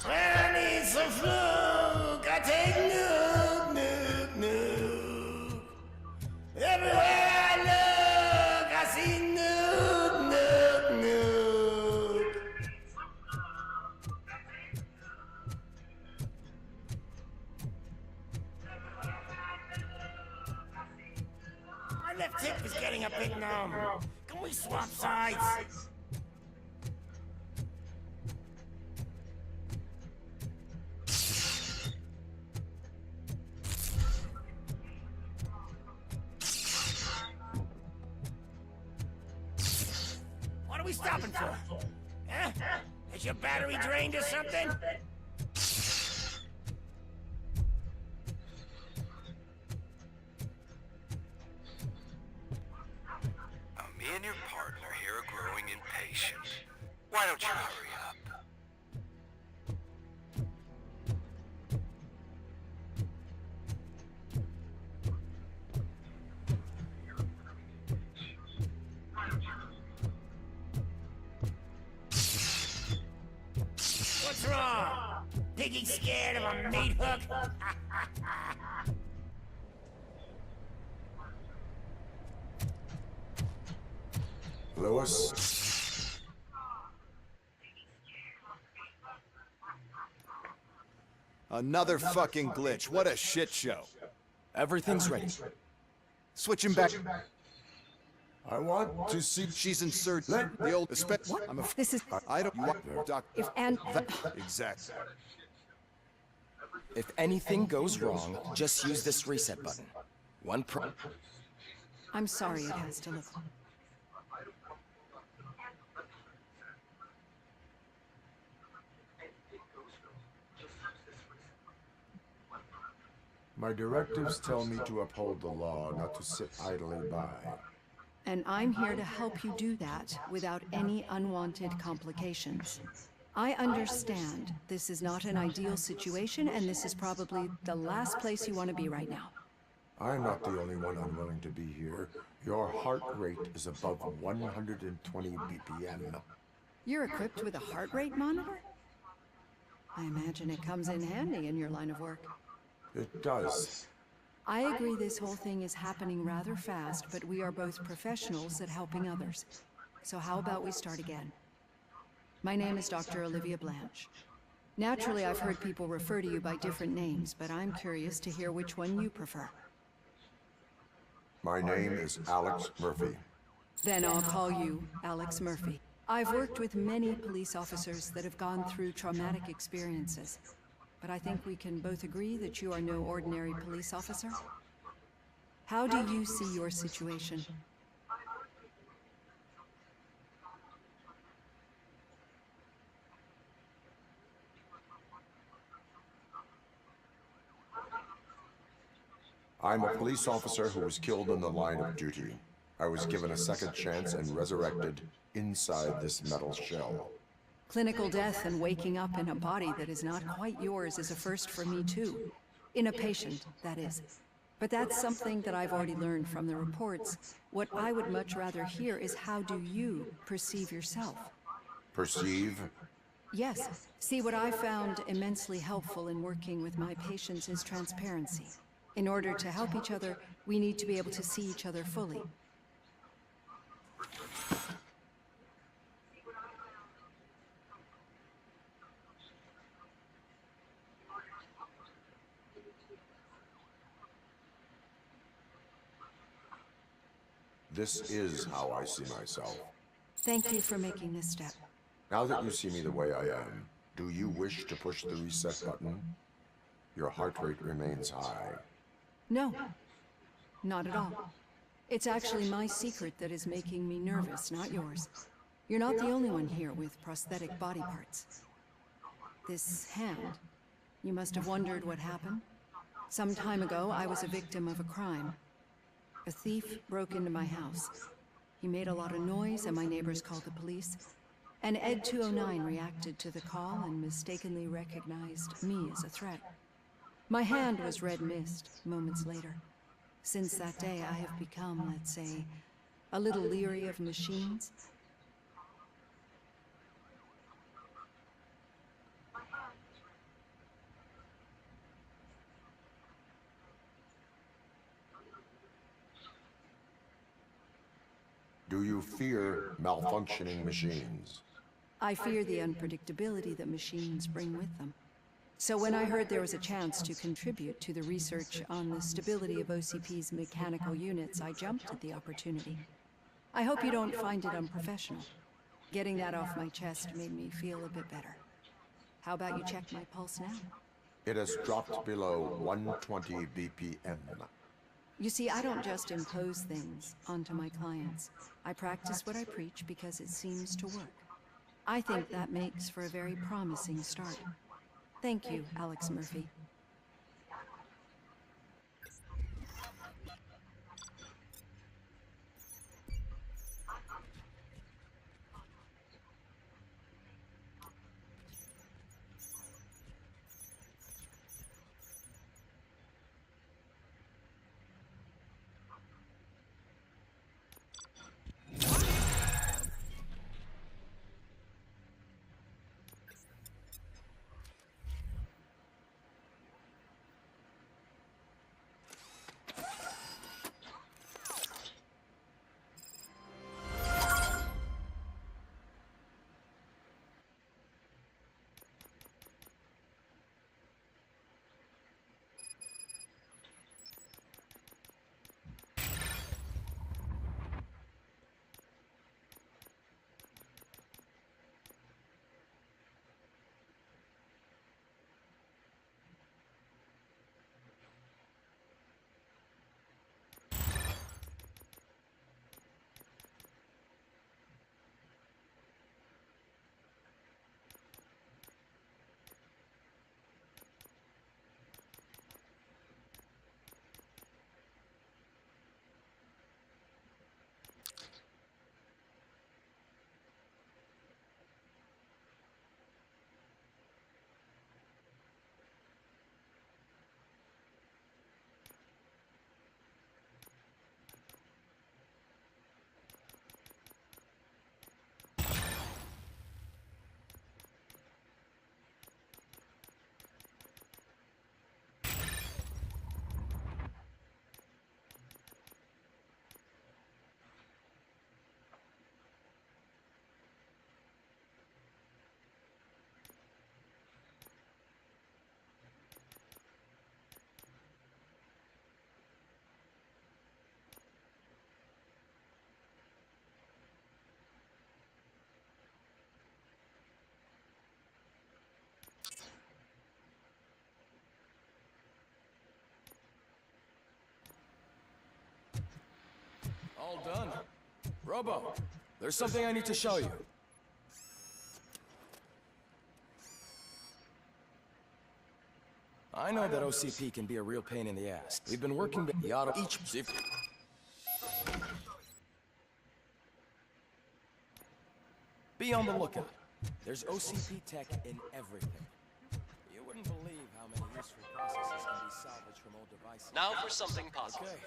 When it's a fluke, I take nuke, nuke, nuke. Everywhere I look, I see nuke, nuke, nuke. My left hip is getting a bit numb. Can we swap sides? What are we stopping for? Huh? Is your battery drained or something? Me and your partner here are growing impatient. Why don't you hurry up? What's wrong? Piggy scared of a meat hook? Lewis? Another fucking glitch. What a shit show. Everything's ready. Switch him back. I want to see. She's inserted. Let The old. What? I'm a. This is. I don't. You want doc. If and. Exactly. If anything goes wrong, just use this reset button. One pro. I'm sorry it has to look. My directives tell me to uphold the law, not to sit idly by. And I'm here to help you do that without any unwanted complications. I understand this is not an ideal situation, and this is probably the last place you want to be right now. I'm not the only one unwilling to be here. Your heart rate is above 120 BPM. You're equipped with a heart rate monitor? I imagine it comes in handy in your line of work. It does. I agree this whole thing is happening rather fast, but we are both professionals at helping others. So how about we start again? My name is Dr. Olivia Blanche. Naturally, I've heard people refer to you by different names, but I'm curious to hear which one you prefer. My name is Alex Murphy. Then I'll call you Alex Murphy. I've worked with many police officers that have gone through traumatic experiences, but I think we can both agree that you are no ordinary police officer. How do you see your situation? I'm a police officer who was killed in the line of duty. I was given a second chance and resurrected inside this metal shell. Clinical death and waking up in a body that is not quite yours is a first for me too. In a patient, that is. But that's something that I've already learned from the reports. What I would much rather hear is how do you perceive yourself? Perceive? Yes. See, what I found immensely helpful in working with my patients is transparency. In order to help each other, we need to be able to see each other fully. This is how I see myself. Thank you for making this step. Now that you see me the way I am, do you wish to push the reset button? Your heart rate remains high. No, not at all. It's actually my secret that is making me nervous, not yours. You're not the only one here with prosthetic body parts. This hand, you must have wondered what happened. Some time ago, I was a victim of a crime. A thief broke into my house. He made a lot of noise and my neighbors called the police. And Ed 209 reacted to the call and mistakenly recognized me as a threat. My hand was red mist moments later. Since that day, I have become, let's say, a little leery of machines. Do you fear malfunctioning machines? I fear the unpredictability that machines bring with them. So when I heard there was a chance to contribute to the research on the stability of OCP's mechanical units, I jumped at the opportunity. I hope you don't find it unprofessional. Getting that off my chest made me feel a bit better. How about you check my pulse now? It has dropped below 120 BPM. You see, I don't just impose things onto my clients. I practice what I preach because it seems to work. I think that makes for a very promising start. Thank you, Alex Murphy. All done. Robo, there's something I need to show you. I know that OCP can be a real pain in the ass. We've been working with the auto each. Be on the lookout. There's OCP tech in everything. You wouldn't believe how many useful processes can be salvaged from old devices. Now for something positive. Okay,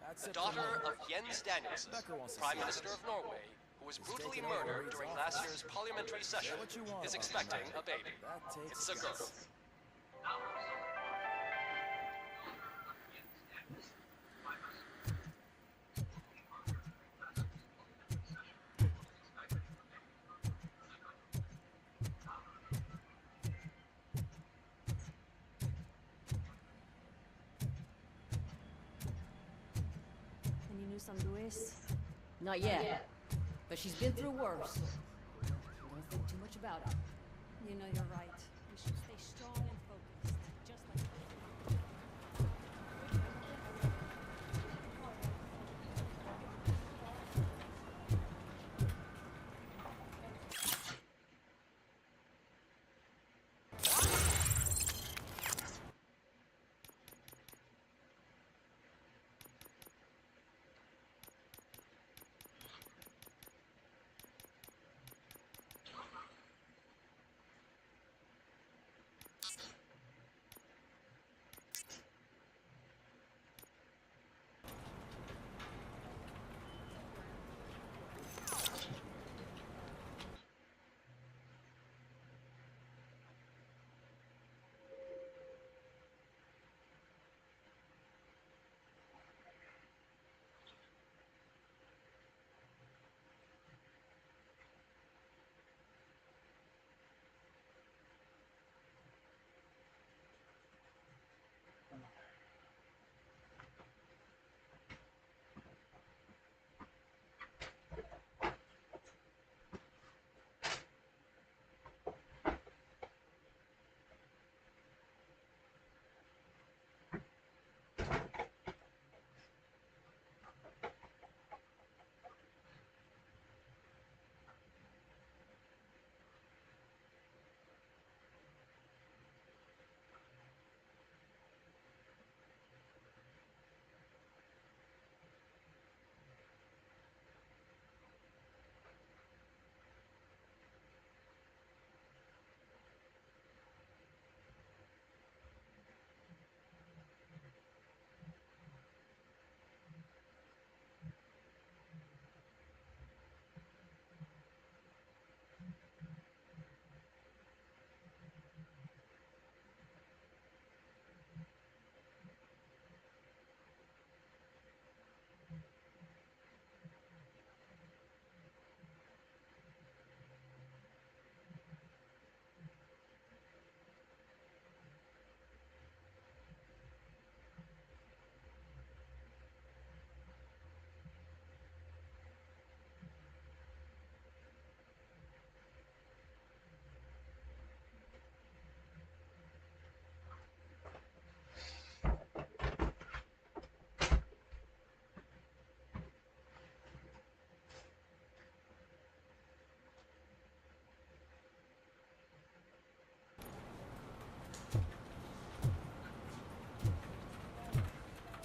that's The it. daughter of Jens Danielsen, Prime Minister of Norway, who was brutally murdered during last year's parliamentary session, is expecting a baby. It's a girl. Any news on Luis? Not yet. But she's been through worse. Don't think too much about it. You know you're right. We should stay strong and focused, just like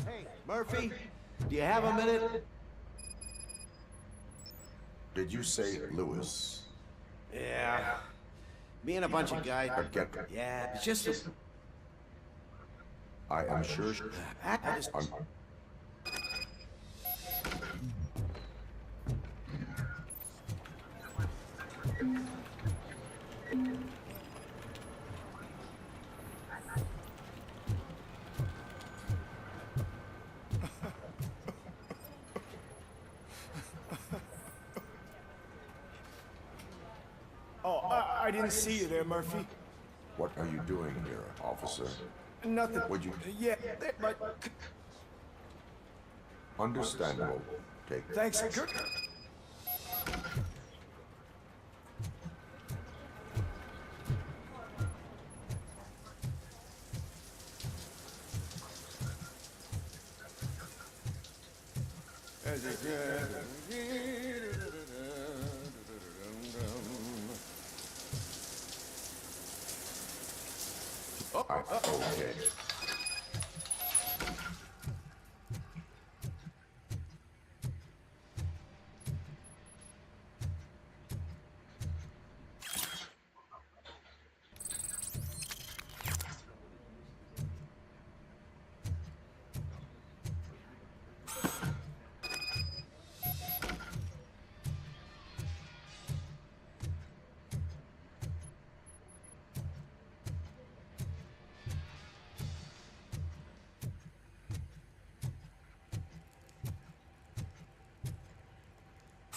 Hey, Murphy, do you have a minute? Did you say Lewis? Yeah. Me and a bunch of guys. Yeah, it's just a... I am sure. I just... Oh, I didn't see you there, Murphy. What are you doing here, officer? Nothing. Would you... Yeah, but... Understandable. Take... Thanks. Good. Okay.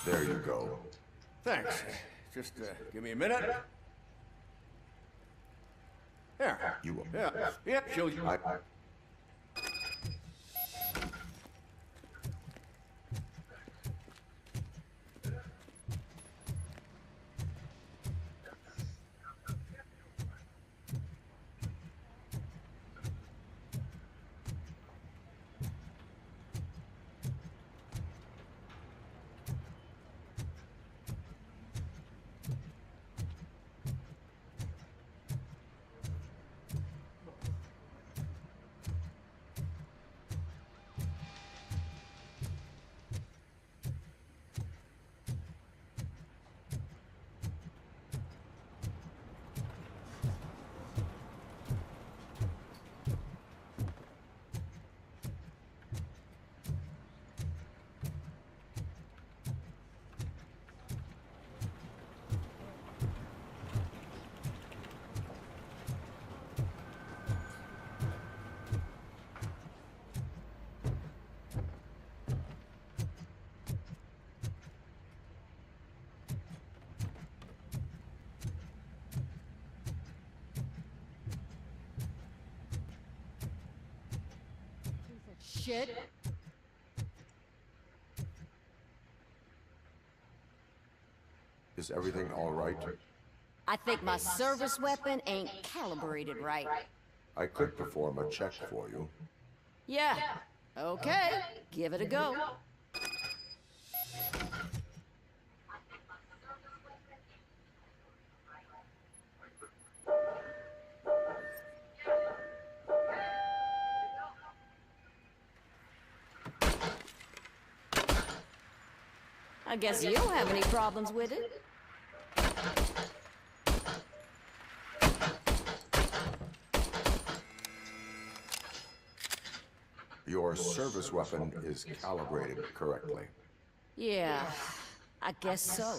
There you go. Thanks. Just give me a minute. Here. You will. Yeah, show you. Shit. Is everything all right? I think my service weapon ain't calibrated right. I could perform a check for you. Yeah. Okay. Give it a go. I guess you don't have any problems with it. Your service weapon is calibrated correctly. Yeah, I guess so.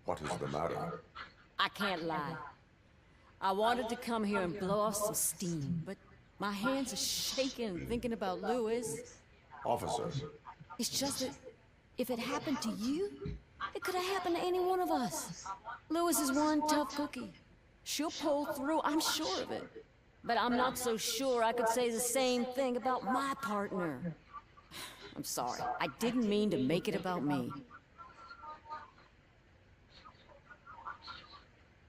What is the matter? I can't lie. I wanted to come here and blow off some steam, but my hands are shaking thinking about Lewis. Officer. It's just that if it happened to you, it could have happened to any one of us. Lewis is one tough cookie. She'll pull through, I'm sure of it. But I'm not so sure I could say the same thing about my partner. I'm sorry, I didn't mean to make it about me.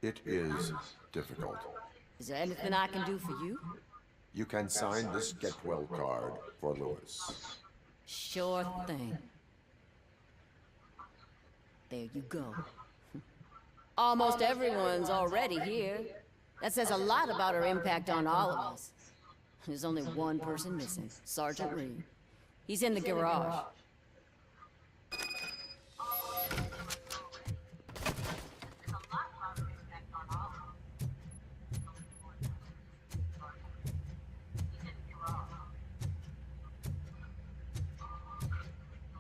It is difficult. Is there anything I can do for you? You can sign this get well card for Lewis. Sure thing. There you go. Almost everyone's already here. That says a lot about her impact on all of us. There's only one person missing, Sergeant Reed. He's in the garage.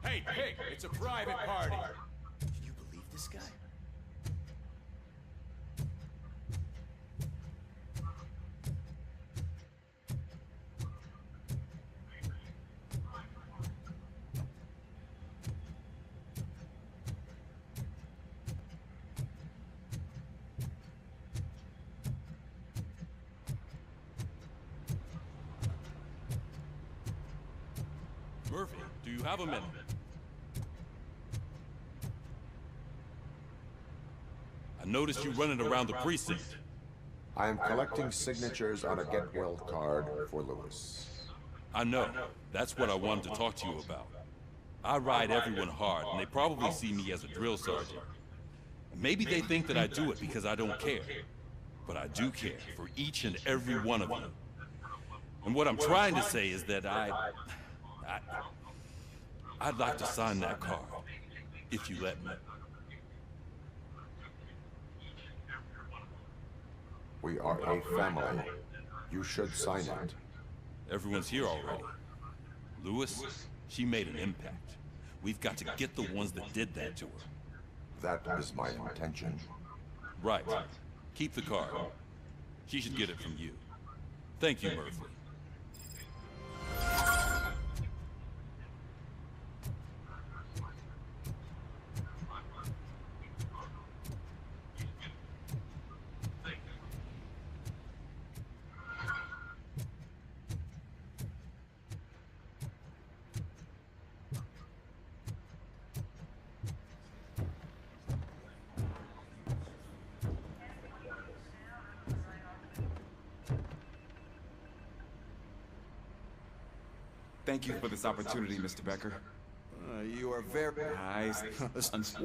Hey, Pig, it's a private party. Can you believe this guy? Murphy, do you have a minute? I noticed you running around the precinct. I am collecting signatures on a get well card for Lewis. I know. That's what I wanted to talk to you about. I ride everyone hard, and they probably see me as a drill sergeant. Maybe they think that I do it because I don't care. But I do care for each and every one of you. And what I'm trying to say is that I'd like to sign that card, if you let me. We are a family. You should sign it. Everyone's here already. Lewis, she made an impact. We've got to get the ones that did that to her. That is my intention. Right. Keep the card. She should get it from you. Thank you, Murphy. Thank you for this opportunity, Mr. Becker. You are very nice.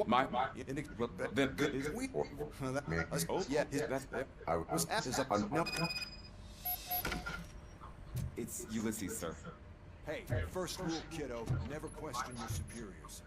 My then good is we. Oh yeah, that's I was asked no. It's Ulysses, sir. Hey, first rule, kiddo, never question your superiors.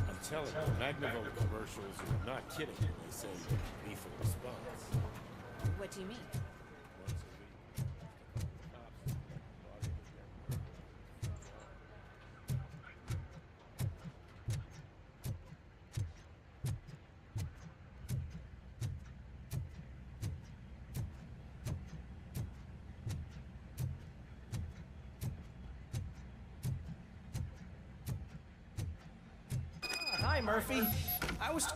I'm telling you, Magnavola commercials are not kidding when they say lethal response. What do you mean? Hi, Murphy. I was...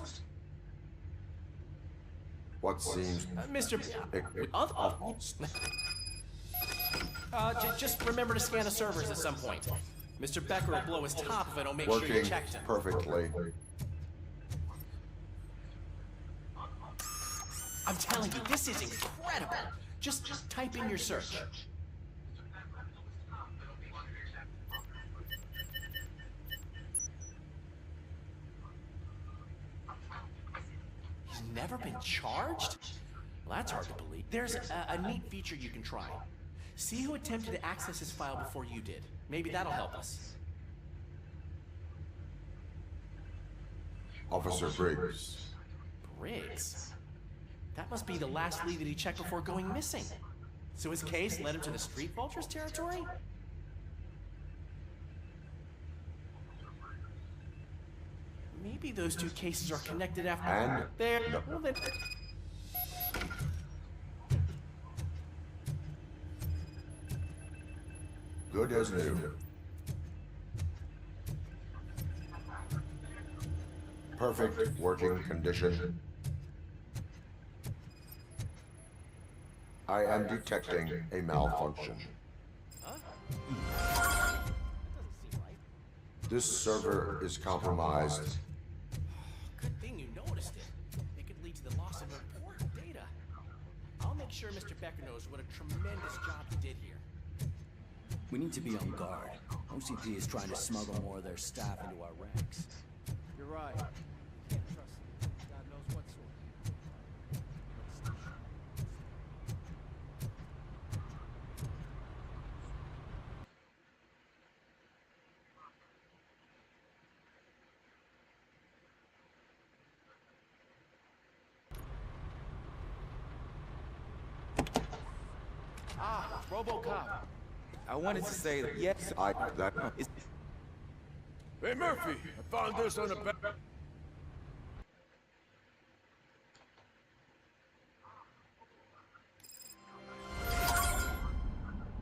What seems... Mr. Just remember to scan the servers at some point. Mr. Becker will blow his top if I don't make sure you checked him. Perfectly. I'm telling you, this is incredible. Just type in your search. He's never been charged? Well, that's hard to believe. There's a neat feature you can try. See who attempted to access his file before you did. Maybe that'll help us. Officer Briggs. Briggs? That must be the last lead that he checked before going missing. So his case led him to the Street Vultures territory? Maybe those two cases are connected after... And? There. No. Well, then... Good as new. Perfect working condition. I am detecting a malfunction. This server is compromised. Good thing you noticed it. It could lead to the loss of important data. I'll make sure Mr. Becker knows what a tremendous job you did here. We need to be on guard. OCP is trying to smuggle more of their staff into our ranks. You're right. You can't trust them. God knows what sort. Ah, RoboCop. I wanted to say that yes, that is. Hey, Murphy, I found this on the back.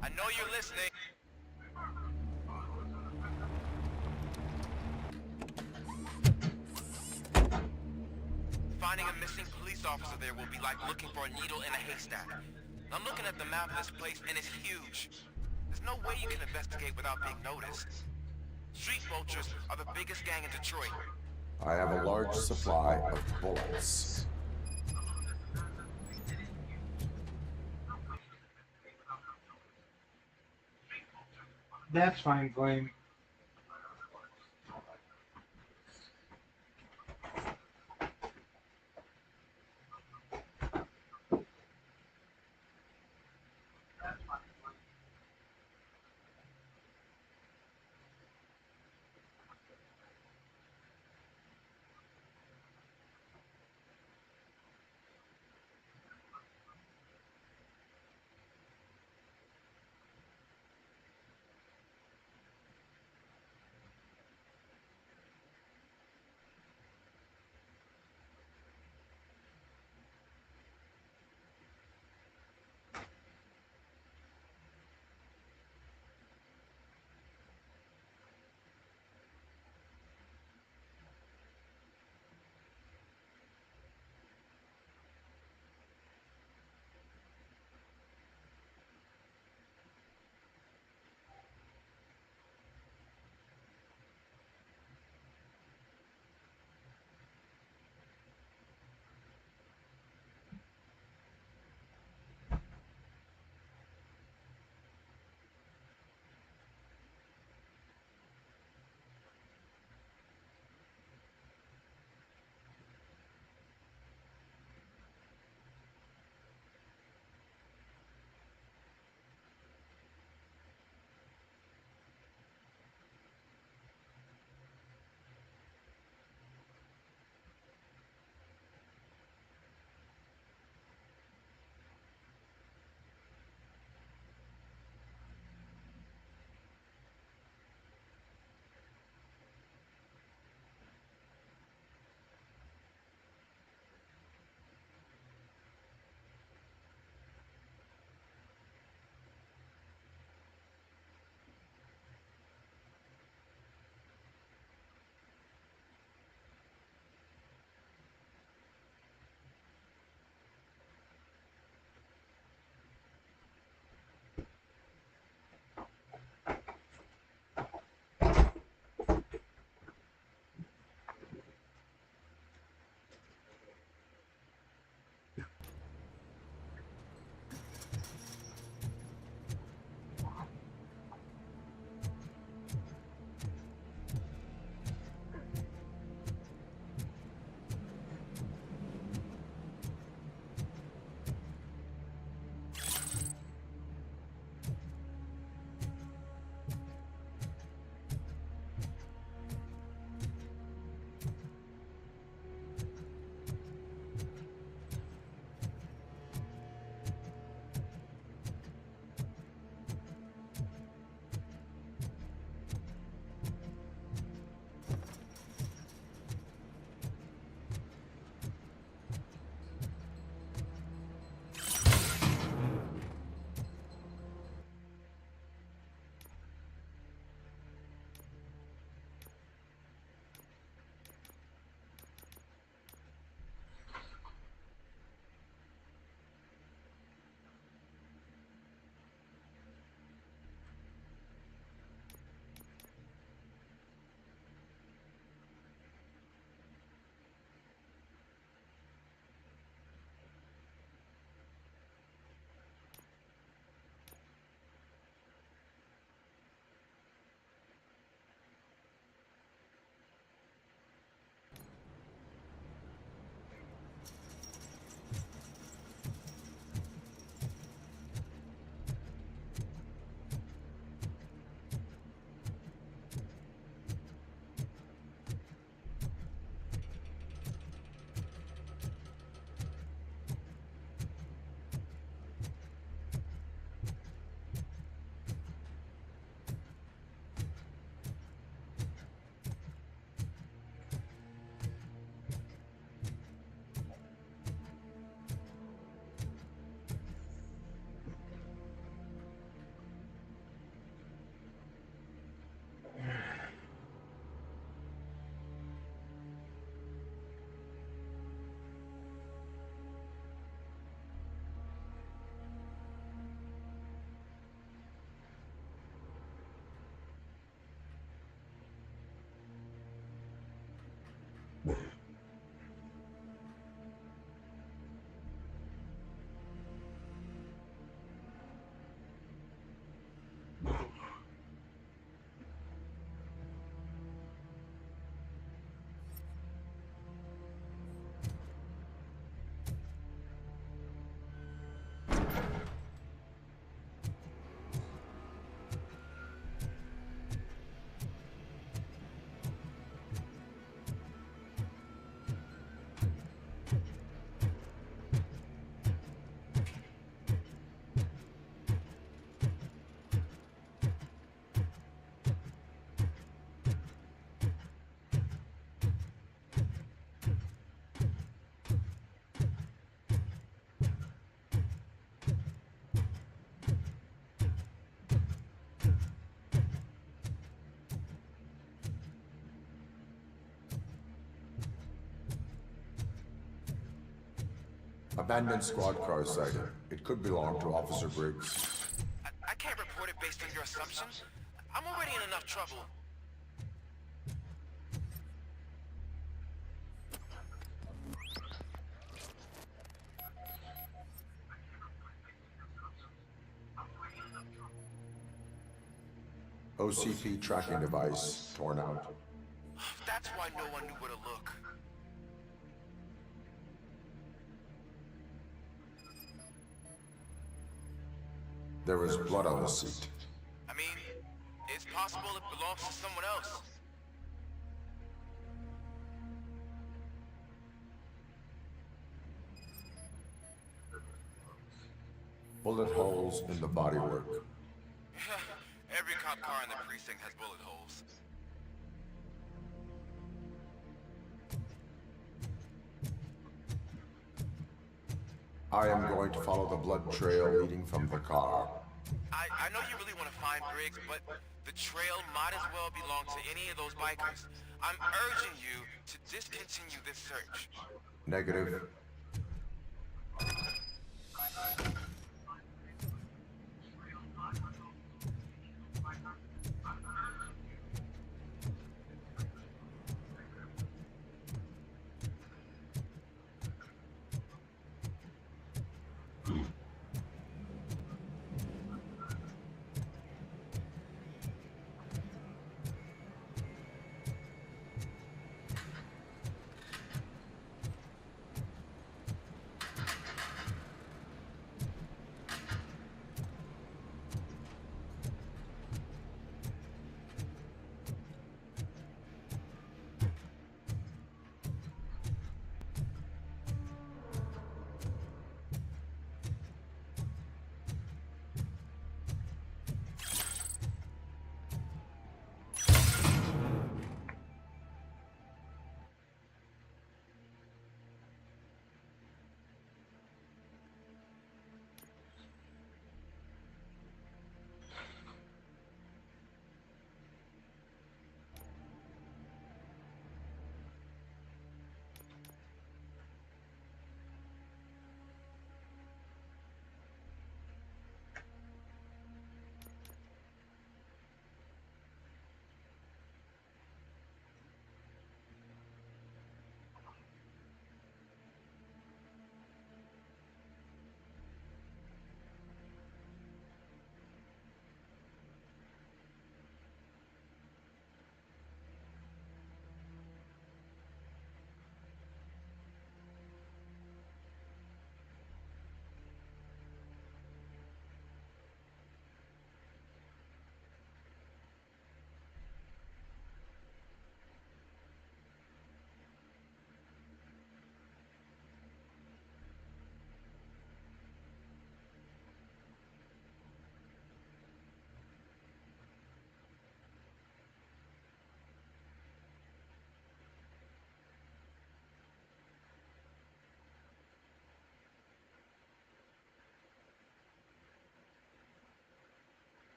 I know you're listening. Finding a missing police officer there will be like looking for a needle in a haystack. I'm looking at the map of this place, and it's huge. There's no way you can investigate without being noticed. Street vultures are the biggest gang in Detroit. I have a large supply of bullets. That's fine, Glenn. abandoned squad car sighted. It could belong to Officer Briggs. I can't report it based on your assumption. I'm already in enough trouble. OCP tracking device torn out. That's why no one knew where to look. There was blood on the seat. I mean, it's possible it belongs to someone else. Bullet holes in the bodywork. Every cop car in the precinct has bullet holes. I am going to follow the blood trail leading from the car. I know you really want to find Briggs, but the trail might as well belong to any of those bikers. I'm urging you to discontinue this search. Negative.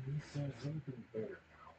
He said something better now.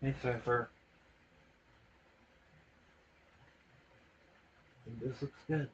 Hey, Cypher. This looks good.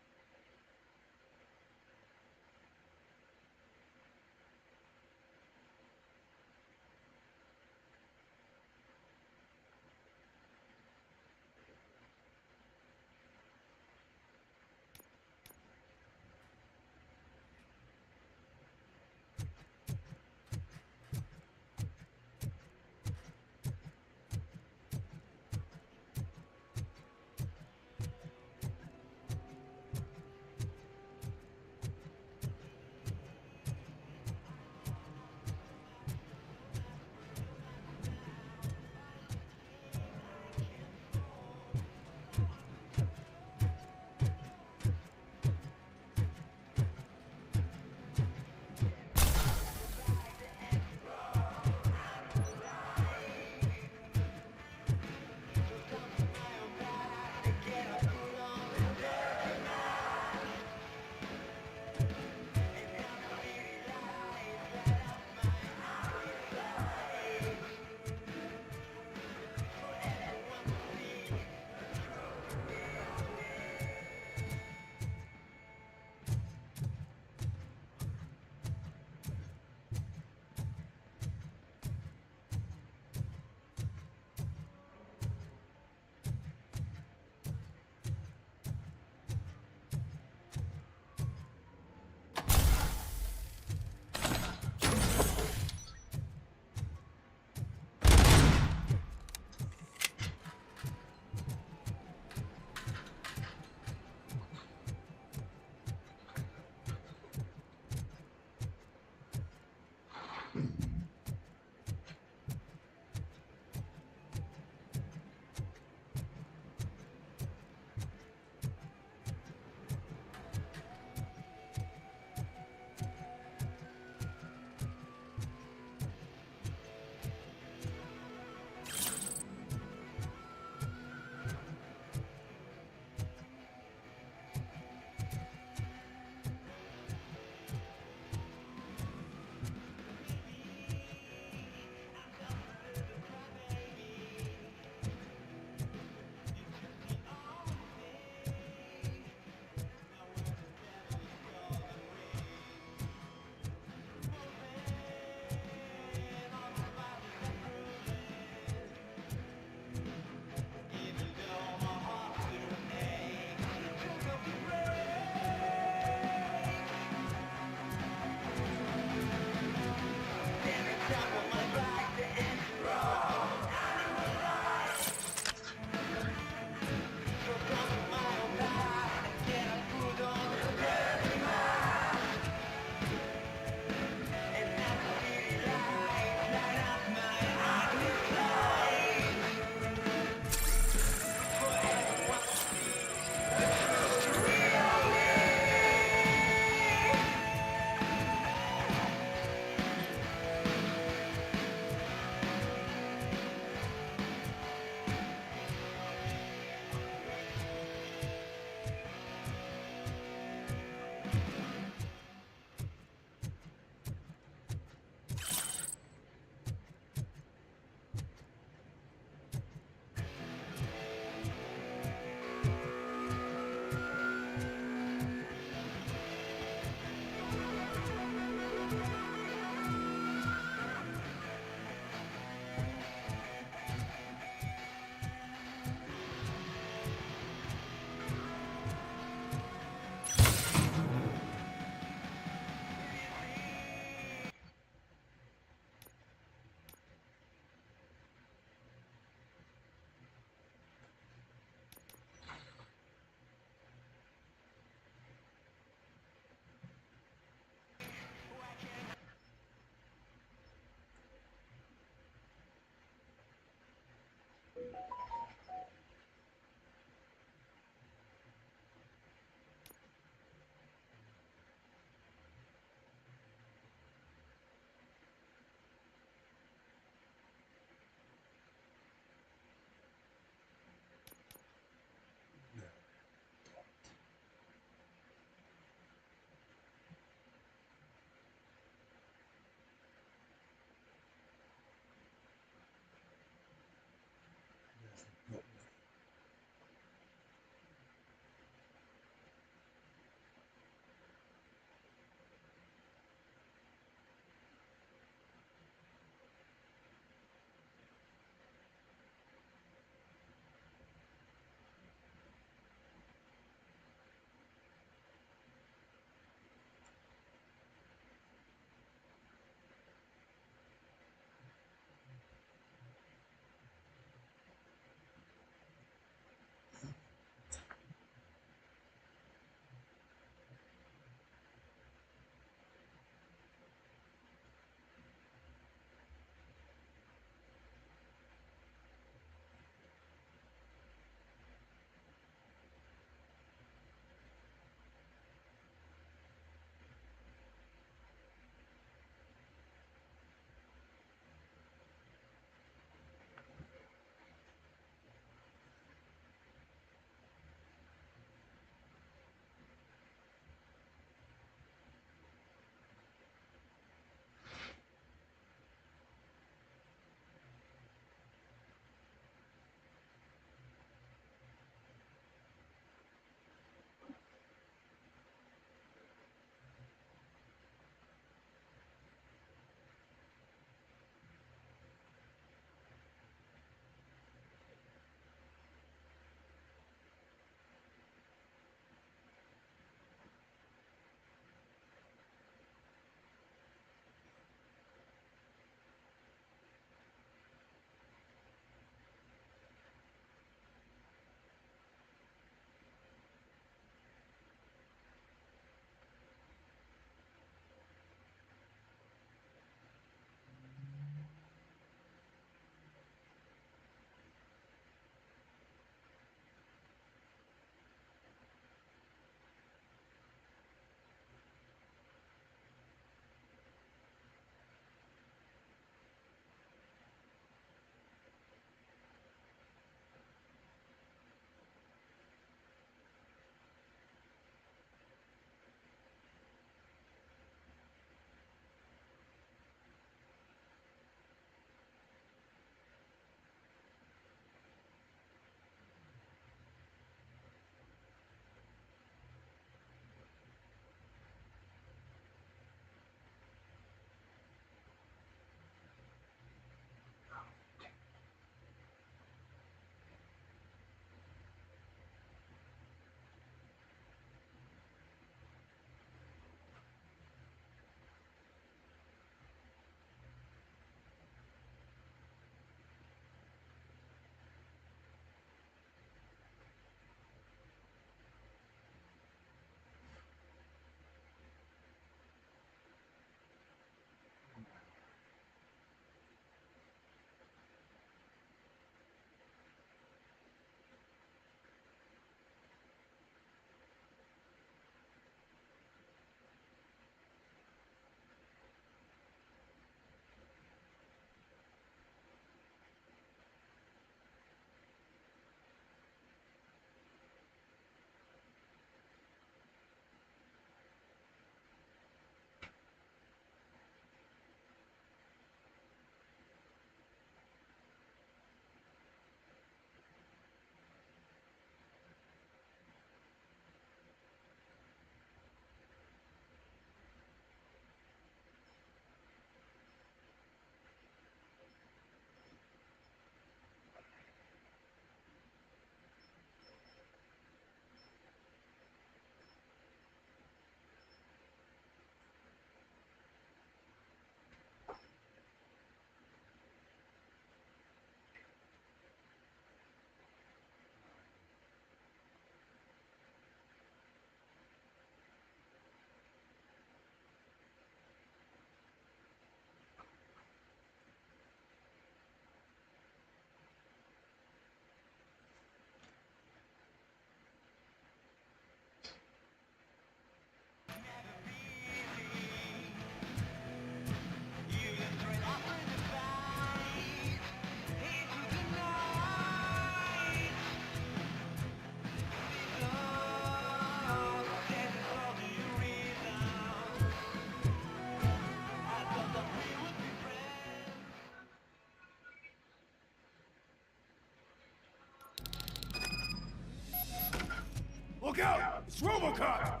It's RoboCop!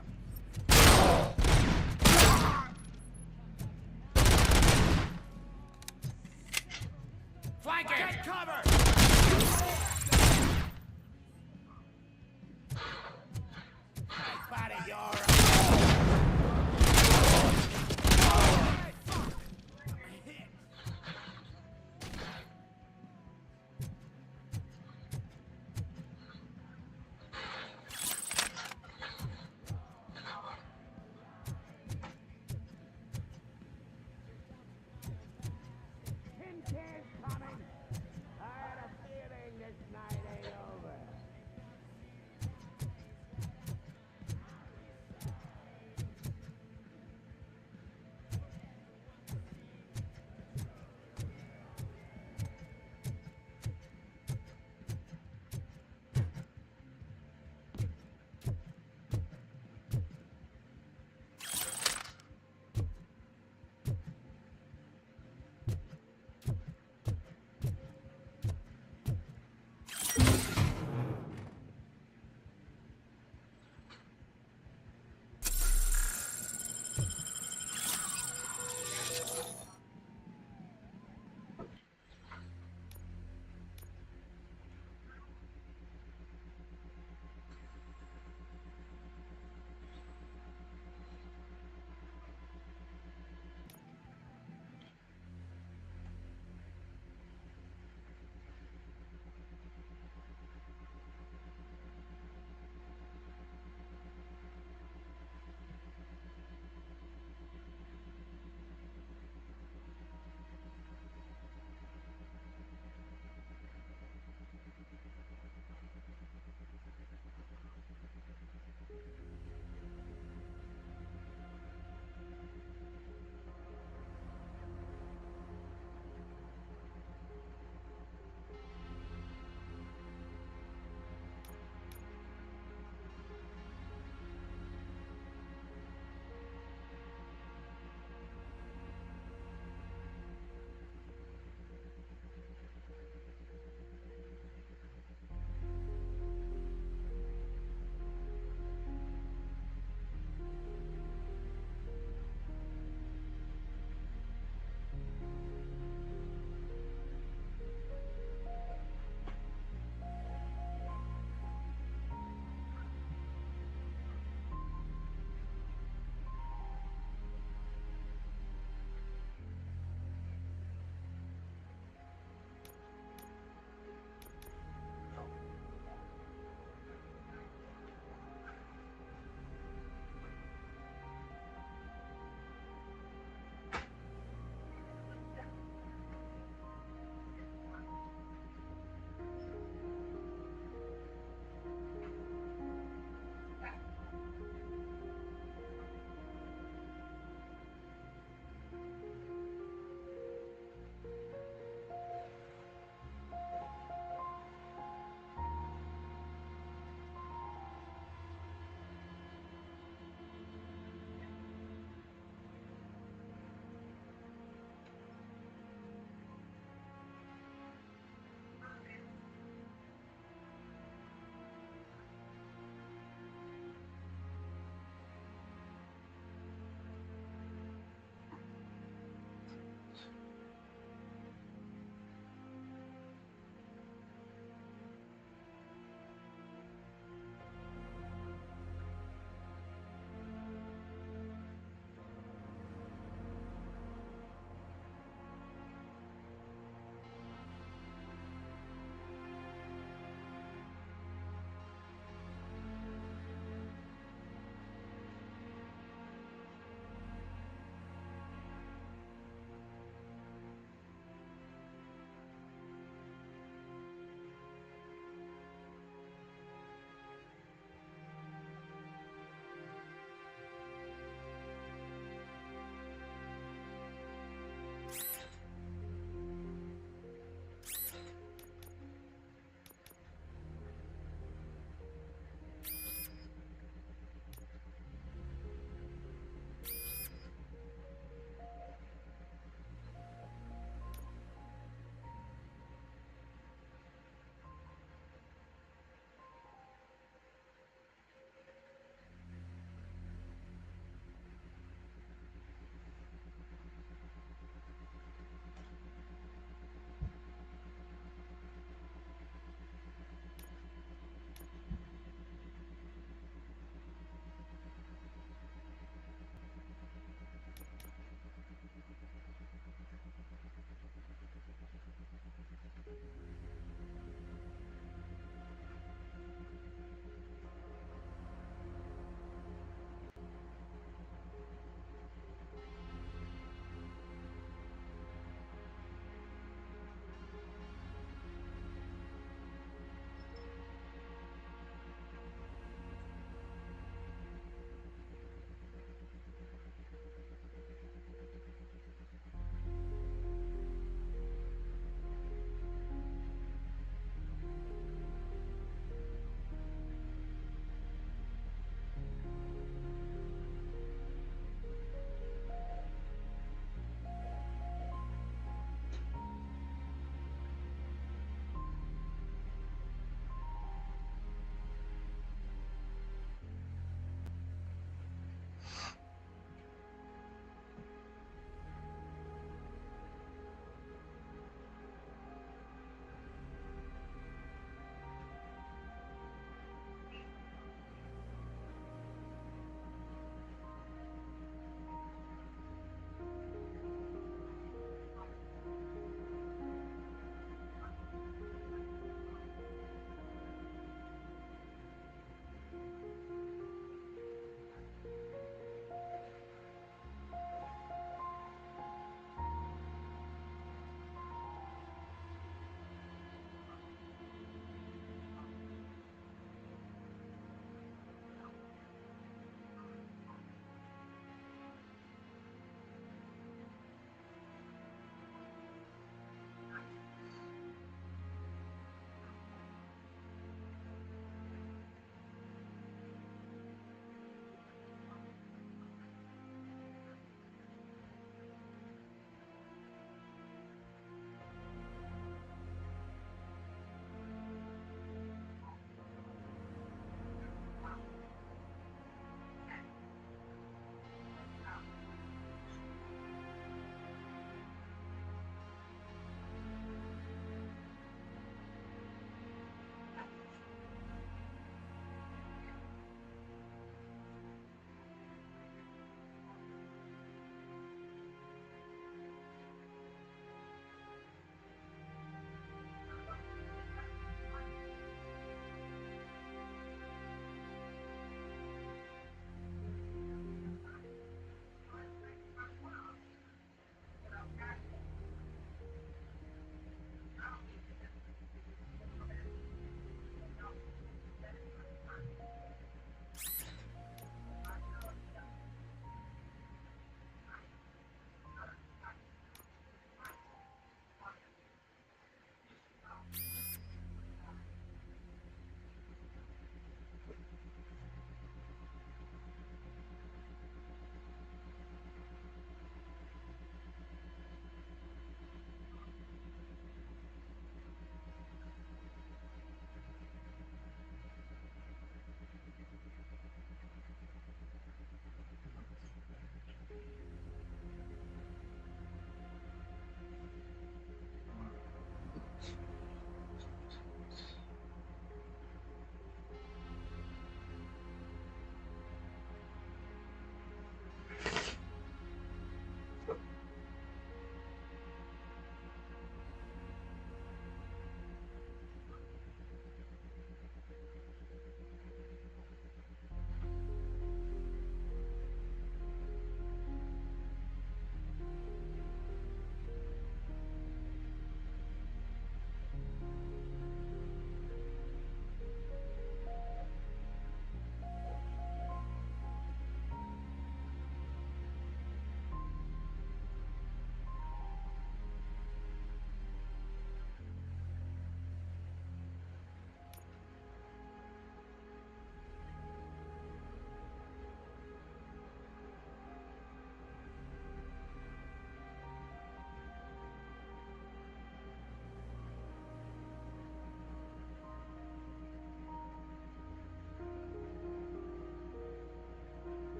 Flank it! Get cover! Buddy, you're... Tin can's coming! I had a feeling this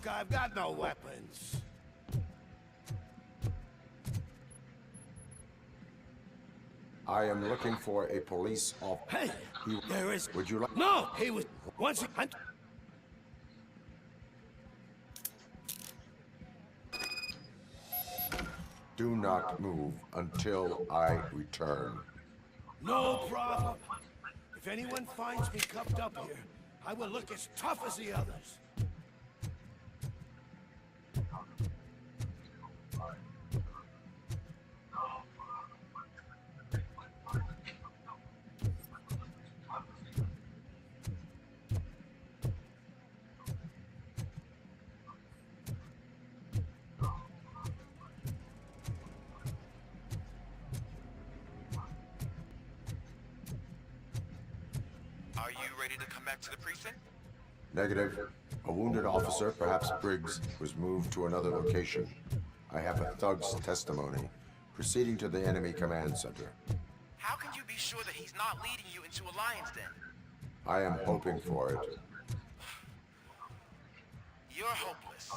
Look, I've got no weapons. I am looking for a police officer. Hey, there is. Would you like? No, he was once. Do not move until I return. No problem. If anyone finds me cuffed up here, I will look as tough as the others. Are you ready to come back to the precinct? Negative. A wounded officer, perhaps Briggs, was moved to another location. I have a thug's testimony. Proceeding to the enemy command center. How can you be sure that he's not leading you into a lion's den? I am hoping for it. You're hopeless.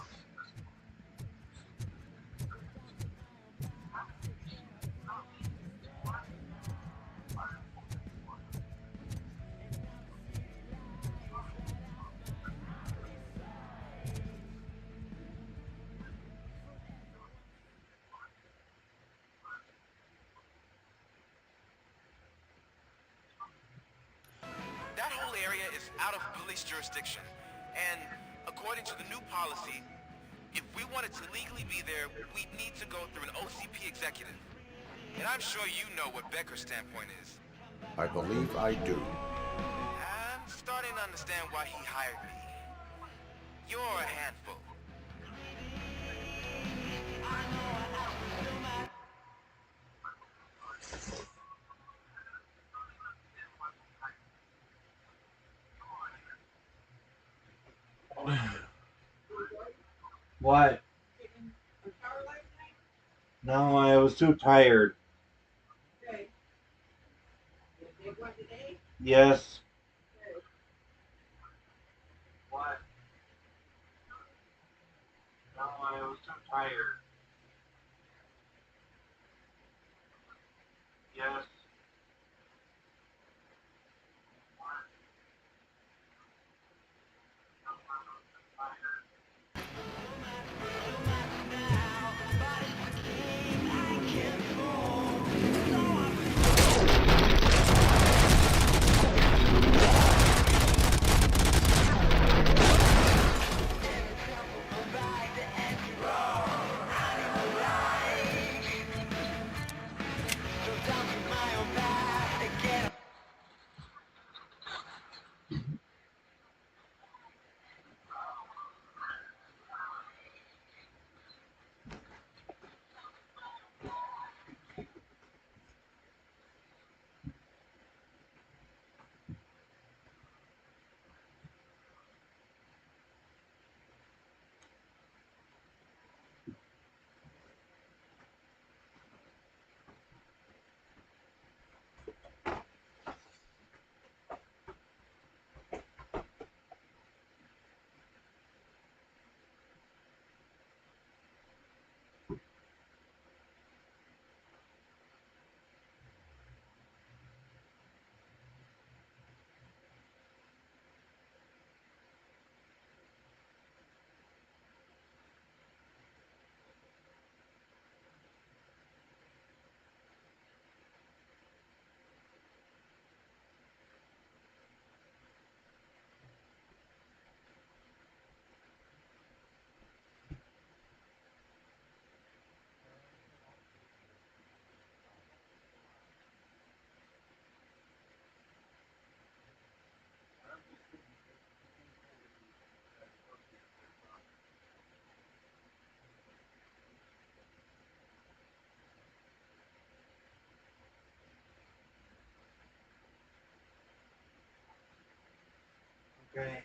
That whole area is out of police jurisdiction, and according to the new policy, if we wanted to legally be there, we'd need to go through an OCP executive. And I'm sure you know what Becker's standpoint is. I believe I do. I'm starting to understand why he hired me. You're a handful. What? No, I was too tired. Yes. What? No, I was too tired. Yes. Okay.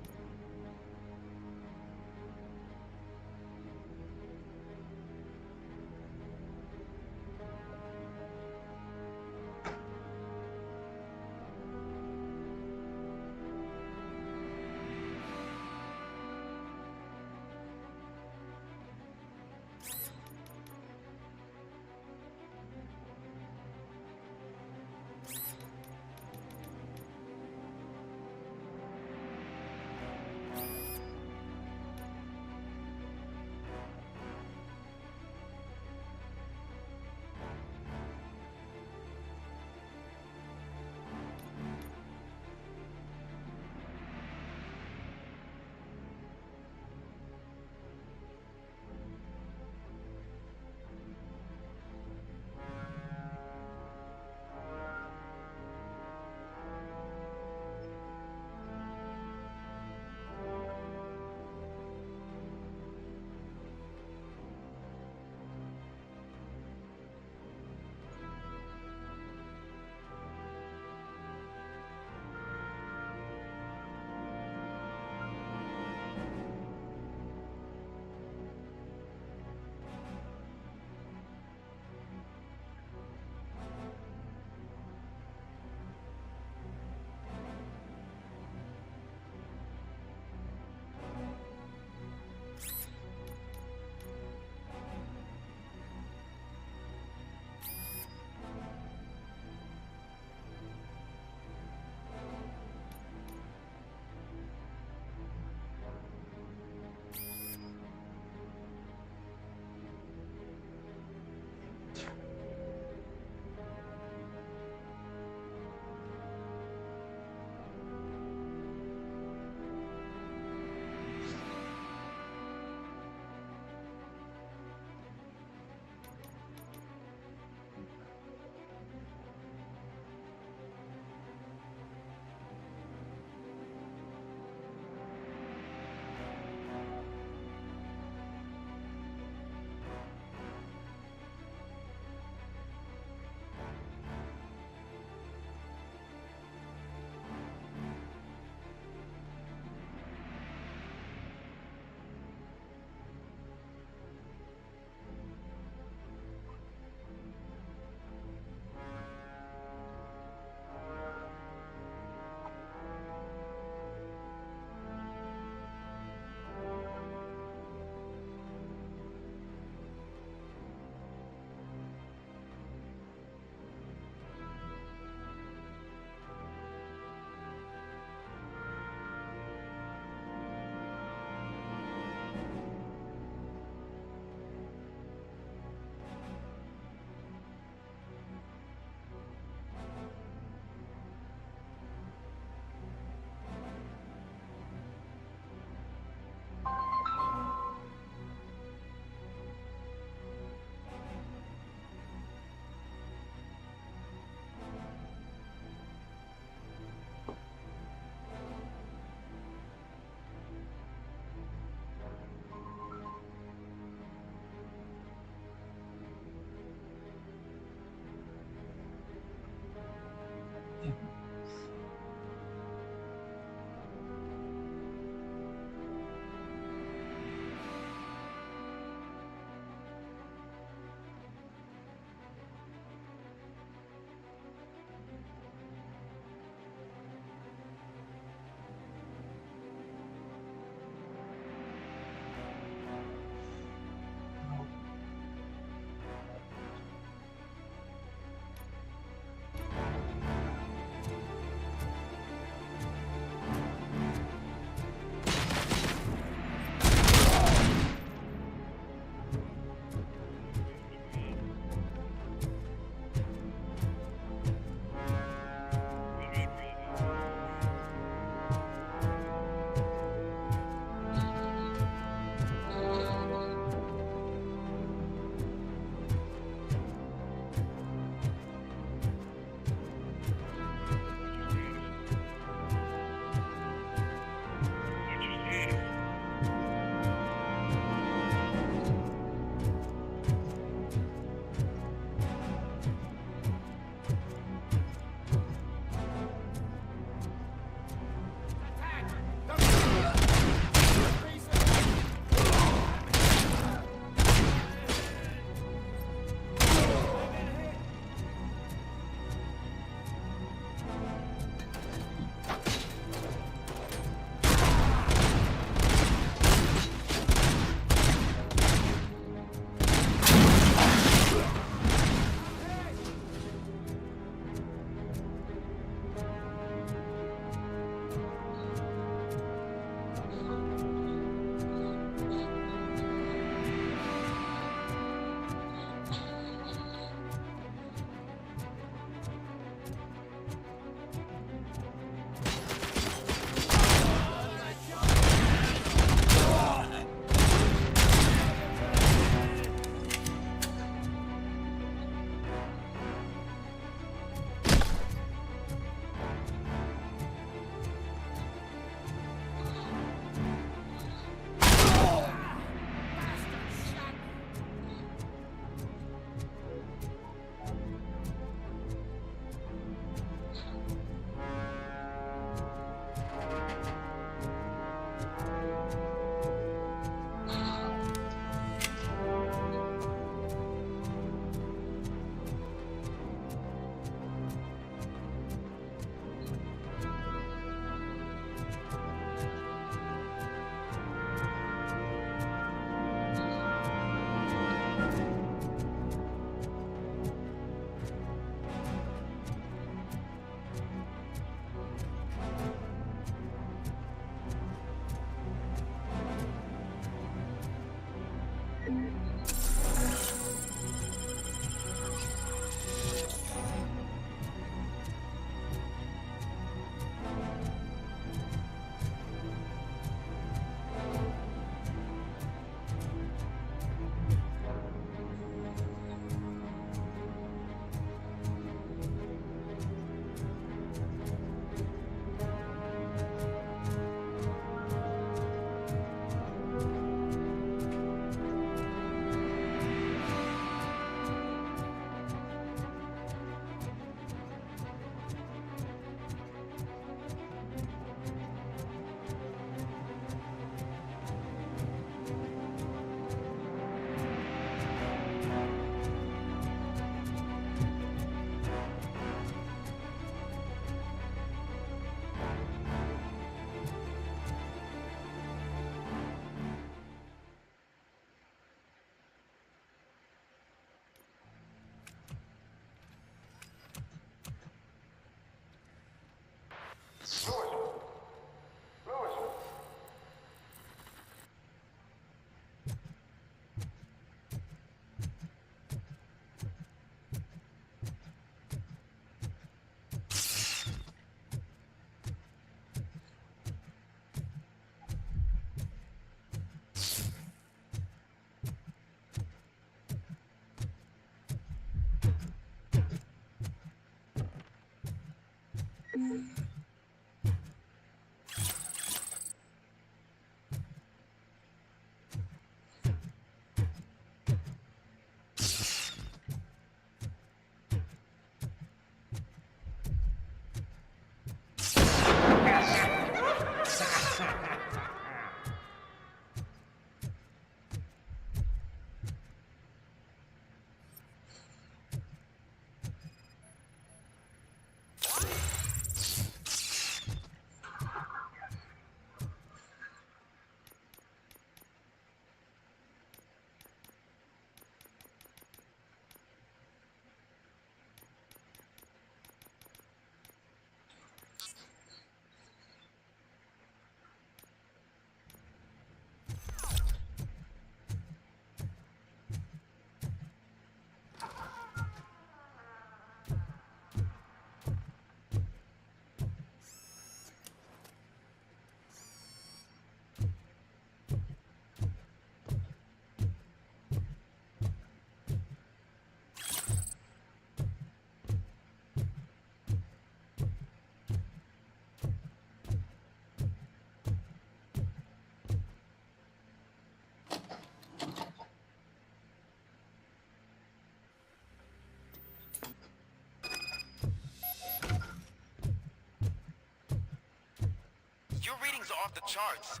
Your readings are off the charts.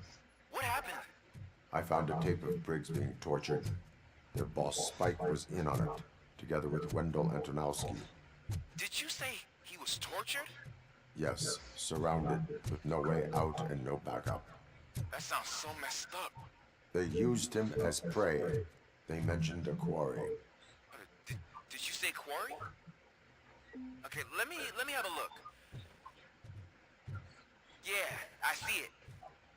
What happened? I found a tape of Briggs being tortured. Their boss Spike was in on it, together with Wendell Antonowski. Did you say he was tortured? Yes, surrounded, with no way out and no backup. That sounds so messed up. They used him as prey. They mentioned a quarry. Did you say quarry? Okay, let me have a look. Yeah, I see it.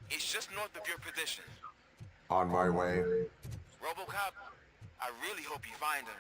It's just north of your position. On my way. RoboCop, I really hope you find him.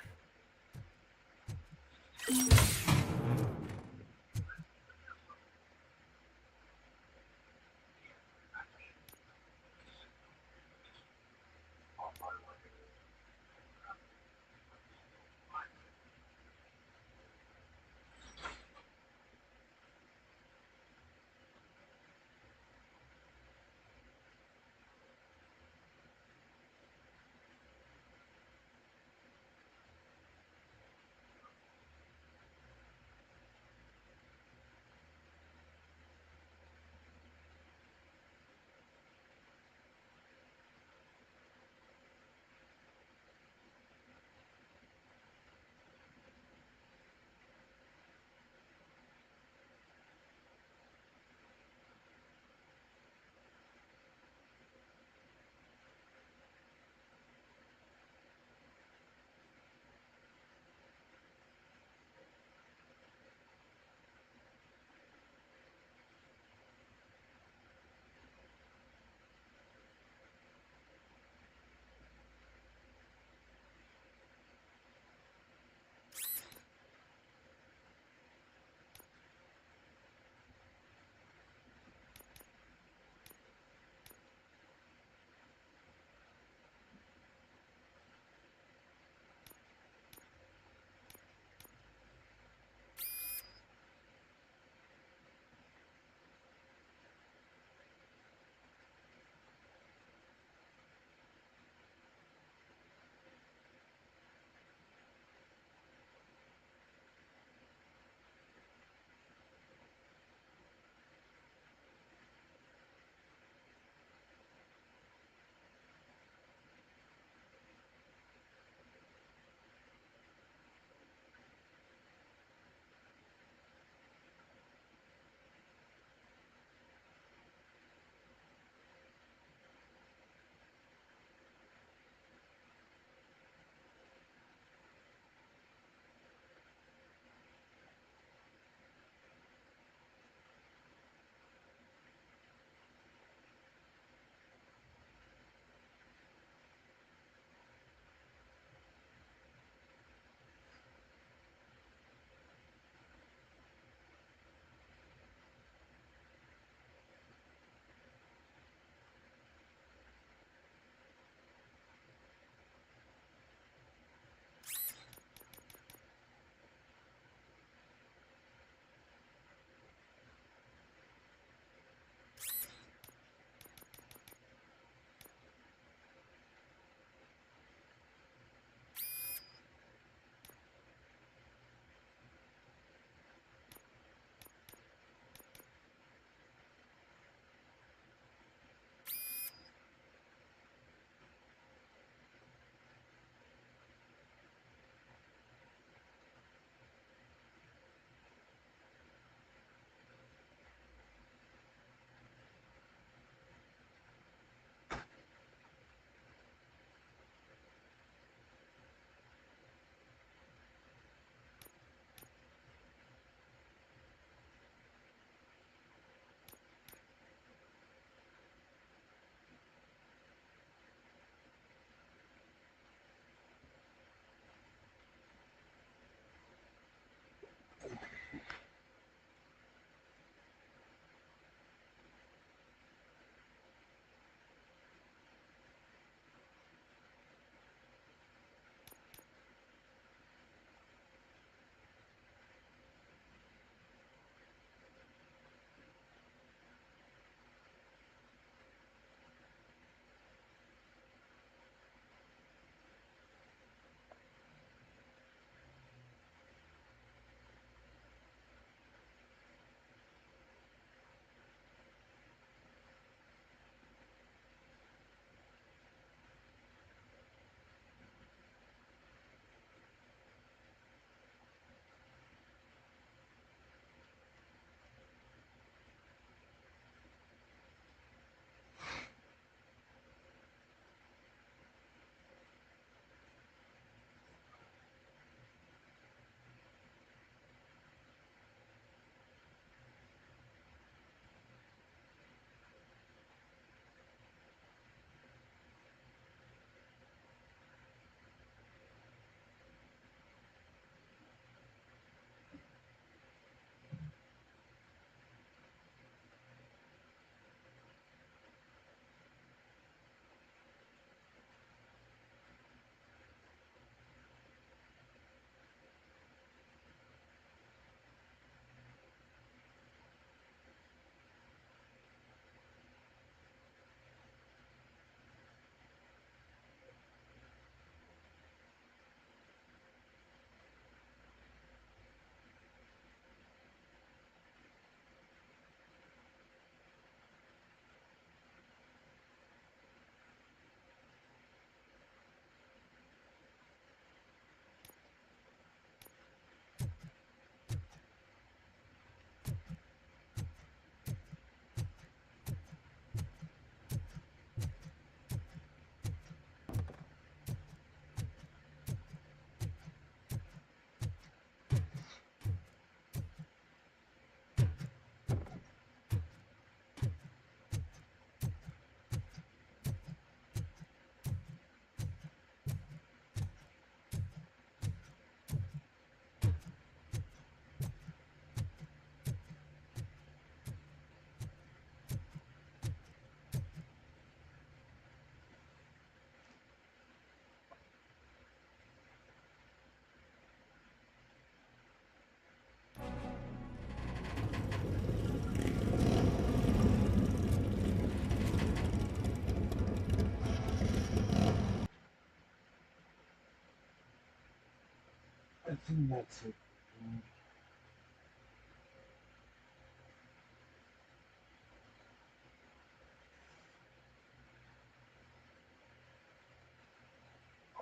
That's it.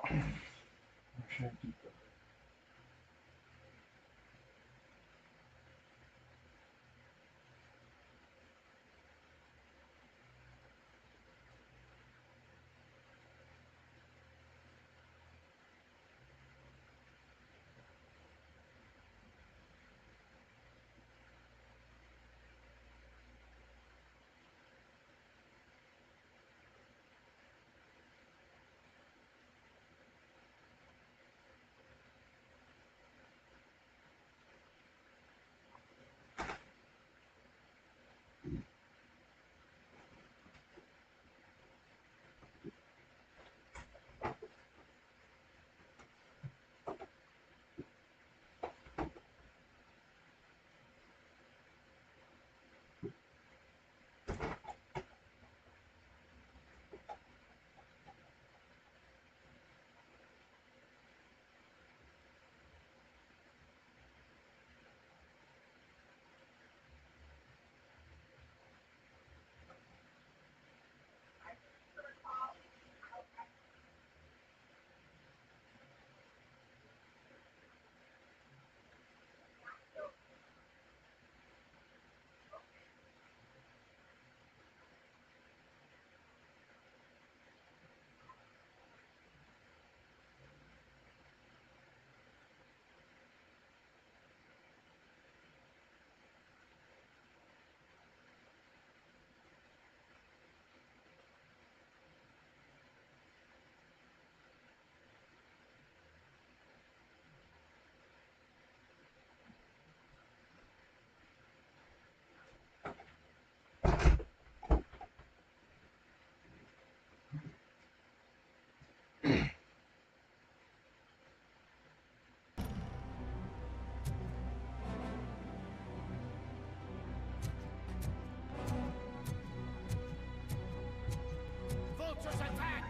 Where should I keep them? Vultures attack!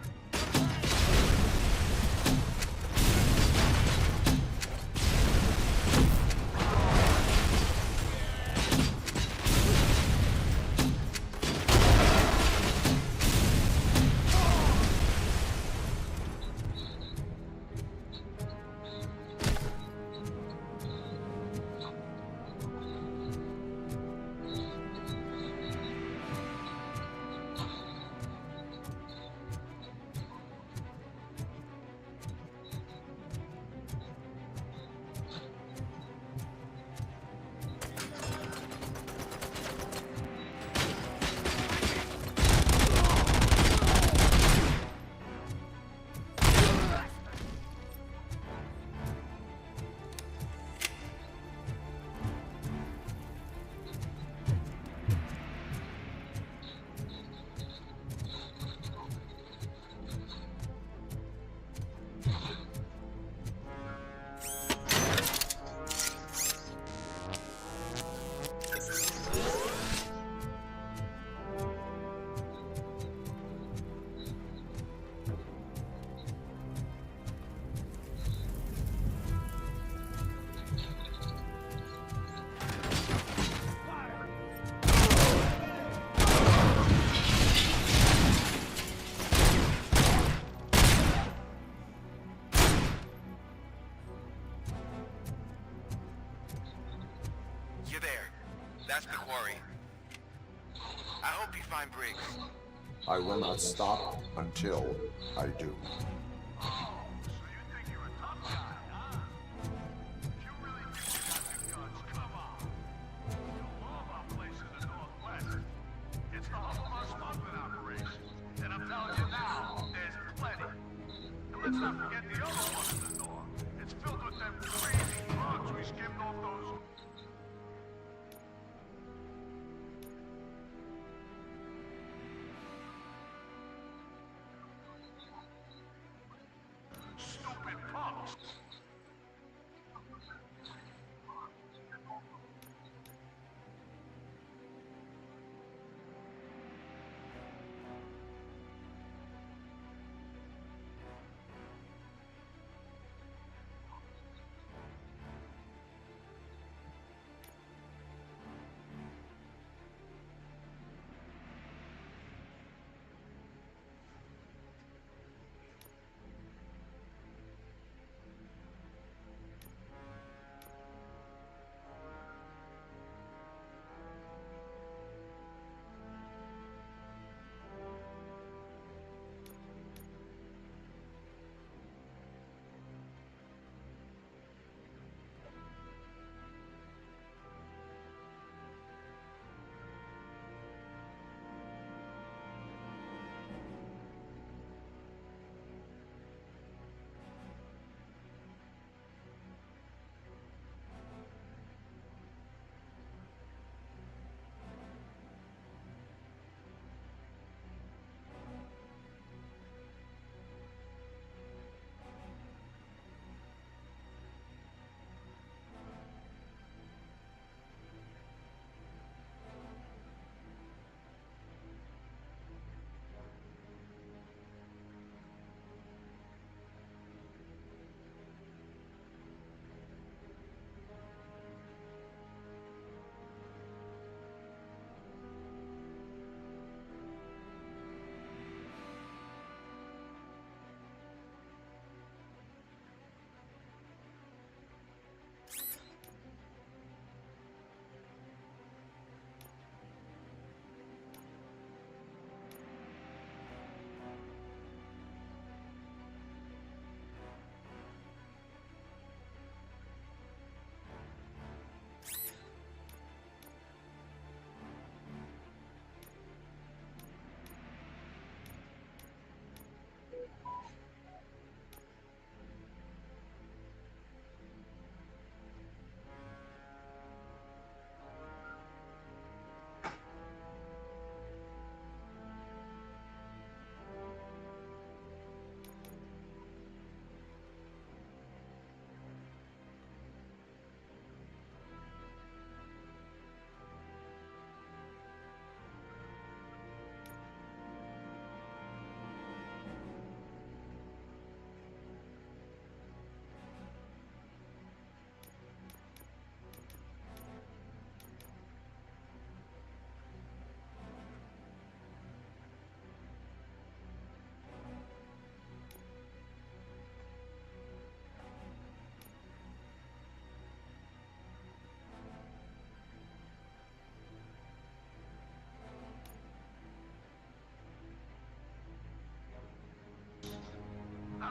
You're there. That's the quarry. I hope you find Briggs. I will not stop until I do. It's the hub of our smuggling operation. And I'm telling you now, there's plenty. And let's not forget the other one in the north. It's filled with them crazy drugs we skimmed off those... stupid punks.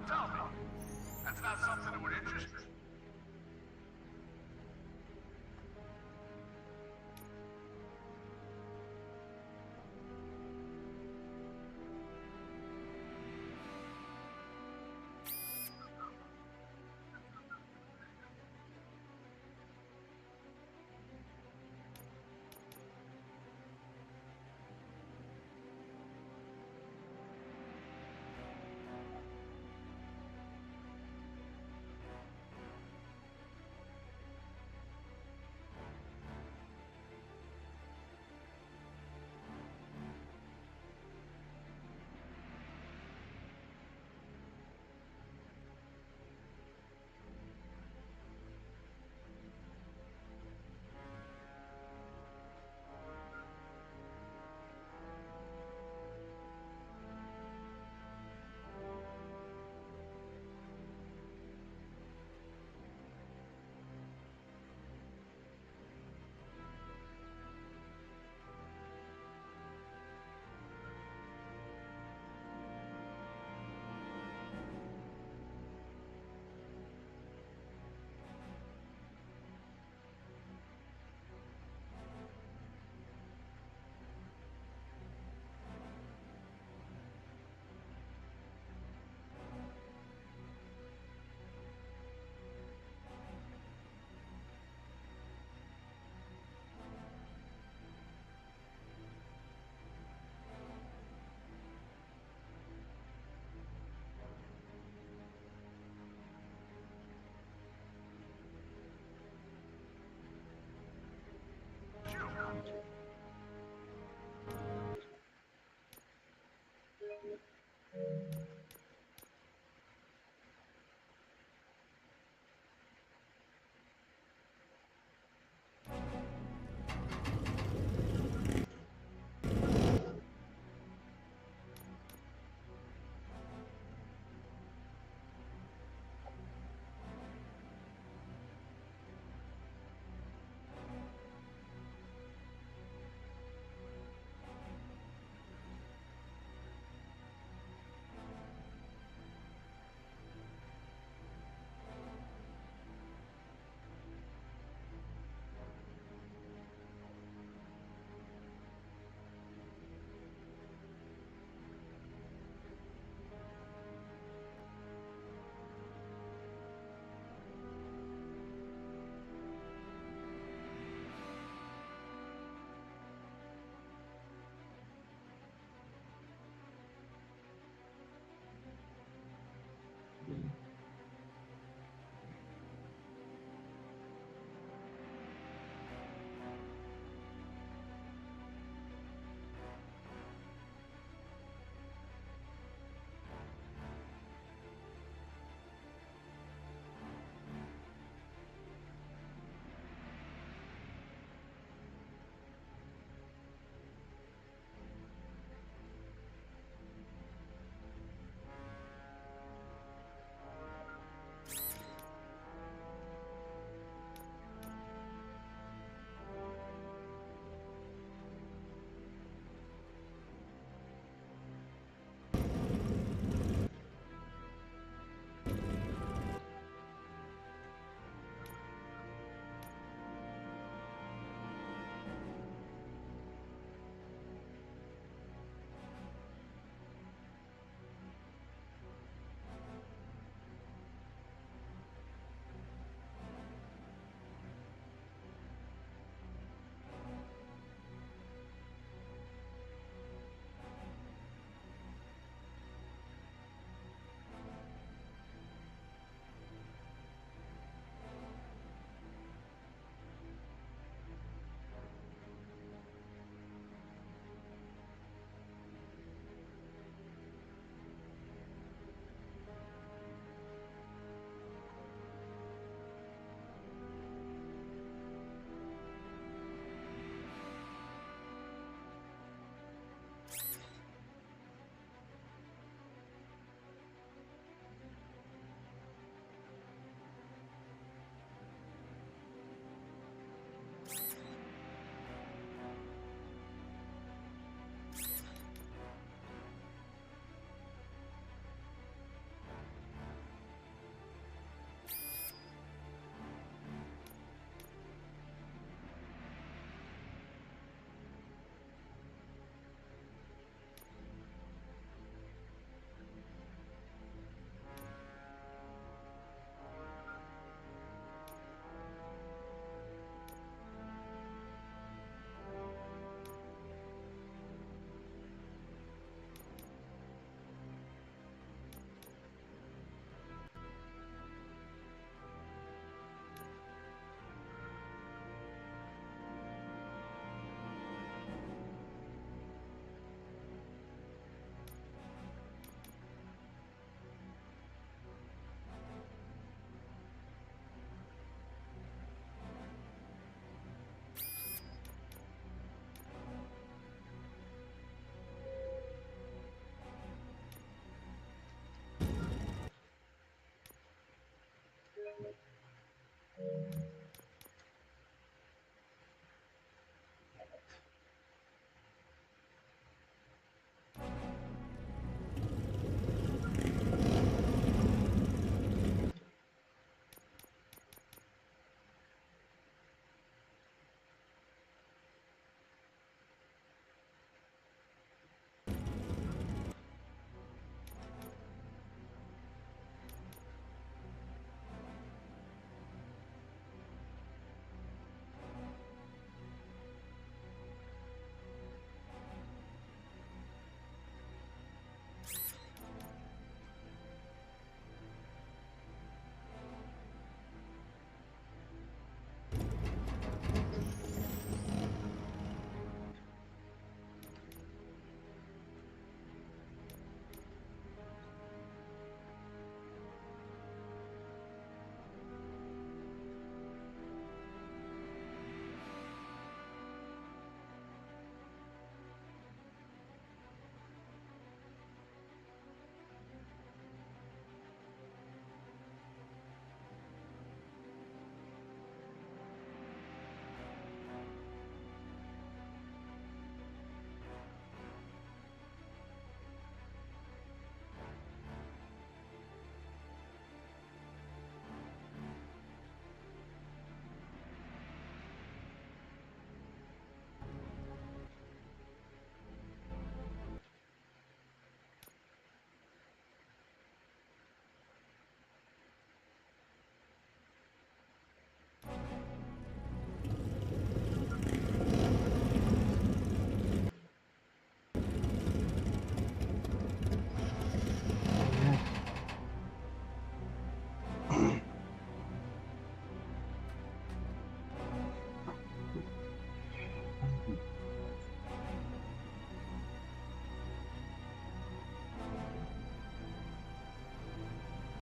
tell me. That's not something that would interest me.